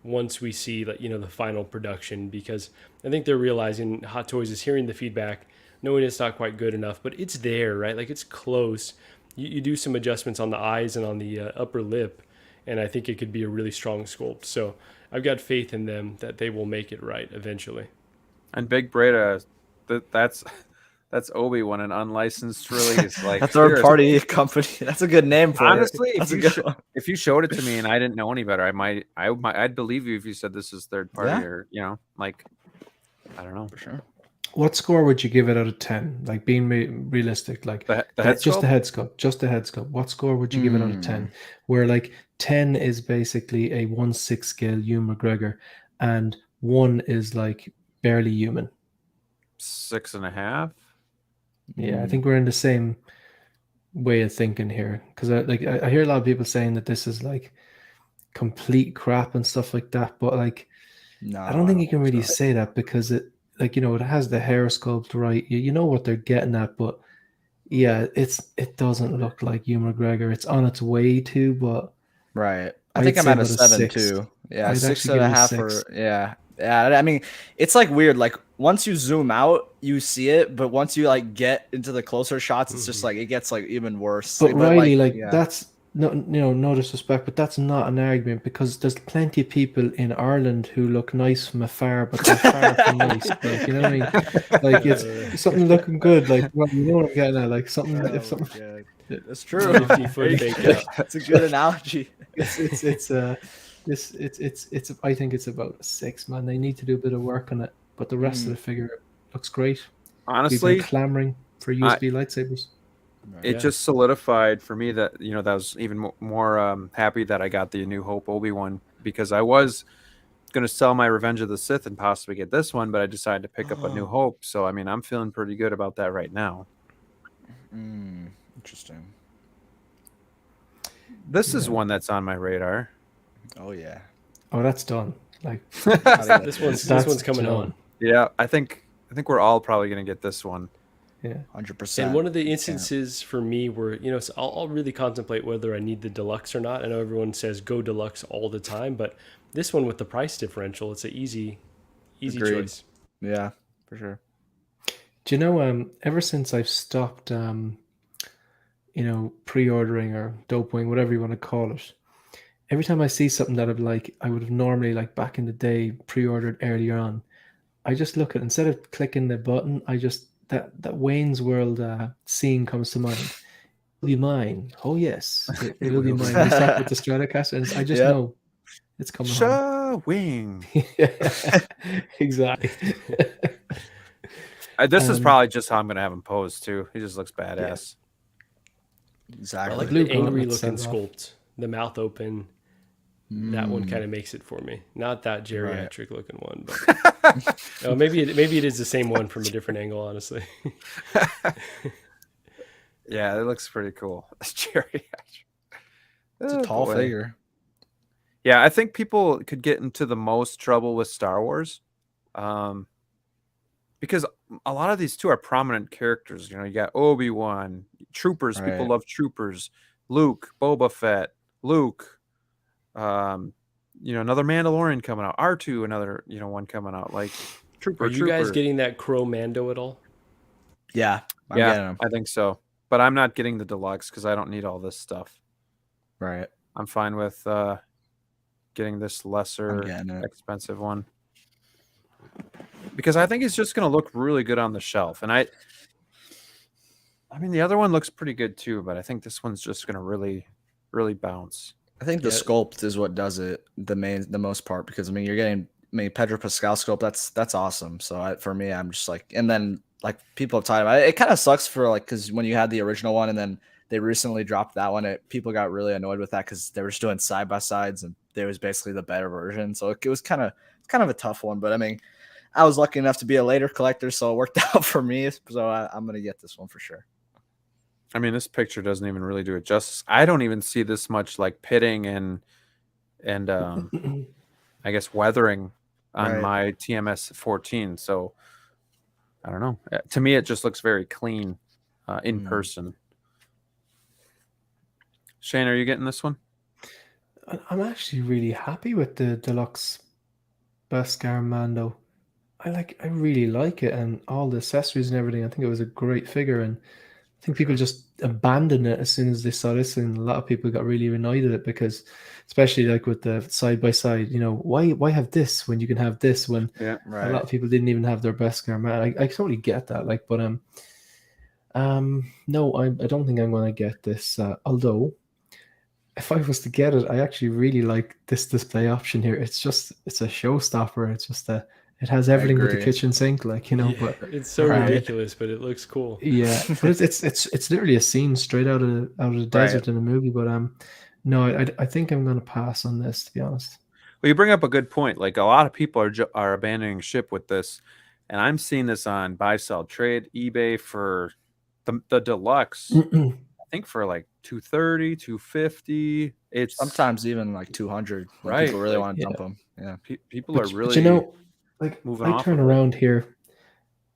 once we see the final production, because I think they're realizing Hot Toys is hearing the feedback, knowing it's not quite good enough, but it's there, right? Like it's close. You do some adjustments on the eyes and on the upper lip, and I think it could be a really strong sculpt. So I've got faith in them that they will make it right eventually. And Big Breda, that's Obi-Wan, an unlicensed release. Like a third-party company. That's a good name for honestly, it. If you showed it to me and I didn't know any better, I'd believe you if you said this is third party or like I don't know for sure. What score would you give it out of 10? Like being realistic, like the head just sculpt? the head sculpt, just the head sculpt. What score would you give it out of 10? Where like 10 is basically a 1/6 scale Ewan McGregor, and 1 is like barely human. 6.5. Yeah, I think we're in the same way of thinking here, because I hear a lot of people saying that this is like complete crap and stuff like that, but like no, I don't think you can really say that, because it it has the hair sculpt right. You know what they're getting at, but yeah, it doesn't look like Ewan McGregor. It's on its way to, but right. I think I'm at a 7 too. Yeah, 6.5 or yeah. I mean, it's like weird. Like once you zoom out, you see it, but once you like get into the closer shots, it's just like it gets like even worse. But Riley, that's no disrespect, but that's not an argument, because there's plenty of people in Ireland who look nice from afar, but they're far from nice. Like, you know what I mean? Like it's something looking good. Like, well, you know what I'm getting at? Like something. That's true. 50-foot fake. That's a good analogy. It's I think it's about a 6, man. They need to do a bit of work on it, but the rest of the figure looks great. Honestly, people clamoring for USB lightsabers. It just solidified for me that that was even more happy that I got the New Hope Obi-Wan, because I was going to sell my Revenge of the Sith and possibly get this one, but I decided to pick up a New Hope. So I mean, I'm feeling pretty good about that right now. Interesting. This is one that's on my radar. Oh yeah. Oh, that's done. Like this one's coming on. Yeah, I think we're all probably gonna get this one. Yeah. 100%. And one of the instances for me where, so I'll really contemplate whether I need the deluxe or not. I know everyone says go deluxe all the time, but this one with the price differential, it's an easy Agreed. choice. Yeah, for sure. Do you know, ever since I've stopped, pre-ordering or dope wing, whatever you want to call it, every time I see something that I would have normally, like back in the day, pre-ordered earlier on, I just look at, instead of clicking the button, I just, that Wayne's World scene comes to mind. It'll be mine. Oh yes, it'll be mine. We start with the Stratocaster, and I just Yep. know it's coming home. Wing. Yeah, exactly. This is probably just how I'm gonna have him posed too. He just looks badass. I Exactly. like Blue the angry gauntlets looking set off. sculpt, the mouth open. That one kind of makes it for me. Not that geriatric looking one, but maybe it is the same one from a different angle, honestly. Yeah, it looks pretty cool. It's geriatric. It's a tall figure. Yeah, I think people could get into the most trouble with Star Wars, because a lot of these two are prominent characters. You got Obi-Wan, Troopers. People Right. love Troopers. Luke, Boba Fett, Luke. Another Mandalorian coming out. R2, another one coming out. Like Trooper. Are you guys getting that Crow Mando at all? Yeah, I'm getting him. I think so. But I'm not getting the deluxe because I don't need all this stuff. Right. I'm fine with getting this lesser expensive one, because I think it's just going to look really good on the shelf. And I mean, the other one looks pretty good too, but I think this one's just going to really, really bounce. I think the sculpt is what does it the most part, because you're getting Pedro Pascal sculpt. That's awesome. So for me, I'm just like, and then like people have talked about it. It kind of sucks for like, because when you had the original one and then they recently dropped that one, people got really annoyed with that because they were just doing side by sides and there was basically the better version. So it was kind of a tough one. But I was lucky enough to be a later collector, so it worked out for me. So I'm gonna get this one for sure. I mean, this picture doesn't even really do it justice. I don't even see this much like pitting and I guess weathering on my TMS 14. So I don't know. To me, it just looks very clean in person. Shane, are you getting this one? I'm actually really happy with the deluxe Beskar Mando. I really like it, and all the accessories and everything. I think it was a great figure, and I think people just abandoned it as soon as they saw this, and a lot of people got really annoyed at it because, especially like with the side by side, why have this when you can have this? When a lot of people didn't even have their Beskar man. I totally get that, but no, I don't think I'm going to get this. Although, if I was to get it, I actually really like this display option here. It's a showstopper. It's just it has everything with the kitchen sink, but it's so ridiculous, but it looks cool. Yeah, but it's literally a scene straight out of the desert in a movie. But no, I think I'm going to pass on this, to be honest. Well, you bring up a good point. Like a lot of people are abandoning ship with this, and I'm seeing this on buy sell trade eBay for the deluxe. I think for like $230, $250. It's sometimes even like $200. Right, people really want to dump them. Yeah, people are really. But I turn around here,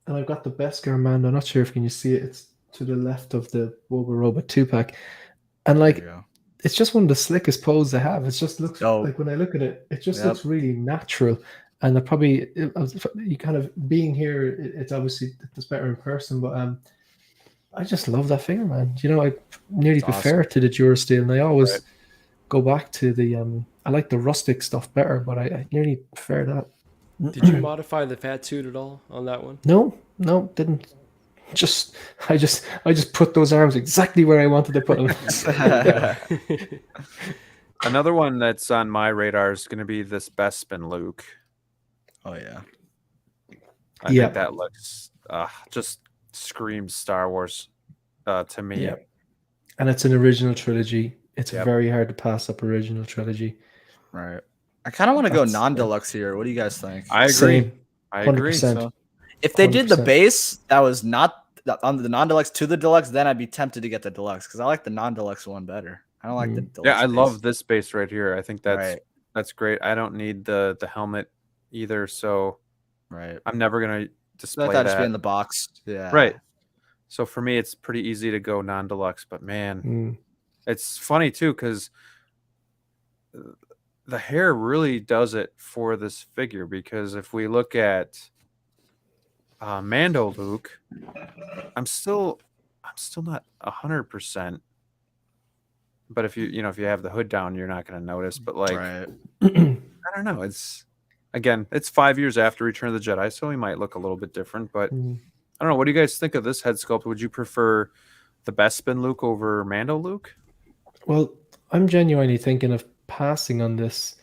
and I've got the Beskar Mando. I'm not sure if can you see it. It's to the left of the Boba Robot 2-pack, and it's just one of the slickest poses they have. It just looks like when I look at it, it just looks really natural. And you kind of being here, it's obviously it's better in person, but I just love that figure, man. I nearly prefer it to the Durasteel, and I always go back to the I like the rustic stuff better, but I nearly prefer that. Did you modify the fat suit at all on that one? No, didn't. I just put those arms exactly where I wanted to put them. Another one that's on my radar is going to be this Bespin Luke. Oh yeah, I think that looks just screams Star Wars to me. Yeah, and it's an original trilogy. It's very hard to pass up original trilogy. Right. I kind of want to go non-deluxe here. What do you guys think? I agree. I agree. 100%. So if they did the base that was not on the non-deluxe to the deluxe, then I'd be tempted to get the deluxe because I like the non-deluxe one better. I don't like the deluxe. Yeah, I love this base right here. I think that's great. I don't need the helmet either. So Right. I'm never gonna Let display that just be that. in the box. Yeah. Right. So for me, it's pretty easy to go non-deluxe. But man, Mm. it's funny too because the hair really does it for this figure. Because if we look at Mando Luke, I'm still not 100%. But if you have the hood down, you're not going to notice. But like, Right. I don't know. It's 5 years after Return of the Jedi, so he might look a little bit different. But Mm. I don't know. What do you guys think of this head sculpt? Would you prefer the Bespin Luke over Mando Luke? Well, I'm genuinely thinking of passing on this.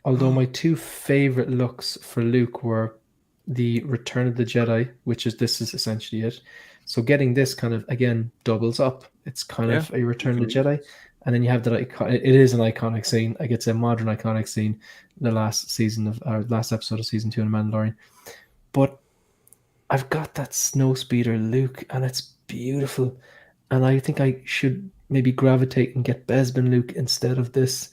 Although my two favorite looks for Luke were the Return of the Jedi, this is essentially it. So getting this kind of again doubles up. It's kind Yeah, of a Return of the agreed. Jedi, and then you have that it is an iconic scene. Like it's a modern iconic scene. The last episode of season 2 in Mandalorian, but I've got that snowspeeder Luke, and it's beautiful. And I think I should maybe gravitate and get Bespin Luke instead of this.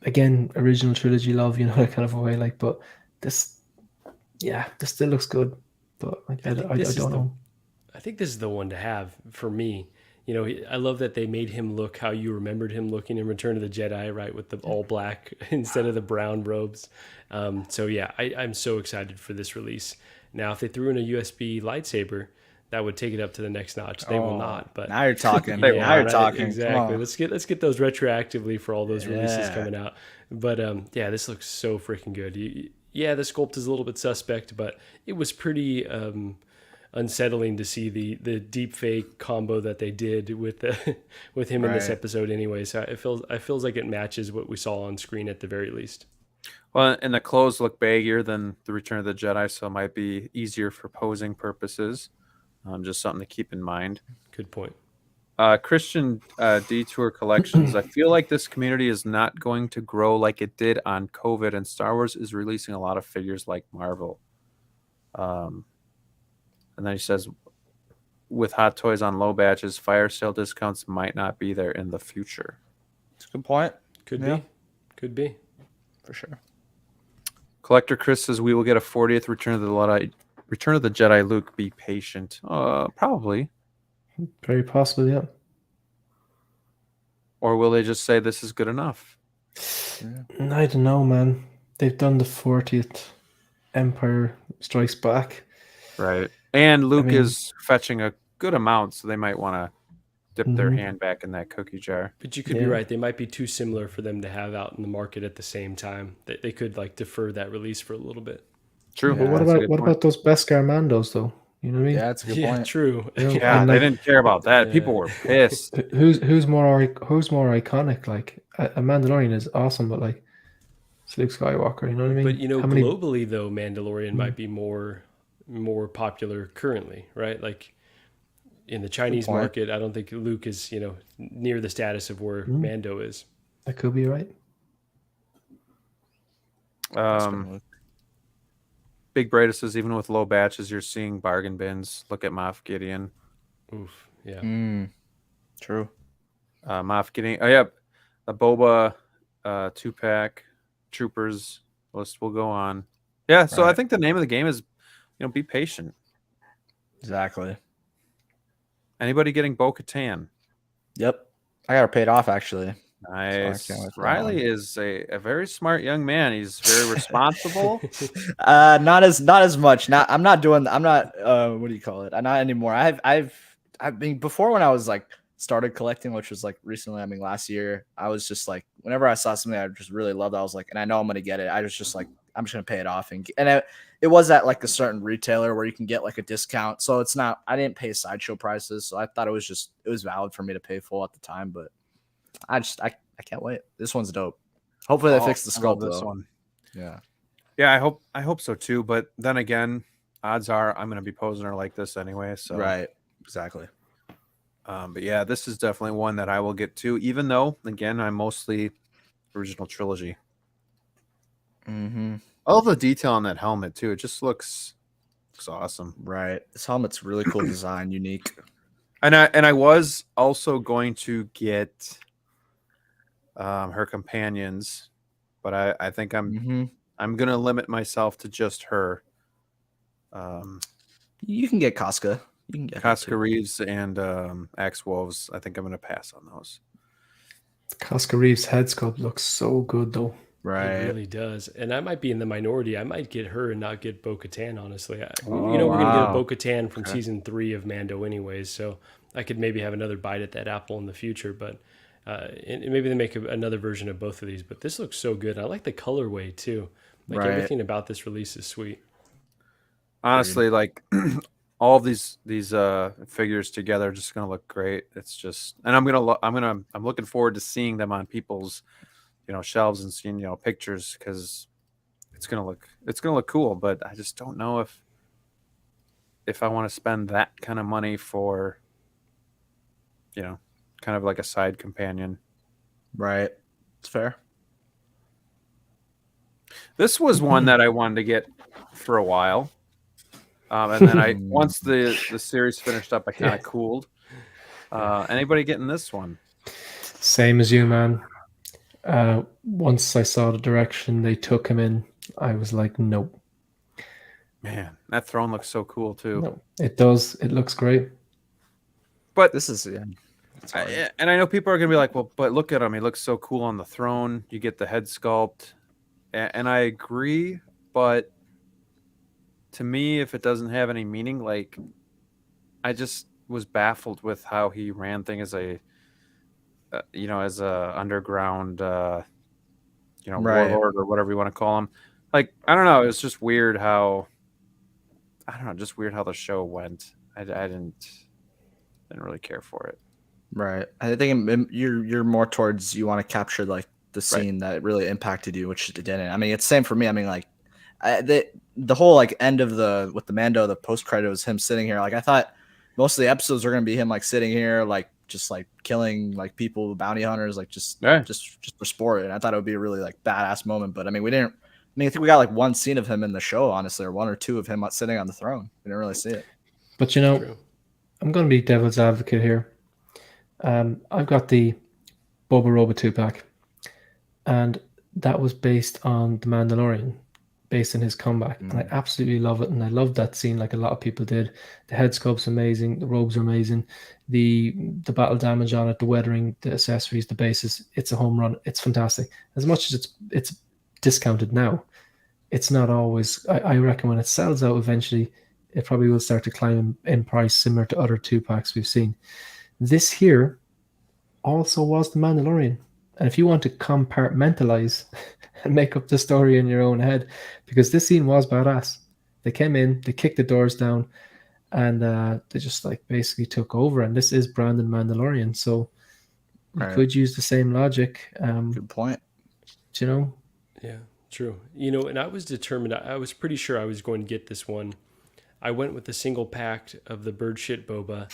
Again, original trilogy love, that kind of a way. Like, but this still looks good. But like, I don't know. I think this is the one to have for me. I love that they made him look how you remembered him looking in Return of the Jedi, right, with the all black instead of the brown robes. So yeah, I'm so excited for this release. Now, if they threw in a USB lightsaber, that would take it up to the next notch. They will not. But now you're talking. They now you're won't. talking. Exactly. Let's get those retroactively for all those releases Yeah. coming out. But yeah, this looks so freaking good. Yeah, the sculpt is a little bit suspect, but it was pretty unsettling to see the deep fake combo that they did with with him in this Right. episode. Anyway, so it feels like it matches what we saw on screen at the very least. Well, and the clothes look baggier than the Return of the Jedi, so it might be easier for posing purposes. Just something to keep in mind. Good point. Christian Detour Collections. I feel like this community is not going to grow like it did on COVID, and Star Wars is releasing a lot of figures like Marvel. And then he says, with Hot Toys on low batches, fire sale discounts might not be there in the future. It's a good point. Could Yeah. be. Could be. For sure. Collector Chris says we will get a 40th Return of the Jedi Luke. Be patient. Probably. Very possible, yeah. Or will they just say this is good enough? I don't know, man. They've done the 40th Empire Strikes Back. Right. And Luke mean- is fetching a good amount, so they might want to dip their Mhm. hand back in that cookie jar. But you could be Yeah. right. They might be too similar for them to have out in the market at the same time. They could like defer that release for a little bit. True. But what That's a about good point. those Beskar Mandos though? You know what I mean? Yeah, that's a good Yeah, point. true. You know, Yeah, and, they like, didn't care about that. Yeah. People were pissed. who's more iconic? Like a Mandalorian is awesome, but like it's Luke Skywalker. You know what I mean? But How many- globally though, Mandalorian might be more popular currently, right? Like in the Chinese point. market, I don't think Luke is, near the status of where Mando is. that could be right. Big Breda says even with low batches, you're seeing bargain bins. Look at Moff Gideon. Oof. Yeah. True. Moff Gideon. Oh yeah, a Boba 2-pack. Troopers list will go on. Yeah, so I Right. think the name of the game is, be patient. Exactly. Anybody getting Bo-Katan? Yep. I got her paid off actually. Nice. can't wait for that Riley one. is a very smart young man. He's very responsible. Not as much. I'm not what do you call it? Not anymore. I mean before when I was like started collecting, which was like recently, I mean last year, I was just like whenever I saw something I just really loved, I was like, and I know I'm gonna get it. I was just like, I'm just gonna pay it off, and it was at like a certain retailer where you can get like a discount. So it's not, I didn't pay sideshow prices, so I thought it was valid for me to pay full at the time, but I can't wait. This one's dope. Hopefully they fix the I love sculpt this though. one. Yeah. Yeah, I hope so too. But then again, odds are I'm gonna be posing her like this anyway. So Right. Exactly. But yeah, this is definitely one that I will get to, even though again I'm mostly original trilogy. Mm-hmm. I love the detail on that helmet too. It just looks awesome. Right. This helmet's really cool design, unique. And I was also going to get her companions, but I think I'm I'm gonna limit myself to just her. You can get Casca. You can get Casca Reeves and Axe Wolves. I think I'm gonna pass on those. Casca Reeves' head sculpt looks so good, though. Right. It really does. And I might be in the minority. I might get her and not get Bo-Katan, honestly. Oh, we're going to get a wow. Bo-Katan from season 3 of Mando anyways, so I could maybe have another bite at that apple in the future. But and maybe they make another version of both of these. But this looks so good. I like the colorway, too. Like, Right. everything about this release is sweet. Honestly, like all of these figures together are just gonna look great. It's just, and I'm looking forward to seeing them on people's shelves and seeing pictures, because it's gonna look cool. But I just don't know if I want to spend that kind of money for kind of like a side companion. Right. It's fair. This was one that I wanted to get for a while. And then once the series finished up, I kind of cooled. Anybody getting this one? Same as you, man. Once I saw the direction they took him in, I was like, nope. Man, that throne looks so cool too. No, it does. It looks great. But This is and I know people are gonna be like, well, but look at him. He looks so cool on the throne. You get the head sculpt, and I agree. But to me, if it doesn't have any meaning, like, I just was baffled with how he ran things as as a underground, Right. warlord or whatever you want to call him. Like, I don't know. It was just weird how, just weird how the show went. I didn't really care for it. Right. I think you're more towards, you want to capture like the scene that really impacted you, which it didn't. I mean, it's same for me. I mean, like the whole like end of with the Mando, the post credit was him sitting here. Like, I thought most of the episodes were gonna be him like sitting here, like just like killing like people, bounty hunters, like just for sport. And I thought it would be a really like badass moment. But I mean, we didn't. I mean, I think we got like one scene of him in the show, honestly, or one or two of him sitting on the throne. We didn't really see it. But I'm going to be devil's advocate here. I've got the Boba Roba 2-pack, and that was based on The Mandalorian, based on his comeback. And I absolutely love it, and I love that scene like a lot of people did. The head sculpt's amazing, the robes are amazing, the battle damage on it, the weathering, the accessories, the bases, it's a home run. It's fantastic. As much as it's discounted now, it's not always. I reckon when it sells out eventually, it probably will start to climb in price, similar to other 2-packs we've seen. This here also was The Mandalorian. And if you want to compartmentalize and make up the story in your own head, because this scene was badass. They came in, they kicked the doors down, and they just like basically took over. And this is Brandon Mandalorian. So you could use the same logic. Good point. Yeah, true. And I was determined. I was pretty sure I was going to get this one. I went with the single pack of the bird shit boba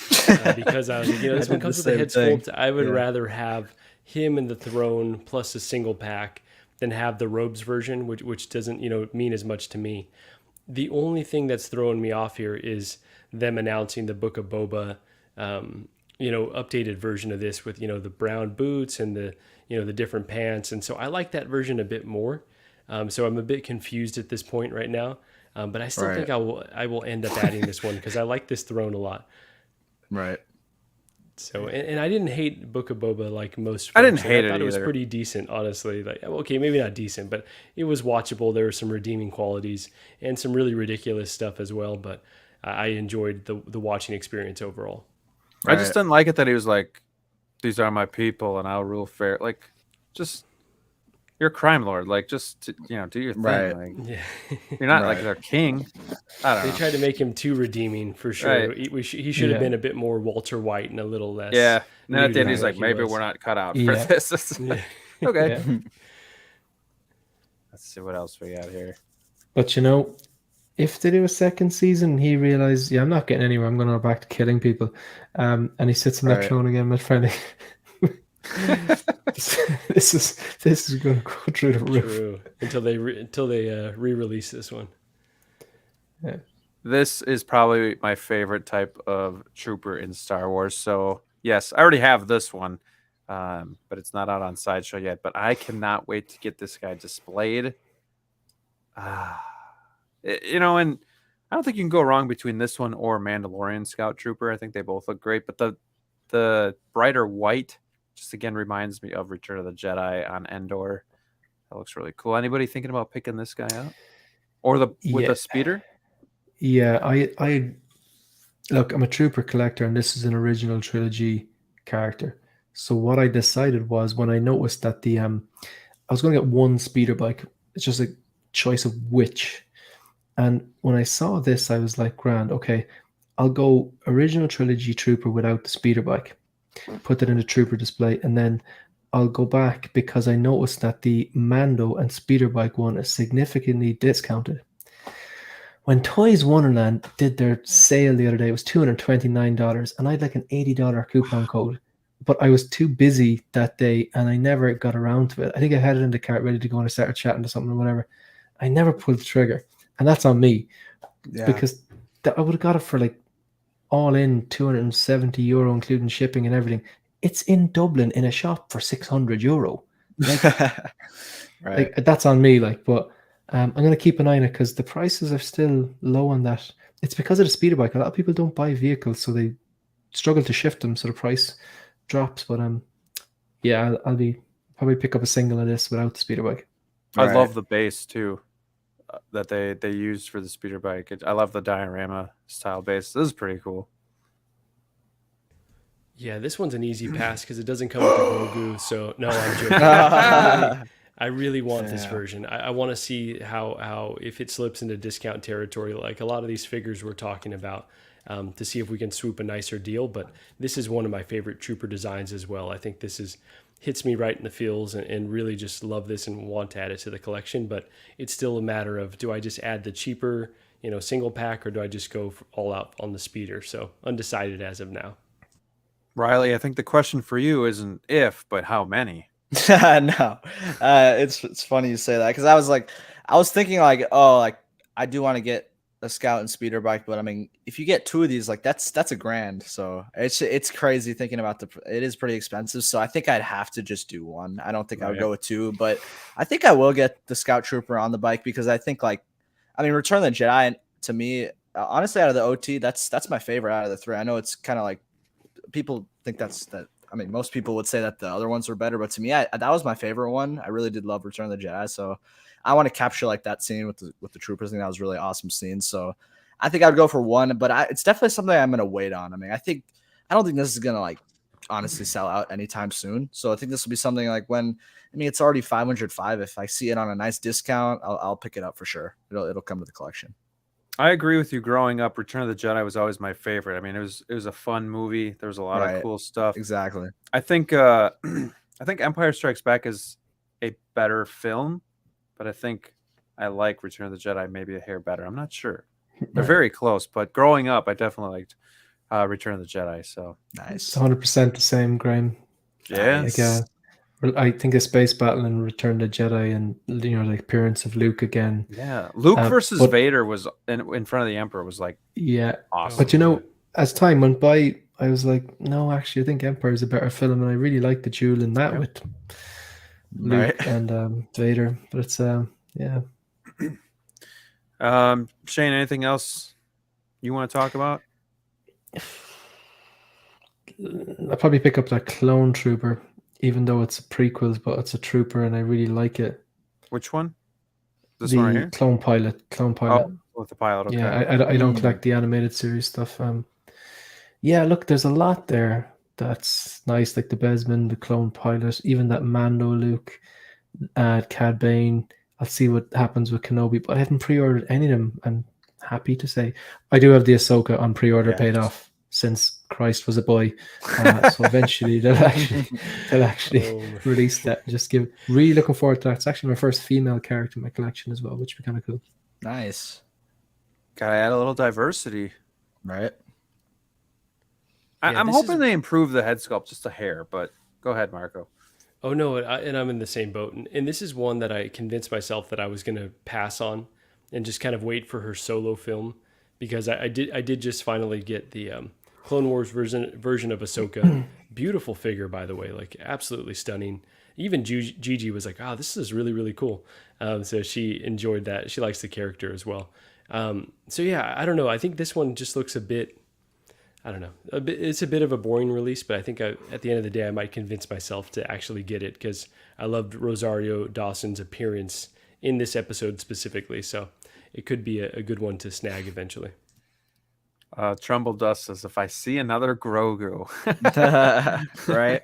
because I was like, this one comes with a head sculpt. I would rather have him in the throne plus a single pack than have the robes version, which doesn't mean as much to me. The only thing that's throwing me off here is them announcing the Book of Boba, updated version of this with the brown boots and the different pants, and so I like that version a bit more. So I'm a bit confused at this point right now. But I still think I will end up adding this one because I like this throne a lot. Right. So and I didn't hate Book of Boba like most. I didn't hate it. I thought either. It was pretty decent, honestly. Like, okay, maybe not decent, but it was watchable. There were some redeeming qualities and some really ridiculous stuff as well. But I enjoyed the watching experience overall. I just didn't like it that he was like, "These are my people, and I'll rule fair." Like, just. You're a crime lord. Like, just do your thing. Right. Like, Yeah. You're not like their king. I don't know. They tried to make him too redeeming for sure. Right. He should have been a bit more Walter White and a little less. Yeah. And then at the end, he's like, maybe we're not cut out for this. Yeah. Okay. Yeah. Let's see what else we got here. But if they do a second season, he realized, I'm not getting anywhere. I'm going to go back to killing people. And he sits in that throne again, my friend. This is going to go through the roof. True. Until they re-release this one. Yeah. This is probably my favorite type of trooper in Star Wars. So yes, I already have this one, but it's not out on Sideshow yet. But I cannot wait to get this guy displayed. Ah, and I don't think you can go wrong between this one or Mandalorian Scout Trooper. I think they both look great, but the brighter white just again reminds me of Return of the Jedi on Endor. That looks really cool. Anybody thinking about picking this guy up or the with Yeah, the speeder? yeah. I look. I'm a trooper collector, and this is an original trilogy character. So what I decided was when I noticed that I was going to get one speeder bike. It's just a choice of which. And when I saw this, I was like, grand, okay, I'll go original trilogy trooper without the speeder bike, put that in the trooper display, and then I'll go back because I noticed that the Mando and speeder bike one is significantly discounted. When Toys Wonderland did their sale the other day, it was $229, and I had like an $80 coupon code. But I was too busy that day, and I never got around to it. I think I had it in the cart ready to go, and I started chatting to something or whatever. I never pulled the trigger, and that's on me Yeah. because I would have got it for like all in €270, including shipping and everything. It's in Dublin in a shop for €600. Right. Like that's on me. Like, but I'm gonna keep an eye on it because the prices are still low on that. It's because of the speeder bike. A lot of people don't buy vehicles, so they struggle to shift them, so the price drops. But yeah, I'll be probably pick up a single of this without the speeder bike. I Right. love the base too that they used for the speeder bike. I love the diorama style base. This is pretty cool. Yeah, this one's an easy pass because it doesn't come with the Grogu. So no, I'm joking. I really want this Yeah. version. I want to see how if it slips into discount territory, like a lot of these figures we're talking about, to see if we can swoop a nicer deal. But this is one of my favorite trooper designs as well. I think this is hits me right in the feels and really just love this and want to add it to the collection. But it's still a matter of do I just add the cheaper, single pack, or do I just go all out on the speeder? So undecided as of now. Riley, I think the question for you isn't if, but how many. No, it's funny you say that because I was thinking like, oh, like I do want to get a scout and speeder bike, but I mean, if you get two of these, like that's $1,000. So it's crazy thinking about it is pretty expensive. So I think I'd have to just do one. I don't think I would Right. go with two, but I think I will get the scout trooper on the bike because I think Return of the Jedi to me, honestly, out of the OT, that's my favorite out of the three. I know it's kind of like people think that. I mean, most people would say that the other ones were better, but to me, that was my favorite one. I really did love Return of the Jedi, so I want to capture like that scene with the troopers. I think that was a really awesome scene. So I think I would go for one, but it's definitely something I'm going to wait on. I mean, I don't think this is going to like honestly sell out anytime soon. So I think this will be something like it's already 505. If I see it on a nice discount, I'll pick it up for sure. It'll come to the collection. I agree with you. Growing up, Return of the Jedi was always my favorite. I mean, it was a fun movie. There was a lot of cool stuff. Exactly. I think I think Empire Strikes Back is a better film, but I think I like Return of the Jedi maybe a hair better. I'm not sure. They're very close, but growing up, I definitely liked Return of the Jedi. So It's Nice. 100% the same, Graham. yeah, Like I think a space battle and Return of the Jedi, and the appearance of Luke again. yeah. Luke versus but- Vader was in front of the Emperor was like Yeah, awesome. but as time went by, I was like, no, actually, I think Empire is a better film, and I really like the duel in that with Luke Right. and Vader. But it's yeah. Shane, anything else you want to talk about? I'll probably pick up that Clone Trooper, even though it's a prequel, but it's a trooper, and I really like it. Which one? This one right The here? Clone Pilot. Oh, with the pilot. Okay. Yeah, I don't collect the animated series stuff. Yeah, look, there's a lot there that's nice, like the Besman, the Clone Pilot, even that Mando Luke, Cad Bane. I'll see what happens with Kenobi, but I haven't pre-ordered any of them. I'm happy to say I do have the Ahsoka on pre-order paid off since Christ was a boy. So eventually they'll actually release that. Really looking forward to that. It's actually my first female character in my collection as well, which would be kind of cool. Nice. Gotta add a little diversity. Right. Yeah, I'm this hoping is- they improve the head sculpt just a hair, but go ahead, Marco. Oh no, and I'm in the same boat. And this is one that I convinced myself that I was going to pass on and just kind of wait for her solo film because I did just finally get the Clone Wars version of Ahsoka. Beautiful figure, by the way, like absolutely stunning. Even Gigi was like, "Oh, this is really really cool." So she enjoyed that. She likes the character as well. So yeah, I don't know. I think this one just looks a bit. I don't know. It's a bit of a boring release, but I think at the end of the day, I might convince myself to actually get it because I loved Rosario Dawson's appearance in this episode specifically. So it could be a good one to snag eventually. Trumbull Dust says, if I see another Grogu. Right.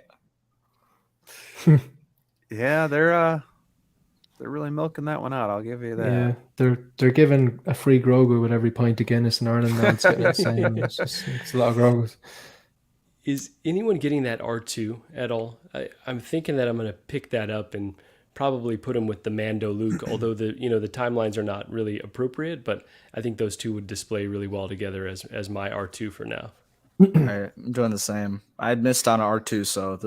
Yeah, they're really milking that one out. I'll give you that. Yeah, they're giving a free Grogu with every pint of Guinness in Ireland now. It's getting insane. It's a lot of Grogus. Is anyone getting that R2 at all? I'm thinking that I'm going to pick that up and probably put him with the Mando Luke, although the timelines are not really appropriate, but I think those two would display really well together as my R2 for now. Right, I'm doing the same. I had missed on R2, so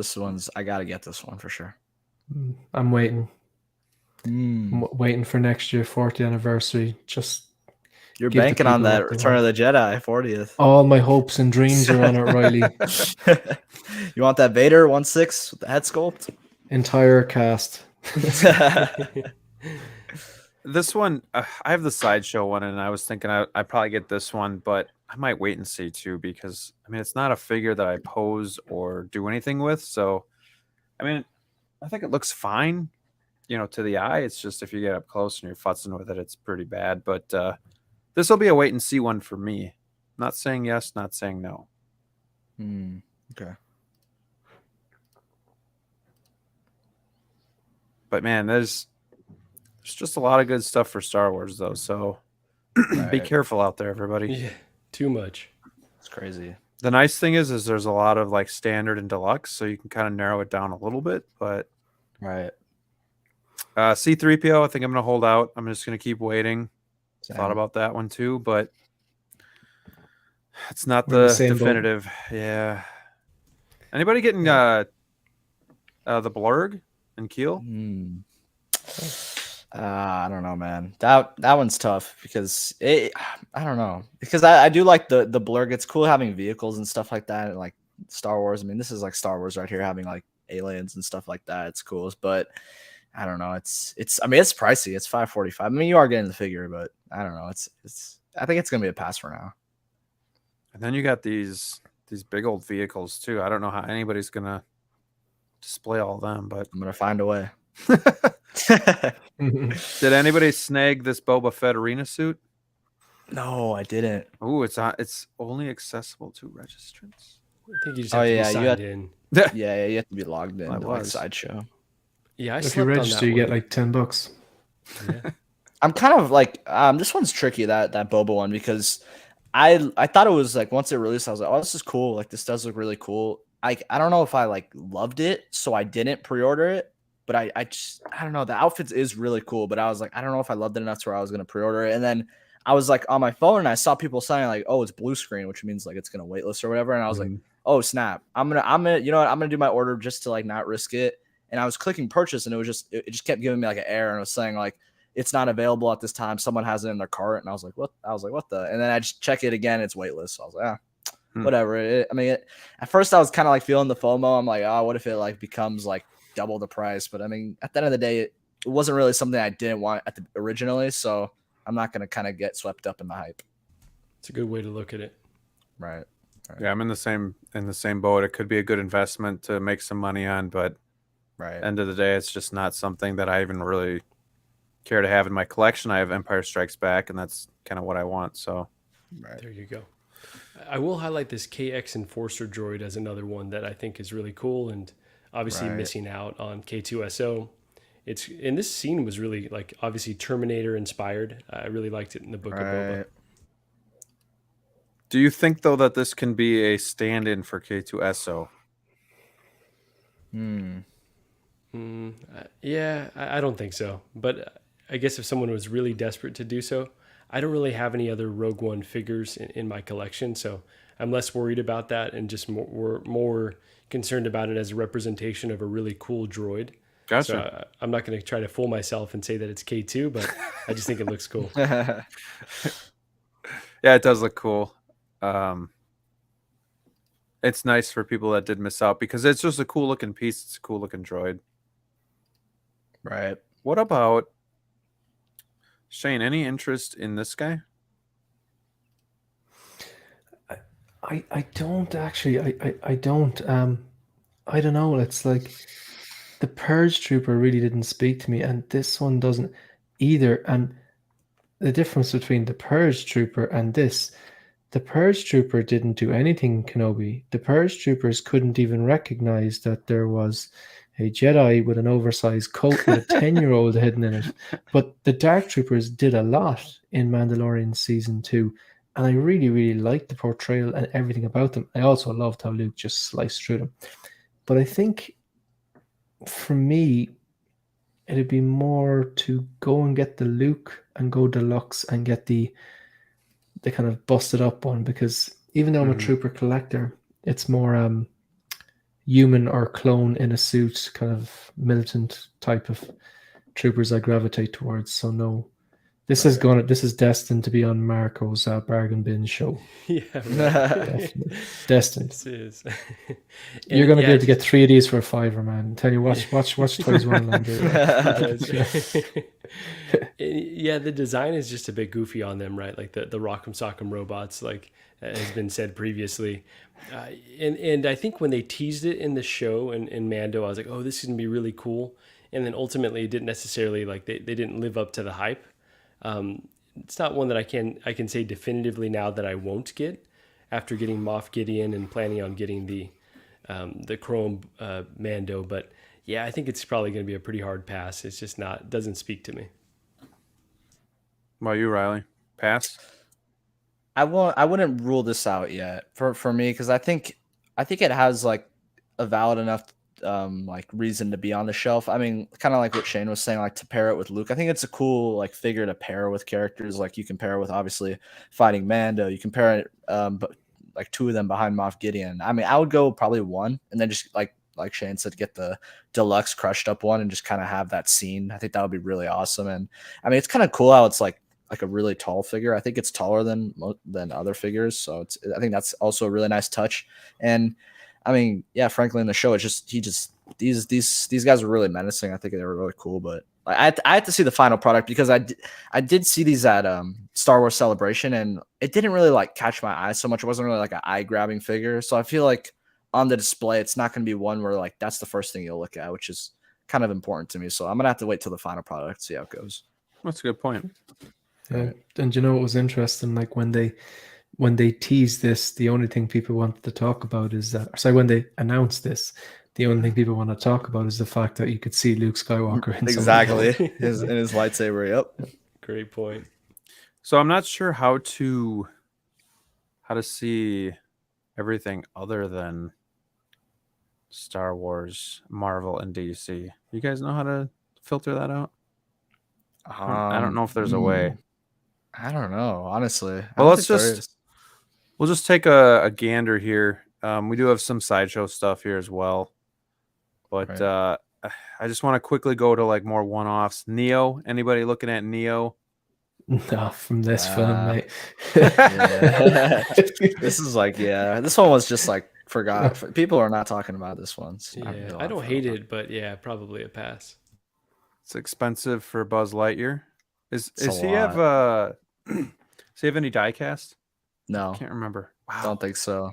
I got to get this one for sure. I'm waiting. I'm waiting for next year, 40th anniversary. Just You're give the banking on people that what they Return want. of the Jedi 40th. All my hopes and dreams are on it, Riley. You want that Vader 1/6 with the head sculpt? Entire cast. This one, I have the Sideshow one, and I was thinking I'd probably get this one, but I might wait and see too, because I mean, it's not a figure that I pose or do anything with. So, I mean, I think it looks fine, to the eye. It's just if you get up close and you're futzing with it, it's pretty bad. But this will be a wait and see one for me. Not saying yes, not saying no. Okay. But man, there's just a lot of good stuff for Star Wars, though. So be careful out there, everybody. Yeah, too much. It's crazy. The nice thing is there's a lot of like standard and deluxe, so you can kind of narrow it down a little bit. But Right. C-3PO, I think I'm going to hold out. I'm just going to keep waiting. Same. Thought about that one too, but it's not We're in the the same boat. definitive. Yeah. Anybody getting the Blurg and Keel? I don't know, man. That one's tough because I don't know, because I do like the Blurg. It's cool having vehicles and stuff like that, and like Star Wars. I mean, this is like Star Wars right here, having like aliens and stuff like that. It's cool, but I don't know. It's I mean, it's pricey. It's $545. I mean, you are getting the figure, but I don't know. It's I think it's gonna be a pass for now. And then you got these big old vehicles too. I don't know how anybody's gonna display all of them, but I'm gonna find a way. did anybody snag this Boba Fett arena suit? No, I didn't. Oh, it's only accessible to registrants. I think you just have to be signed in. Yeah, you have to be logged in I to like was. Sideshow. Yeah, I If you slept on register, that you get one. like $10. Yeah. I'm kind of like this one's tricky, that Boba one, because I thought it was like, once it released, I was like, oh, this is cool. Like, this does look really cool. I don't know if I like loved it, so I didn't pre-order it. But I don't know. The outfits is really cool, but I was like, I don't know if I loved it enough to where I was gonna pre-order it. And then I was like on my phone and I saw people saying like, oh, it's blue screen, which means like it's gonna waitlist or whatever. And I was like, oh snap, I'm gonna you know what, I'm gonna do my order just to like not risk it. And I was clicking purchase, and it just kept giving me like an error, and it was saying like, it's not available at this time. Someone has it in their cart, and I was like, what? What the? And then I just check it again, it's waitlist. So I was like, whatever. At first I was kind of like feeling the FOMO. I'm like, oh, what if it like becomes like double the price? But I mean, at the end of the day, it wasn't really something I didn't want originally, so I'm not gonna kind of get swept up in the hype. It's a good way to look at it. Right. Yeah, I'm in the same boat. It could be a good investment to make some money on, but end of the day, it's just not something that I even really care to have in my collection. I have Empire Strikes Back, and that's kind of what I want. So There you go. I will highlight this KX Enforcer droid as another one that I think is really cool, and obviously missing out on K2SO. And this scene was really like obviously Terminator inspired. I really liked it in the Book of Boba. do you think though that this can be a stand-in for K2SO? Yeah, I don't think so. But I guess if someone was really desperate to do so, I don't really have any other Rogue One figures in my collection, so I'm less worried about that and just more concerned about it as a representation of a really cool droid. Gotcha. So I'm not going to try to fool myself and say that it's K2, but I just think it looks cool. Yeah, it does look cool. it's nice for people that did miss out because it's just a cool looking piece. It's a cool looking droid. Right. What about Shane? Any interest in this guy? I don't actually. I don't. I don't know. It's like the Purge Trooper really didn't speak to me, and this one doesn't either. And the difference between the Purge Trooper and this, the Purge Trooper didn't do anything, Kenobi. The Purge Troopers couldn't even recognize that there was a Jedi with an oversized coat with a 10-year-old hidden in it. But the Dark Troopers did a lot in Mandalorian Season 2. And I really, really liked the portrayal and everything about them. I also loved how Luke just sliced through them. But I think for me, it'd be more to go and get the Luke and go deluxe and get the kind of busted up one, because even though I'm a trooper collector, it's more human or clone in a suit, kind of militant type of troopers I gravitate towards. So no, this is destined to be on Marco's bargain bin show. Yeah, right. Definitely. Destined. This is. You're going to be able to get 3 of these for a $5, man. I'm telling you, watch Toys Wonderland. Yeah, the design is just a bit goofy on them, right? Like the Rock'em Sock'em robots, like has been said previously. And I think when they teased it in the show in Mando, I was like, oh, this is going to be really cool. And then ultimately it didn't necessarily, like they didn't live up to the hype. It's not one that I can say definitively now that I won't get after getting Moff Gideon and planning on getting the Chrome Mando. But yeah, I think it's probably going to be a pretty hard pass. It's just doesn't speak to me. What about you, Riley? Pass? I wouldn't rule this out yet for me, because I think it has like a valid enough like reason to be on the shelf. I mean, kind of like what Shane was saying, like to pair it with Luke. I think it's a cool like figure to pair with characters. Like you can pair with obviously fighting Mando. You can pair it but like 2 of them behind Moff Gideon. I mean, I would go probably 1 and then just like Shane said, get the deluxe crushed up one and just kind of have that scene. I think that would be really awesome. And I mean, it's kind of cool how it's like a really tall figure. I think it's taller than other figures, so I think that's also a really nice touch. And I mean, yeah, frankly, in the show, it's just these guys were really menacing. I think they were really cool, but I had to see the final product because I did see these at Star Wars Celebration, and it didn't really like catch my eye so much. It wasn't really like an eye grabbing figure, so I feel like on the display, it's not going to be one where like that's the first thing you'll look at, which is kind of important to me. So I'm gonna have to wait till the final product to see how it goes. That's a good point. Yeah. And you know what was interesting? Like when they teased this, the only thing people wanted to talk about is that. Sorry, when they announced this, the only thing people want to talk about is the fact that you could see Luke Skywalker in exactly in his lightsaber. Yep. Great point. So I'm not sure how to see everything other than Star Wars, Marvel, and DC. You guys know how to filter that out? I don't know if there's a way. I don't know, honestly. Well, we'll just take a gander here. We do have some sideshow stuff here as well, but right. I just want to quickly go to like more one-offs. Neo, anybody looking at Neo? No, from this film, mate. This is like, this one was just like forgot. People are not talking about this one. So yeah, I don't hate it, but yeah, probably a pass. It's expensive for Buzz Lightyear. Does he have any diecast? No, I can't remember. Wow. I don't think so.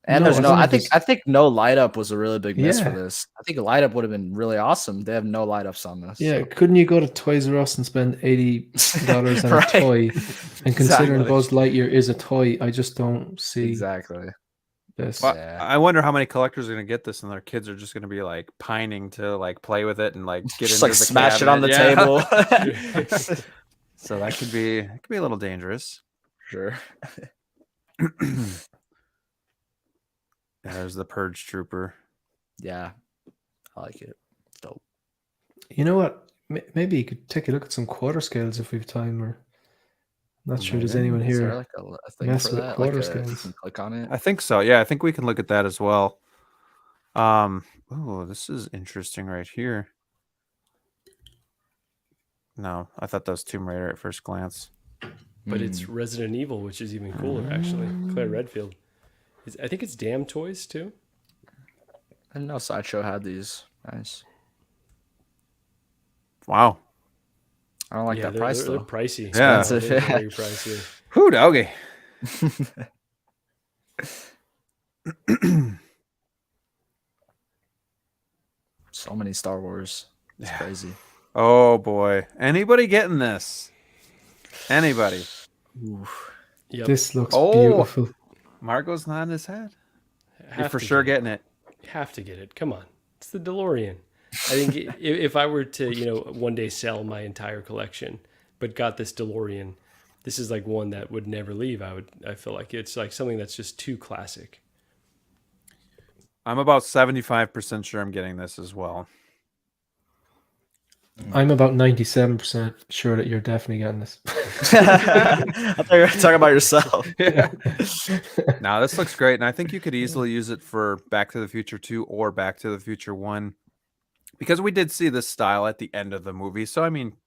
And there's no. I think no light up was a really big miss for this. I think a light up would have been really awesome. They have no light ups on this. Yeah, couldn't you go to Toys R Us and spend $80 on a toy? And considering Buzz Lightyear is a toy, I just don't see this. Well, I wonder how many collectors are going to get this, and their kids are just going to be like pining to like play with it and like get just into like the smash cabinet. It on the table. So that could be a little dangerous. Sure. There's the Purge Trooper. Yeah, I like it. It's dope. You know what? Maybe you could take a look at some quarter scales if we have time. Or I'm not sure there's anyone here. Is there like a thing for that? Quarter scales. scales. You can click on it. I think so. Yeah, I think we can look at that as well. Oh, this is interesting right here. No, I thought that was Tomb Raider at first glance. But it's Resident Evil, which is even cooler, actually. Claire Redfield I think it's Damn Toys too. I didn't know Sideshow had these. Nice. Wow. I don't like that price they're though. pricey. Yeah. Expensive. They're very pricey. Whew, doggy. So many Star Wars. It's crazy. Oh boy. Anybody getting this? Anybody? Oof. Yep. This looks Oh. beautiful. Marco's nodding his head. You're Have for to sure get getting it. Have to get it. Come on. It's the DeLorean. I think if I were to, one day sell my entire collection, but got this DeLorean, this is like one that would never leave. I feel like it's like something that's just too classic. I'm about 75% sure I'm getting this as well. I'm about 97% sure that you're definitely getting this. I thought you were talking about yourself. Yeah. Now this looks great, and I think you could easily use it for Back to the Future 2 or Back to the Future 1, because we did see this style at the end of the movie. So I mean,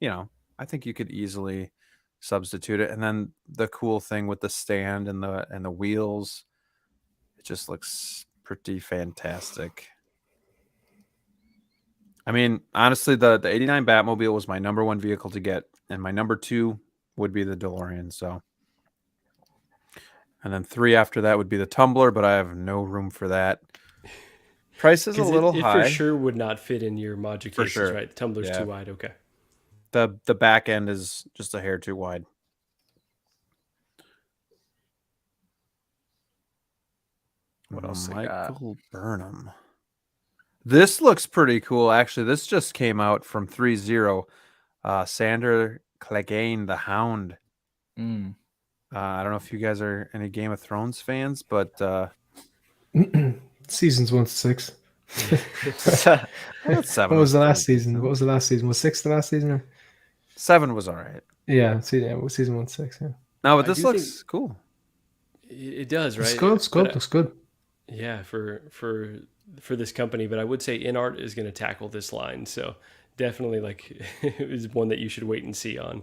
I think you could easily substitute it. And then the cool thing with the stand and the wheels, it just looks pretty fantastic. I mean, honestly, the 89 Batmobile was my number one vehicle to get, and my number 2 would be the DeLorean. So, and then 3 after that would be the Tumbler, but I have no room for that. Price is a little it high. for sure would not fit in your module cases, sure. right? The tumbler's Yeah. too wide. Okay. The back end is just a hair too wide. What else they got? Michael Burnham. This looks pretty cool, actually. This just came out from 3.0. Sander Clegane, the Hound. Mm. I don't know if you guys are any Game of Thrones fans, but Seasons 1 to 6. that's 7. What was the last pretty season? decent. What was the last season? Was 6 the last season? Or? 7 was all right. Yeah, season 1 to 6. Yeah, No, but I this do looks cool. It does, right? it's good. It's good. Looks good. Yeah, for this company, but I would say InArt is going to tackle this line, so definitely is one that you should wait and see on.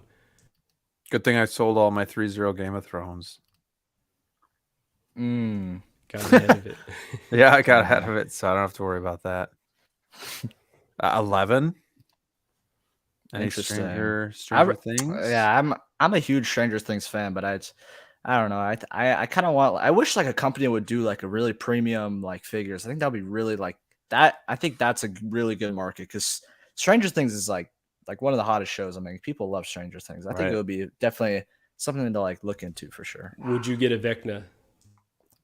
Good thing I sold all my 3.0 Game of Thrones. Mm. Got ahead of it. Yeah, I got ahead of it, so I don't have to worry about that. 11. Any Interesting. Stranger Things? Yeah, I'm a huge Stranger Things fan, but I don't know. I kind of want. I wish like a company would do like a really premium like figures. I think that'd be really like that. I think that's a really good market because Stranger Things is like one of the hottest shows. I mean, people love Stranger Things. I think Right. it would be definitely something to like look into for sure. Would you get a Vecna?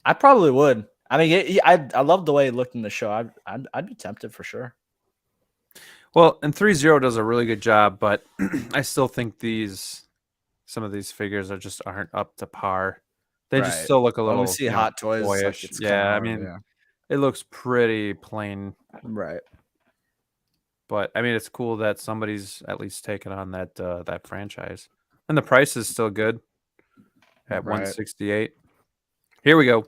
I probably would. I mean, I love the way it looked in the show. I'd be tempted for sure. Well, and 3.0 does a really good job, but I still think some of these figures aren't up to par. They just Right. still look a When little we see Hot Toys, it's like, boyish. it's kinda Yeah, I hard, mean, yeah. it looks pretty plain, Right. but I mean, it's cool that somebody's at least taken on that franchise, and the price is still good at Right. $168. Here we go.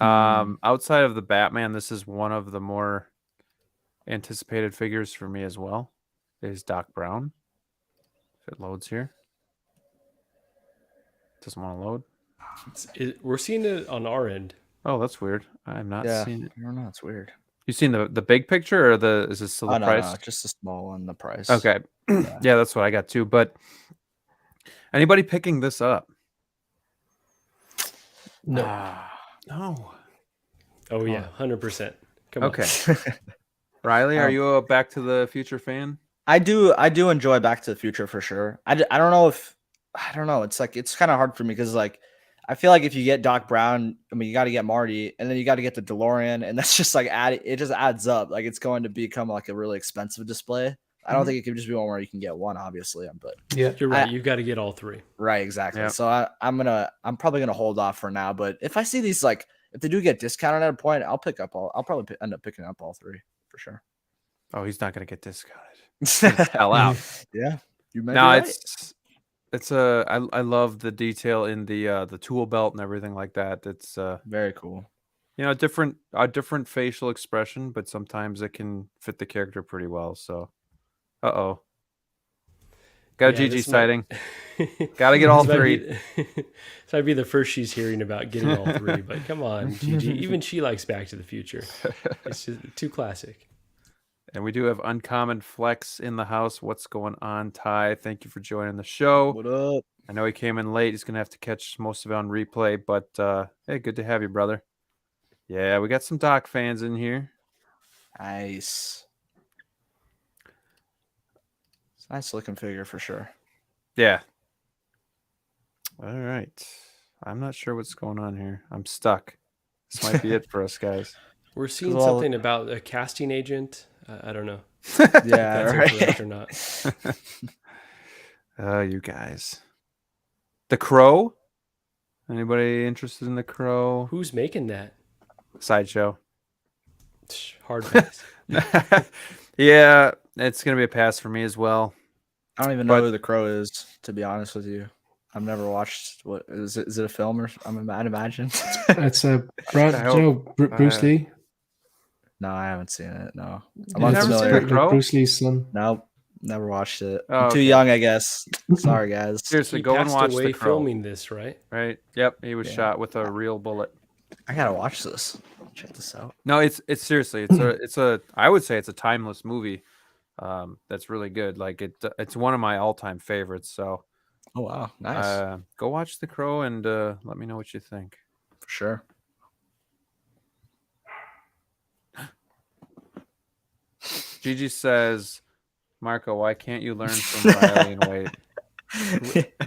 Outside of the Batman, this is one of the more anticipated figures for me as well. Is Doc Brown? If it loads here, doesn't want to load. We're seeing it on our end. Oh, that's weird. I'm not Yeah. seeing it. I don't know. It's weird. You seen the big picture, or is this still the No, price? just a small one. The price. Okay. Yeah, that's what I got too. But anybody picking this up? No. No. Oh yeah, 100%. Come on. Okay. Riley, are you a Back to the Future fan? I do enjoy Back to the Future for sure. I don't know. It's like it's kind of hard for me because like I feel like if you get Doc Brown, I mean you got to get Marty, and then you got to get the DeLorean, and that's just like it just adds up. Like it's going to become like a really expensive display. I don't think it could just be one where you can get one, obviously. But Yeah, You're right. You've got to get all three. right, exactly. Yep. So I'm probably gonna hold off for now. But if I see these like if they do get discounted at a point, I'll probably end up picking up all three for sure. Oh, he's not going to get discounted. Hell out. Yeah, you might. No, be right. it's I love the detail in the tool belt and everything like that. It's Very cool. a different facial expression, but sometimes it can fit the character pretty well. So, Got a Yeah, GG this might- sighting. Gotta get all this might three. be- this might be the first she's hearing about getting all three, but come on, Gigi. Even she likes Back to the Future. It's just too classic. And we do have Uncommon Flex in the house. What's going on, Ty? Thank you for joining the show. What up? I know he came in late. He's going to have to catch most of it on replay, but hey, good to have you, brother. Yeah, we got some Doc fans in here. Nice. It's a nice looking figure for sure. Yeah. All right. I'm not sure what's going on here. I'm stuck. This might be it for us, guys. We're seeing all- something about a casting agent. I don't know Yeah, if that's incorrect or not. Oh, you guys. The Crow? Anybody interested in the Crow? Who's making that? Sideshow. Hard pass. Yeah, it's going to be a pass for me as well. I don't even know But- who the Crow is, to be honest with you. I've never watched. What is it? Is it a film or I'd imagine? It's a Bruce Lee. No, I haven't seen it. No, You've I'm never seen unfamiliar. The Crow? Bruce Lee's son. Nope, never watched it. Oh, I'm too okay. young, I guess. Sorry, guys. Seriously, He go and passed watch away The Crow. filming this, right? Right? Yep, he was Yeah. shot with a real bullet. I gotta watch this. Check this out. No, it's seriously, it's a I would say it's a timeless movie. That's really good. Like it's one of my all-time favorites. So Oh wow, nice go watch The Crow and let me know what you think. for sure. Gigi says, Marco, why can't you learn from Riley and Wade?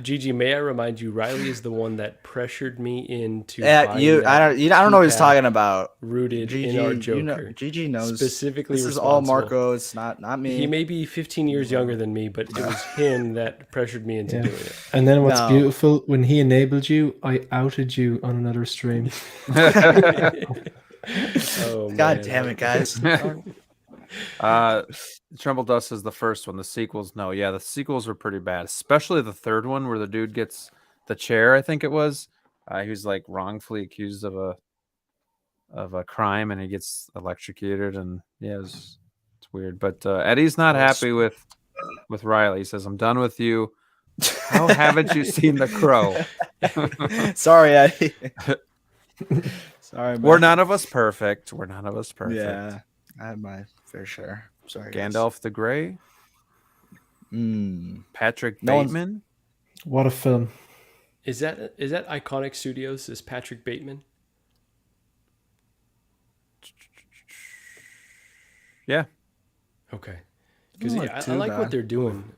Gigi, may I remind you, Riley is the one that pressured me into Yeah, buying you. that I don't know what he's keypad talking about. rooted Gigi, in our Joker. you know, Gigi knows. specifically This is all responsible. Marco. It's not me. He may be 15 years younger than me, but it was him that pressured me into Yeah. doing it. And then what's No. beautiful, when he enabled you, I outed you on another stream. Oh, God man. damn it, guys. Tremble Dust is the first one. The sequels, no. Yeah, the sequels were pretty bad, especially the third one where the dude gets the chair, I think it was. He was like wrongfully accused of a crime and he gets electrocuted, and yeah, it's weird. But Eddie's not happy with Riley. He says, I'm done with you. How haven't you seen The Crow? Sorry, Eddie. Sorry, man. We're none of us perfect. We're none of us perfect. Yeah, I had my fair share. Sorry, guys. Gandalf the Grey, Patrick No one's- Bateman. What a film. Is that Iconic Studios? Is Patrick Bateman? Yeah. Okay. Because Doesn't look I too like what bad. they're doing.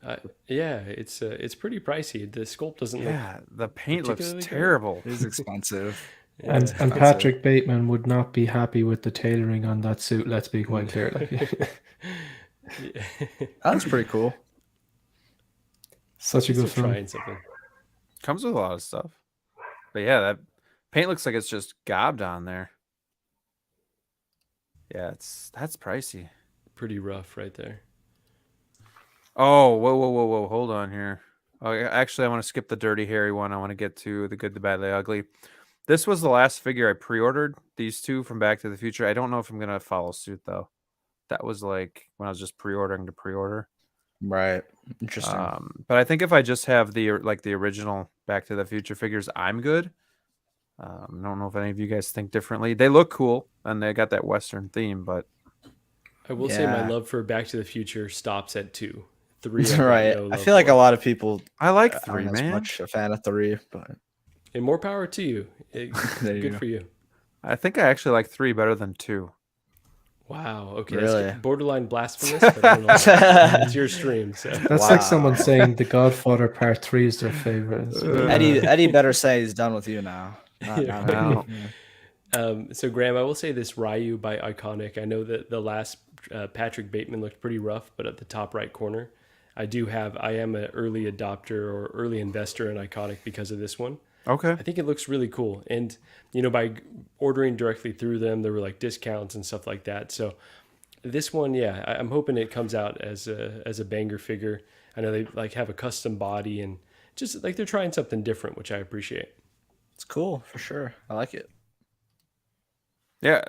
Yeah, it's pretty pricey. The sculpt doesn't look. Yeah, the paint looks particularly good. terrible. It is expensive. Yeah. And Patrick Bateman would not be happy with the tailoring on that suit, let's be quite clear. Like, Yeah. That's pretty cool. such a good They're film. trying something. Comes with a lot of stuff. But yeah, that paint looks like it's just gobbed on there. Yeah, that's pricey. Pretty rough right there. Oh, whoa. Hold on here. Oh, yeah, actually, I want to skip the Dirty Harry one. I want to get to the Good, the Bad, the Ugly. This was the last figure I pre-ordered. These two from Back to the Future. I don't know if I'm gonna follow suit though. That was like when I was just pre-ordering to pre-order. Right. Interesting. But I think if I just have the original Back to the Future figures, I'm good. I don't know if any of you guys think differently. They look cool and they got that Western theme, but I will say my Yeah. love for Back to the Future stops at 2. 3. I've got right. no I love feel like for. a lot of people I like aren't 3, as man. much a fan of 3, but And more power to you. There you Good go. for you. I think I actually like 3 better than 2. Wow. Okay. Really? That's borderline blasphemous, but I don't know. It's your stream, so. That's Wow. like someone saying The Godfather Part 3 is their favorite. It's really- Eddie better say he's done with you now. Not, Yeah. not me. No. So Graham, I will say this Ryu by Iconic. I know that the last Patrick Bateman looked pretty rough, but at the top right corner, I am an early adopter or early investor in Iconic because of this one. Okay. I think it looks really cool. And, by ordering directly through them, there were like discounts and stuff like that. So this one, yeah, I'm hoping it comes out as a banger figure. I know they like have a custom body and just like they're trying something different, which I appreciate. It's cool for sure. I like it. Yeah.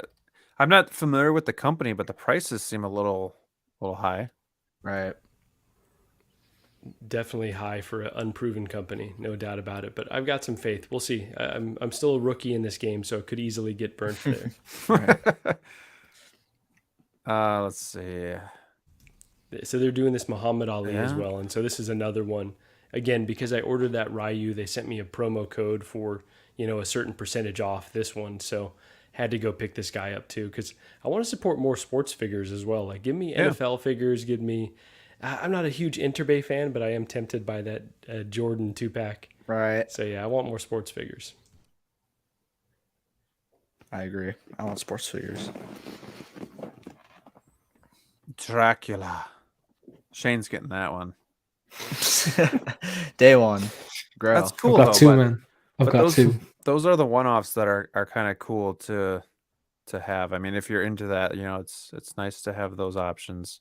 I'm not familiar with the company, but the prices seem a little high. Right. definitely high for an unproven company, no doubt about it. But I've got some faith. We'll see. I'm still a rookie in this game, so it could easily get burnt there. Let's see. So they're doing this Muhammad Ali as Yeah. well, and so this is another one. Again, because I ordered that Ryu, they sent me a promo code for a certain percentage off this one. So had to go pick this guy up too because I want to support more sports figures as well. Like give me NFL figures, give me. I'm not a huge Interbay fan, but I am tempted by that Jordan 2-pack. Right. So yeah, I want more sports figures. I agree. I want sports figures. Dracula. Shane's getting that one. Day one. Grow. That's cool. I've got though, two, but- man. I've but got those, two. Those are the one-offs that are kind of cool to have. I mean, if you're into that, it's nice to have those options.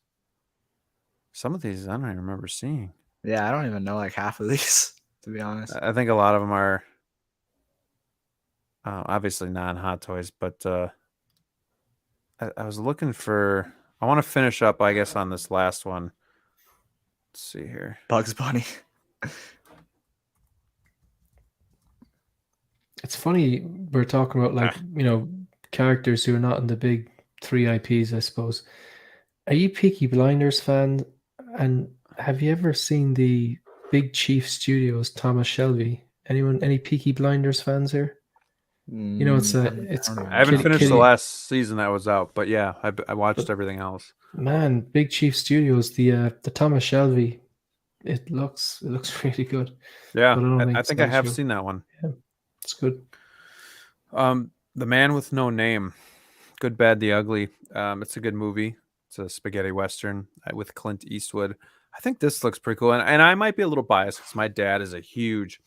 Some of these I don't even remember seeing. Yeah, I don't even know like half of these, to be honest. I think a lot of them are obviously non-hot toys, but I was looking for. I want to finish up, I guess, on this last one. Let's see here. Bugs Bunny. It's funny we're talking about like characters who are not in the big 3 IPs, I suppose. Are you Peaky Blinders fan? And have you ever seen the Big Chief Studios Thomas Shelby? Any Peaky Blinders fans here? It's I haven't Kitty- finished the Kitty- last season that was out, but yeah, I watched everything else. Man, Big Chief Studios, the Thomas Shelby, it looks really good. Yeah, But I don't think I it's think I that have show. seen that one. It's good. The Man with No Name, Good, Bad, the Ugly. It's a good movie. It's a spaghetti western with Clint Eastwood. I think this looks pretty cool, and I might be a little biased because my dad is a huge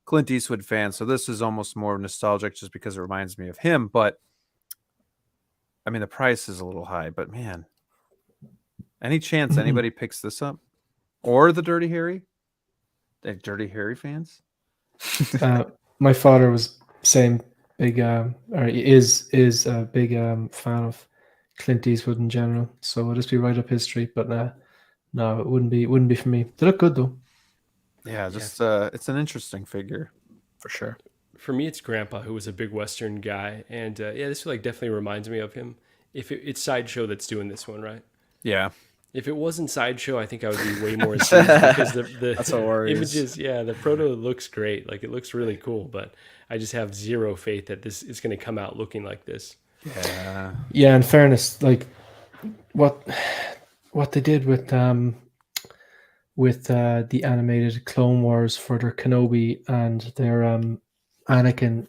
Clint Eastwood fan, so this is almost more nostalgic just because it reminds me of him. But I mean, the price is a little high. But man, any chance anybody picks this up, or the Dirty Harry? The Dirty Harry fans? My father was same big or is a big fan of Clint Eastwood in general, so it'll just be right up his street. But no, it wouldn't be for me. They look good though. Yeah, just it's an interesting figure. For sure. For me, it's Grandpa, who was a big Western guy, and this definitely reminds me of him. If it's Sideshow that's doing this one, right? Yeah. If it wasn't Sideshow, I think I would be way more enthused because the That's what worries. images, the proto looks great. Like it looks really cool, but I just have zero faith that this is going to come out looking like this. Yeah. Yeah, in fairness, like what they did with the animated Clone Wars for their Kenobi and their Anakin,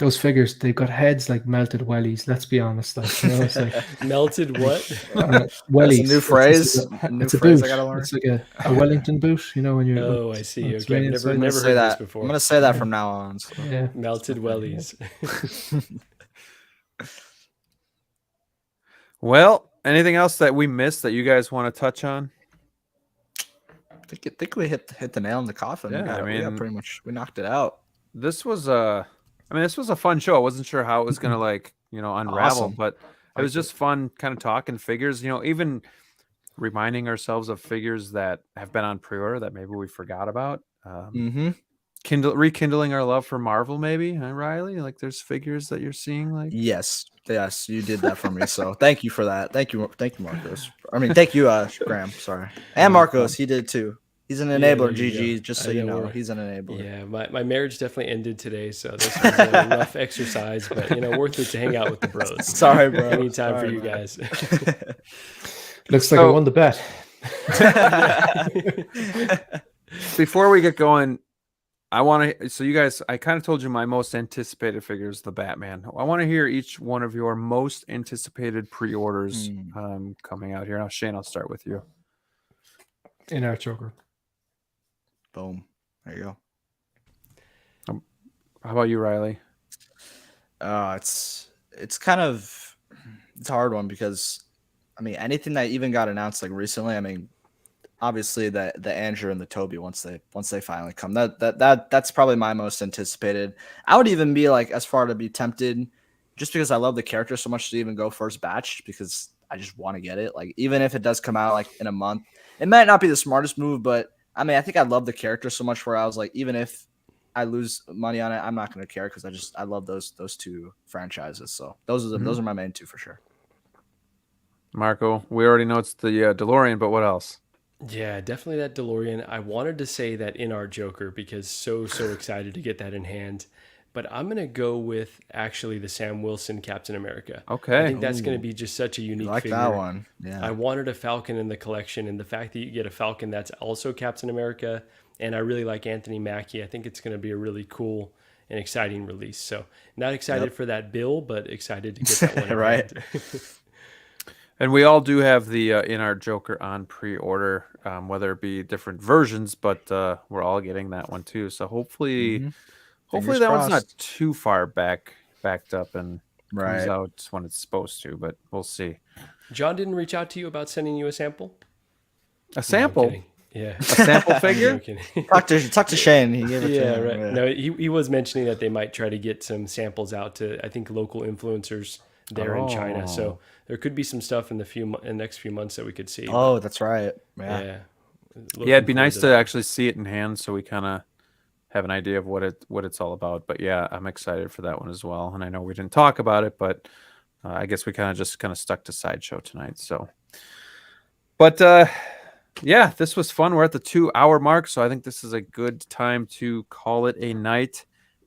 those figures, they've got heads like melted wellies. Let's be honest, it's like Melted what? wellies. That's a new phrase. It's a phrase boot. I gotta learn. It's like a Wellington boot. When you're. Oh, I see. it's Okay, really I've inside. never Say heard that. this I'm before. gonna say that from now on. So. Yeah. Melted wellies. Well, anything else that we missed that you guys want to touch on? I think we hit the nail in the coffin. Yeah, we got pretty much we knocked it out. This was a fun show. I wasn't sure how it was gonna unravel, Awesome. but it was just fun kind of talking figures, even reminding ourselves of figures that have been on pre-order that maybe we forgot about. Mm-hmm. Rekindling our love for Marvel, maybe, huh, Riley? Like there's figures that you're seeing like Yes, you did that for me. So thank you for that. Thank you, Marcos. I mean, thank you, Graham. Sorry, and Marcos. He did too. He's an enabler, there you GG. go. Just so I you know know, we're- he's an enabler. Yeah, my marriage definitely ended today, so this was a rough exercise, but worth it to hang out with the bros. Sorry, bro. Anytime for Sorry, you man. guys. Looks like I So- won the bet. Before we get going, I want to. So you guys, I kind of told you my most anticipated figure is the Batman. I want to hear each one of your most anticipated pre-orders coming out here. Now, Shane, I'll start with you. In our Joker. Boom. There you go. How about you, Riley? It's kind of it's a hard one because I mean anything that even got announced like recently. I mean, obviously the Andrew and the Toby once they finally come. That's probably my most anticipated. I would even be like as far to be tempted just because I love the character so much to even go first batch because I just want to get it. Like even if it does come out like in a month, it might not be the smartest move, but I mean, I think I love the character so much where I was like, even if I lose money on it, I'm not going to care because I love those two franchises. So those are my main two for sure. Marco, we already know it's the DeLorean, but what else? Yeah, definitely that DeLorean. I wanted to say that in our Joker because so excited to get that in hand. But I'm going to go with actually the Sam Wilson Captain America. Okay. I think that's going to be just such a unique like figure. that one. Yeah. I wanted a Falcon in the collection, and the fact that you get a Falcon that's also Captain America, and I really like Anthony Mackie. I think it's going to be a really cool and exciting release. So not excited for that bill, but excited to get that one in Right. hand. And we all do have the in our Joker on pre-order, whether it be different versions, but we're all getting that one too. So hopefully Fingers that one's not crossed. too far backed up and comes Right. out when it's supposed to, but we'll see. John didn't reach out to you about sending you a sample? A sample, No, I'm kidding. Yeah. a sample I'm figure. joking. Talk to Shane. He gave it to Yeah, him. right. Yeah. No, he was mentioning that they might try to get some samples out to, I think, local influencers there in China. So there could be some stuff in the next few months that we could see. Oh, that's right. Yeah. Yeah. Yeah, it'd be Looking nice forward to actually see it in hand, so we kind of have an idea of what it's all about. But yeah, I'm excited for that one as well. And I know we didn't talk about it, but I guess we kind of stuck to Sideshow tonight. So, but yeah, this was fun. We're at the 2-hour mark, so I think this is a good time to call it a night.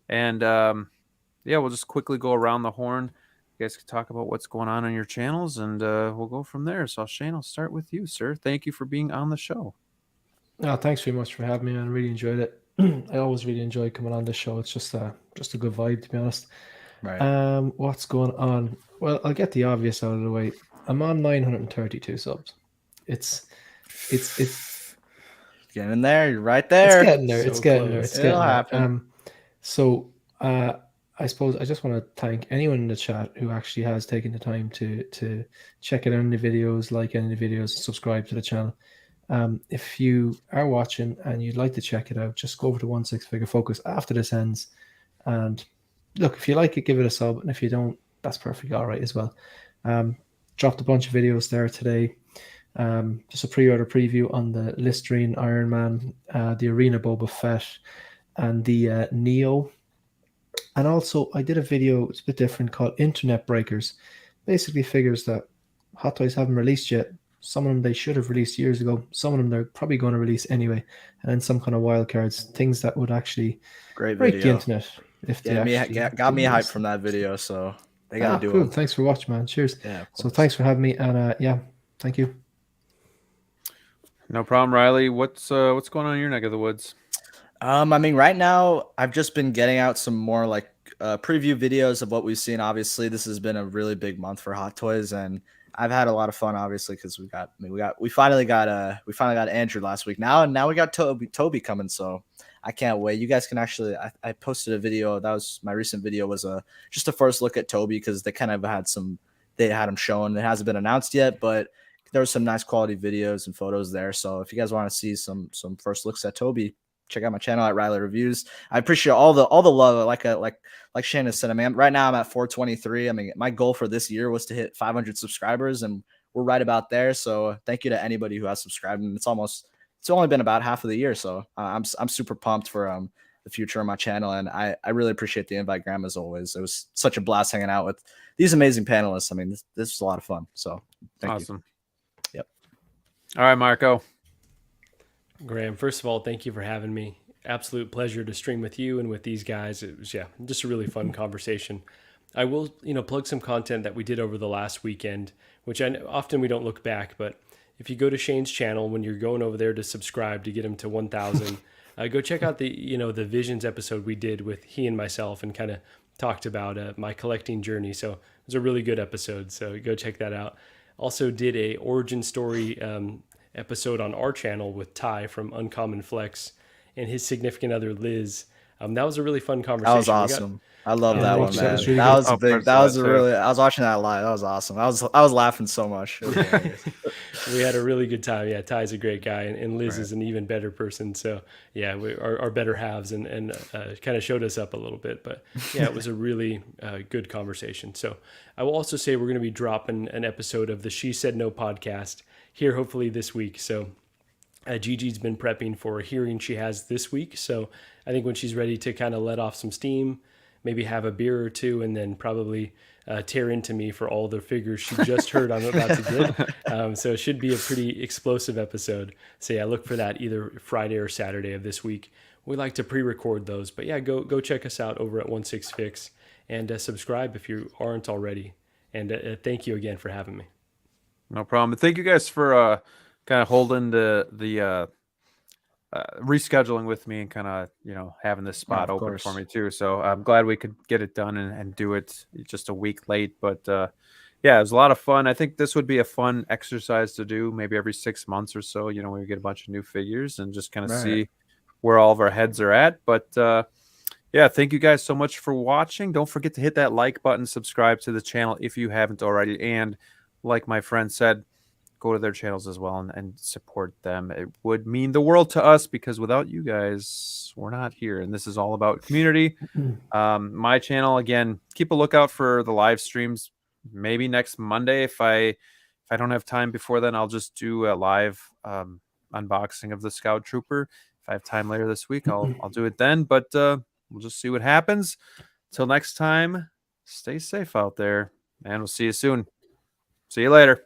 And yeah, we'll just quickly go around the horn. You guys can talk about what's going on your channels, and we'll go from there. So, Shane, I'll start with you, sir. Thank you for being on the show. Thanks very much for having me, man. I really enjoyed it. I always really enjoy coming on this show. It's just a good vibe, to be honest. Right. What's going on? Well, I'll get the obvious out of the way. I'm on 932 subs. It's Getting in there. You're right there. getting there. So It's getting close. there. It's It'll getting there. happen. So I suppose I just want to thank anyone in the chat who actually has taken the time to check out any videos, like any videos, subscribe to the channel. If you are watching and you'd like to check it out, just go over to 16Figure Focus after this ends. And look, if you like it, give it a sub. And if you don't, that's perfectly all right as well. Dropped a bunch of videos there today. Just a pre-order preview on the Listerine Iron Man, the Arena Boba Fett, and the Neo. And also, I did a video, it's a bit different, called Internet Breakers. Basically, figures that Hot Toys haven't released yet. Some of them they should have released years ago. Some of them they're probably going to release anyway. And then some kind of wild cards, things that would actually Great break video. the internet. If they Got me hyped release from that video, so they them. gotta do Cool. it. Thanks for watching, man. Cheers. Yeah. of So course. thanks for having me, and yeah, thank you. No problem, Riley. What's going on in your neck of the woods? I mean, right now I've just been getting out some more like preview videos of what we've seen. Obviously, this has been a really big month for Hot Toys, and I've had a lot of fun. Obviously, because we finally got Andrew last week. Now we got Toby coming. So I can't wait. You guys can actually. I posted a video. That was my recent video. Was just a first look at Toby because they kind of had him shown. It hasn't been announced yet, but there was some nice quality videos and photos there. So if you guys want to see some first looks at Toby, check out my channel at Riley Reviews. I appreciate all the love. Like Shannon said, I mean, right now I'm at 423. I mean, my goal for this year was to hit 500 subscribers, and we're right about there. So thank you to anybody who has subscribed. And it's only been about half of the year. So I'm super pumped for the future of my channel. And I really appreciate the invite, Graham, as always. It was such a blast hanging out with these amazing panelists. I mean, this was a lot of fun. So thank you. Awesome. Yep. All right, Marco. Graham, first of all, thank you for having me. Absolute pleasure to stream with you and with these guys. It was, just a really fun conversation. I will, plug some content that we did over the last weekend, which often we don't look back, but if you go to Shane's channel, when you're going over there to subscribe to get him to 1,000, go check out the Visions episode we did with he and myself and kind of talked about my collecting journey. So it was a really good episode. So go check that out. Also did a origin story episode on our channel with Ty from Uncommon Flex and his significant other Liz. That was a really fun conversation. That was awesome. I love that one, man. that was really That good. was a Oh, big. parts That of was that a too. really. I was watching that live. That was awesome. I was laughing so much. It was hilarious. We had a really good time. Yeah, Ty's a great guy, and Liz Right. is an even better person. So yeah, we are better halves, and kind of showed us up a little bit. But yeah, it was a really good conversation. So I will also say we're going to be dropping an episode of the She Said No podcast here, hopefully this week. So Gigi's been prepping for a hearing she has this week. So I think when she's ready to kind of let off some steam, maybe have a beer or two, and then probably tear into me for all the figures she just heard I'm about to get. So it should be a pretty explosive episode. So yeah, look for that either Friday or Saturday of this week. We like to pre-record those, but yeah, go check us out over at 16fix and subscribe if you aren't already. And thank you again for having me. No problem. And thank you guys for kind of holding the rescheduling with me and kind of having this spot open course. for me too. So I'm glad we could get it done and do it just a week late. But yeah, it was a lot of fun. I think this would be a fun exercise to do maybe every 6 months or so. When we get a bunch of new figures and just kind of see where all of our heads are at. But yeah, thank you guys so much for watching. Don't forget to hit that like button, subscribe to the channel if you haven't already, and like my friend said, go to their channels as well and support them. It would mean the world to us because without you guys, we're not here. And this is all about community. My channel, again, keep a lookout for the live streams. Maybe next Monday, if I don't have time before then, I'll just do a live unboxing of the Scout Trooper. If I have time later this week, I'll do it then. But we'll just see what happens. Till next time, stay safe out there, and we'll see you soon. See you later.